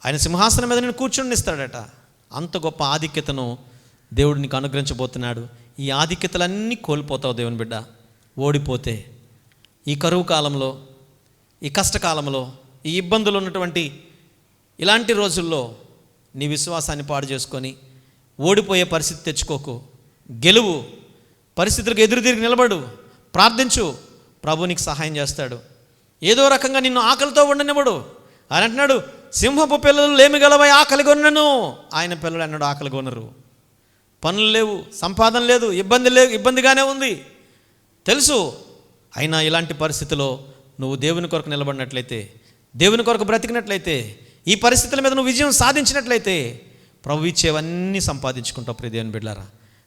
ఆయన సింహాసనం మీద నేను కూర్చునిస్తాడట. అంత గొప్ప ఆధిక్యతను దేవుడు నీకు అనుగ్రహించబోతున్నాడు. ఈ ఆధిక్యతలన్నీ కోల్పోతావు దేవుని బిడ్డ ఓడిపోతే. ఈ కరువు కాలంలో, ఈ కష్టకాలంలో, ఈ ఇబ్బందులు ఉన్నటువంటి ఇలాంటి రోజుల్లో నీ విశ్వాసాన్ని పాడు చేసుకొని ఓడిపోయే పరిస్థితి తెచ్చుకోకు. గెలువు, పరిస్థితులకు ఎదురు తిరిగి నిలబడు, ప్రార్థించు, ప్రభు నీకు సహాయం చేస్తాడు. ఏదో రకంగా నిన్ను ఆకలితో ఉండనివ్వడు. ఆయన అంటున్నాడు, సింహపు పిల్లలు లేమి గలవై ఆకలి కొన్నను. ఆయన పిల్లలు అన్నాడు ఆకలి కొనరు. పనులు లేవు, సంపాదన లేదు, ఇబ్బందిగానే ఉంది తెలుసు. అయినా ఇలాంటి పరిస్థితిలో నువ్వు దేవుని కొరకు నిలబడినట్లయితే, దేవుని కొరకు బ్రతికినట్లయితే, ఈ పరిస్థితుల మీద నువ్వు విజయం సాధించినట్లయితే ప్రభు ఇచ్చేవన్నీ సంపాదించుకుంటావు ప్రియ దేవుని బిడ్డారా.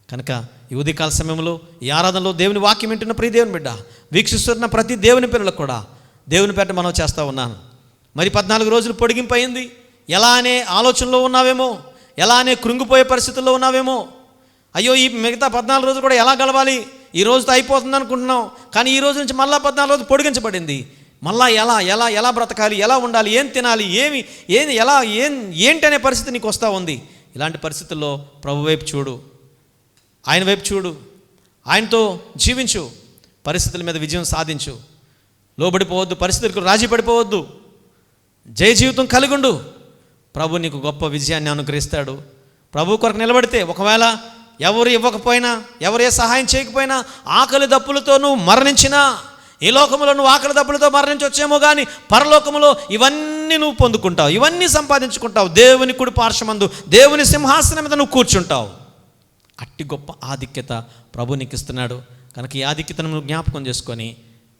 కనుక ఈ ఉదయకాల సమయంలో ఈ ఆరాధనలో దేవుని వాక్యం వింటున్న ప్రియ దేవుని బిడ్డ, వీక్షిస్తున్న ప్రతి దేవుని పిల్లలకు కూడా దేవుని పేట మనం చేస్తూ ఉన్నాను. మరి 14 రోజులు పొడిగింపు అయింది. ఎలా అనే ఆలోచనలో ఉన్నావేమో, ఎలా అనే కృంగిపోయే పరిస్థితుల్లో ఉన్నావేమో. అయ్యో ఈ మిగతా 14 రోజులు కూడా ఎలా గలవాలి, ఈ రోజుతో అయిపోతుంది అనుకుంటున్నాం. కానీ ఈ రోజు నుంచి మళ్ళా 14 రోజులు పొడిగించబడింది. మళ్ళా ఎలా ఎలా ఎలా బ్రతకాలి, ఎలా ఉండాలి, ఏం తినాలి, ఏంటి అనే పరిస్థితి నీకు వస్తూ ఉంది. ఇలాంటి పరిస్థితుల్లో ప్రభు వైపు చూడు, ఆయన వైపు చూడు, ఆయనతో జీవించు, పరిస్థితుల మీద విజయం సాధించు. లోబడిపోవద్దు, పరిస్థితులకు రాజీ పడిపోవద్దు. జయ జీవితం కలిగుండు, ప్రభు నీకు గొప్ప విజయాన్ని అనుగ్రహిస్తాడు. ప్రభు కొరకు నిలబడితే ఒకవేళ ఎవరు ఇవ్వకపోయినా, ఎవరు ఏ సహాయం చేయకపోయినా, ఆకలి దప్పులతో నువ్వు మరణించినా, ఈ లోకంలో నువ్వు ఆకలి దప్పులతో మరణించవచ్చేమో కానీ పరలోకములో ఇవన్నీ నువ్వు పొందుకుంటావు, ఇవన్నీ సంపాదించుకుంటావు. దేవుని కుడి పార్శ్వమందు దేవుని సింహాసనం మీద నువ్వు కూర్చుంటావు. అట్టి గొప్ప ఆధిక్యత ప్రభు నీకు ఇస్తున్నాడు. కనుక ఈ ఆధిక్యతను నువ్వు జ్ఞాపకం చేసుకొని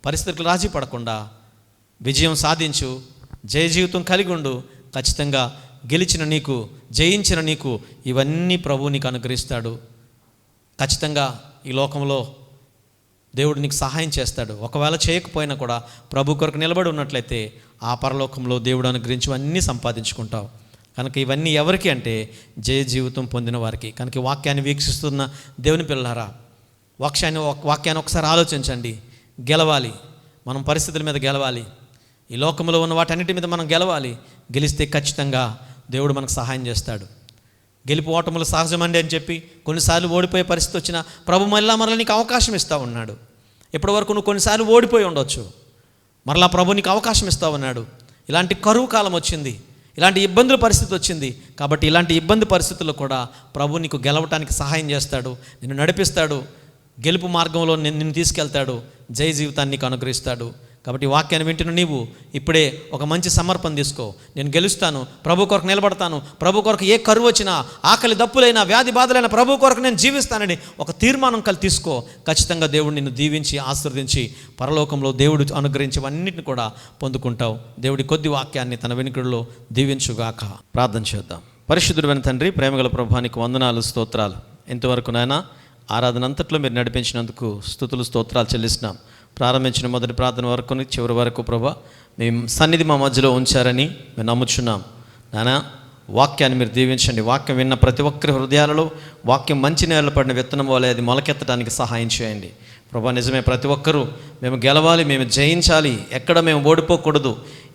పరిస్థితులకు రాజీ పడకుండా విజయం సాధించు, జయ జీవితం కలిగి ఉండు. ఖచ్చితంగా గెలిచిన నీకు, జయించిన నీకు ఇవన్నీ ప్రభువు నీకు అనుగ్రహిస్తాడు. ఖచ్చితంగా ఈ లోకంలో దేవుడు నీకు సహాయం చేస్తాడు. ఒకవేళ చేయకపోయినా కూడా ప్రభు కొరకు నిలబడి ఉన్నట్లయితే ఆ పరలోకంలో దేవుడు అనుగ్రహించి అన్నీ సంపాదించుకుంటావు. కనుక ఇవన్నీ ఎవరికి అంటే జయ జీవితం పొందిన వారికి. కనుక ఈ వాక్యాన్ని వీక్షిస్తున్న దేవుని పిల్లలారా, వాక్యాన్ని ఒకసారి ఆలోచించండి. గెలవాలి, మనం పరిస్థితుల మీద గెలవాలి, ఈ లోకంలో ఉన్న వాటన్నిటి మీద మనం గెలవాలి. గెలిస్తే ఖచ్చితంగా దేవుడు మనకు సహాయం చేస్తాడు. గెలుపు ఓటములు సహజమండి అని చెప్పి కొన్నిసార్లు ఓడిపోయే పరిస్థితి వచ్చినా ప్రభు మరలా నీకు అవకాశం ఇస్తూ ఉన్నాడు. ఇప్పటి వరకు నువ్వు కొన్నిసార్లు ఓడిపోయి ఉండొచ్చు, మరలా ప్రభు నీకు అవకాశం ఇస్తూ ఉన్నాడు. ఇలాంటి కరువు కాలం వచ్చింది, ఇలాంటి ఇబ్బందుల పరిస్థితి వచ్చింది కాబట్టి ఇలాంటి ఇబ్బంది పరిస్థితుల్లో కూడా ప్రభు నీకు గెలవటానికి సహాయం చేస్తాడు, నిన్ను నడిపిస్తాడు, గెలుపు మార్గంలో నిన్ను తీసుకెళ్తాడు, జయ జీవితాన్ని నీకు అనుగ్రహిస్తాడు. కాబట్టి వాక్యాన్ని వింటున్న నీవు ఇప్పుడే ఒక మంచి సమర్పణ తీసుకో. నేను గెలుస్తాను, ప్రభు కొరకు నిలబడతాను, ప్రభు కొరకు ఏ కరువు వచ్చినా, ఆకలి దప్పులైనా, వ్యాధి బాధలైనా ప్రభు కొరకు నేను జీవిస్తానని ఒక తీర్మానం తీసుకో. ఖచ్చితంగా దేవుడు నిన్ను దీవించి ఆశీర్వదించి పరలోకంలో దేవుడు అనుగ్రహించేవన్నిటిని కూడా పొందుకుంటావు. దేవుడి కొద్ది వాక్యాన్ని తన వెనుకల్లో దీవించుగాక. ప్రార్థన చేద్దాం. పరిశుద్ధుడైన తండ్రి, ప్రేమగల ప్రభువానికి వందనాలు, స్తోత్రాలు. ఇంతవరకు నాయన ఆరాధన అంతట్లో మీరు నడిపించినందుకు స్తుతులు, స్తోత్రాలు చెల్లిస్తున్నాం. ప్రారంభించిన మొదటి ప్రార్థన వరకు చివరి వరకు ప్రభా మీ సన్నిధి మా మధ్యలో ఉంచారని మేము నమ్ముచున్నాం. నానా వాక్యాన్ని మీరు దీవించండి. వాక్యం విన్న ప్రతి ఒక్కరి హృదయాలలో వాక్యం మంచి నేల పడిన విత్తనం వలె అది మొలకెత్తడానికి సహాయం చేయండి ప్రభా. నిజమే, ప్రతి ఒక్కరూ మేము గెలవాలి, మేము జయించాలి, ఎక్కడ మేము ఓడిపోకూడదు.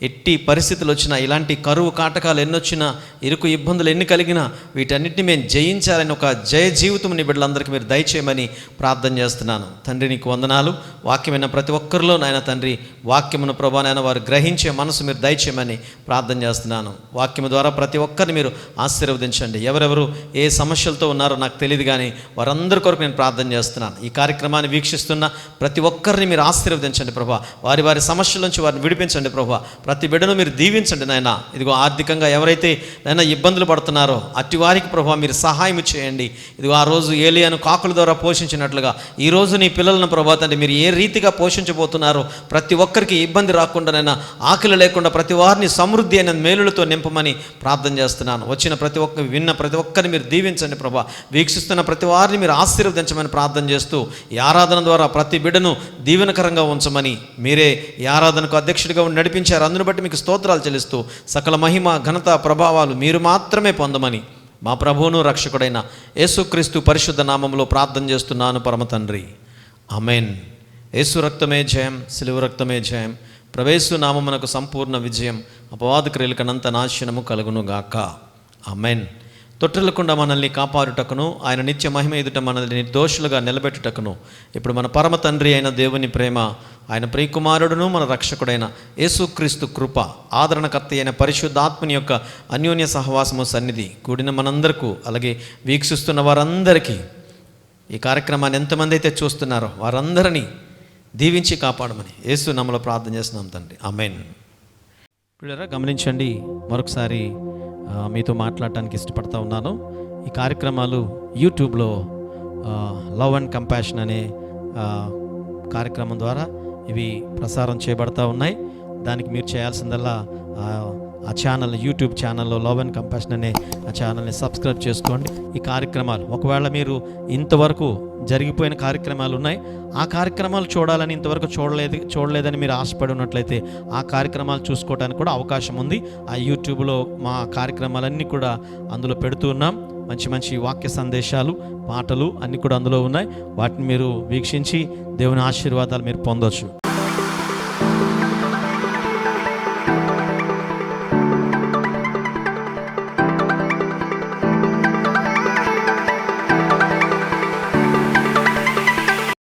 ఎట్టి పరిస్థితులు వచ్చినా, ఇలాంటి కరువు కాటకాలు ఎన్నొచ్చినా, ఇరుకు ఇబ్బందులు ఎన్ని కలిగినా వీటన్నిటిని మేము జయించాలని ఒక జయ జీవితం నీ బిడ్డలందరికీ మీరు దయచేయమని ప్రార్థన చేస్తున్నాను. తండ్రి నీకు వందనాలు. వాక్యమైన ప్రతి ఒక్కరిలో నాయన తండ్రి వాక్యమును ప్రభా నాయన వారు గ్రహించే మనసు మీరు దయచేయమని ప్రార్థన చేస్తున్నాను. వాక్యము ద్వారా ప్రతి ఒక్కరిని మీరు ఆశీర్వదించండి. ఎవరెవరు ఏ సమస్యలతో ఉన్నారో నాకు తెలియదు కానీ వారందరి కొరకు నేను ప్రార్థన చేస్తున్నాను. ఈ కార్యక్రమాన్ని వీక్షిస్తున్న ప్రతి ఒక్కరిని మీరు ఆశీర్వదించండి ప్రభా. వారి వారి సమస్యల నుంచి వారిని విడిపించండి ప్రభా. ప్రతి బిడ్డను మీరు దీవించండి నాయన. ఇదిగో ఆర్థికంగా ఎవరైతే నాయన ఇబ్బందులు పడుతున్నారో అట్టి వారికి ప్రభా మీరు సహాయం చేయండి. ఇదిగో ఆ రోజు ఏలియాను కాకుల ద్వారా పోషించినట్లుగా ఈరోజు నీ పిల్లలను ప్రభా తండ్రి మీరు ఏ రీతిగా పోషించబోతున్నారో ప్రతి ఒక్కరికి ఇబ్బంది రాకుండా నాయన, ఆకలి లేకుండా ప్రతి వారిని సమృద్ధి అయిన మేలులతో నింపమని ప్రార్థన చేస్తున్నాను. వచ్చిన ప్రతి ఒక్క విన్న ప్రతి ఒక్కరిని మీరు దీవించండి ప్రభా. వీక్షిస్తున్న ప్రతి వారిని మీరు ఆశీర్వదించమని ప్రార్థన చేస్తూ ఈ ఆరాధన ద్వారా ప్రతి బిడ్డను దీవెనకరంగా ఉంచమని మీరే ఈ ఆరాధనకు అధ్యక్షుడిగా ఉండి నడిపించారు. అందును బట్టి మీకు స్తోత్రాలు చెల్లిస్తూ సకల మహిమ ఘనత ప్రభావాలు మీరు మాత్రమే పొందమని మా ప్రభువును రక్షకుడైన యేసుక్రీస్తు పరిశుద్ధ నామంలో ప్రార్థన చేస్తున్నాను పరమ తండ్రి. ఆమేన్. యేసు రక్తమే జయం, సిలువ రక్తమే జయం. ప్రవేశు నామమునకు సంపూర్ణ విజయం, అపవాద క్రియలకనంత నాశనము కలుగునుగాక. ఆమేన్. తొట్టిల్లకుండా మనల్ని కాపాడుటకును ఆయన నిత్య మహిమ ఎదుట మనల్ని నిర్దోషులుగా నిలబెట్టుటకును ఇప్పుడు మన పరమ తండ్రి అయిన దేవుని ప్రేమ, ఆయన ప్రియకుమారుడును మన రక్షకుడైన యేసుక్రీస్తు కృప, ఆదరణకర్త అయిన పరిశుద్ధాత్మని యొక్క అన్యోన్య సహవాసము సన్నిధి కూడిన మనందరకు, అలాగే వీక్షిస్తున్న వారందరికీ, ఈ కార్యక్రమాన్ని ఎంతమంది అయితే చూస్తున్నారో వారందరినీ దీవించి కాపాడమని యేసు నామములో ప్రార్థన చేస్తున్నాం తండ్రి. ఆమేన్. పిల్లరా గమనించండి, మరొకసారి మీతో మాట్లాడటానికి ఇష్టపడతా ఉన్నాను. ఈ కార్యక్రమాలు యూట్యూబ్లో లవ్ అండ్ కంపాషన్ అనే కార్యక్రమం ద్వారా ఇవి ప్రసారం చేయబడతా ఉన్నాయి. దానికి మీరు చేయాల్సిందల్లా ఆ ఛానల్, యూట్యూబ్ ఛానల్లో లవ్ అండ్ కంపాషన్ అనే ఆ ఛానల్ని సబ్స్క్రైబ్ చేసుకోండి. ఈ కార్యక్రమాలు ఒకవేళ మీరు ఇంతవరకు జరిగిపోయిన కార్యక్రమాలు ఉన్నాయి, ఆ కార్యక్రమాలు చూడాలని ఇంతవరకు చూడలేదని మీరు ఆశపడి ఉన్నట్లయితే ఆ కార్యక్రమాలు చూసుకోవడానికి కూడా అవకాశం ఉంది. ఆ యూట్యూబ్లో మా కార్యక్రమాలన్నీ కూడా అందులో పెడుతూ ఉన్నాం. మంచి మంచి వాక్య సందేశాలు, పాటలు అన్నీ కూడా అందులో ఉన్నాయి. వాటిని మీరు వీక్షించి దేవుని ఆశీర్వాదాలు మీరు పొందొచ్చు.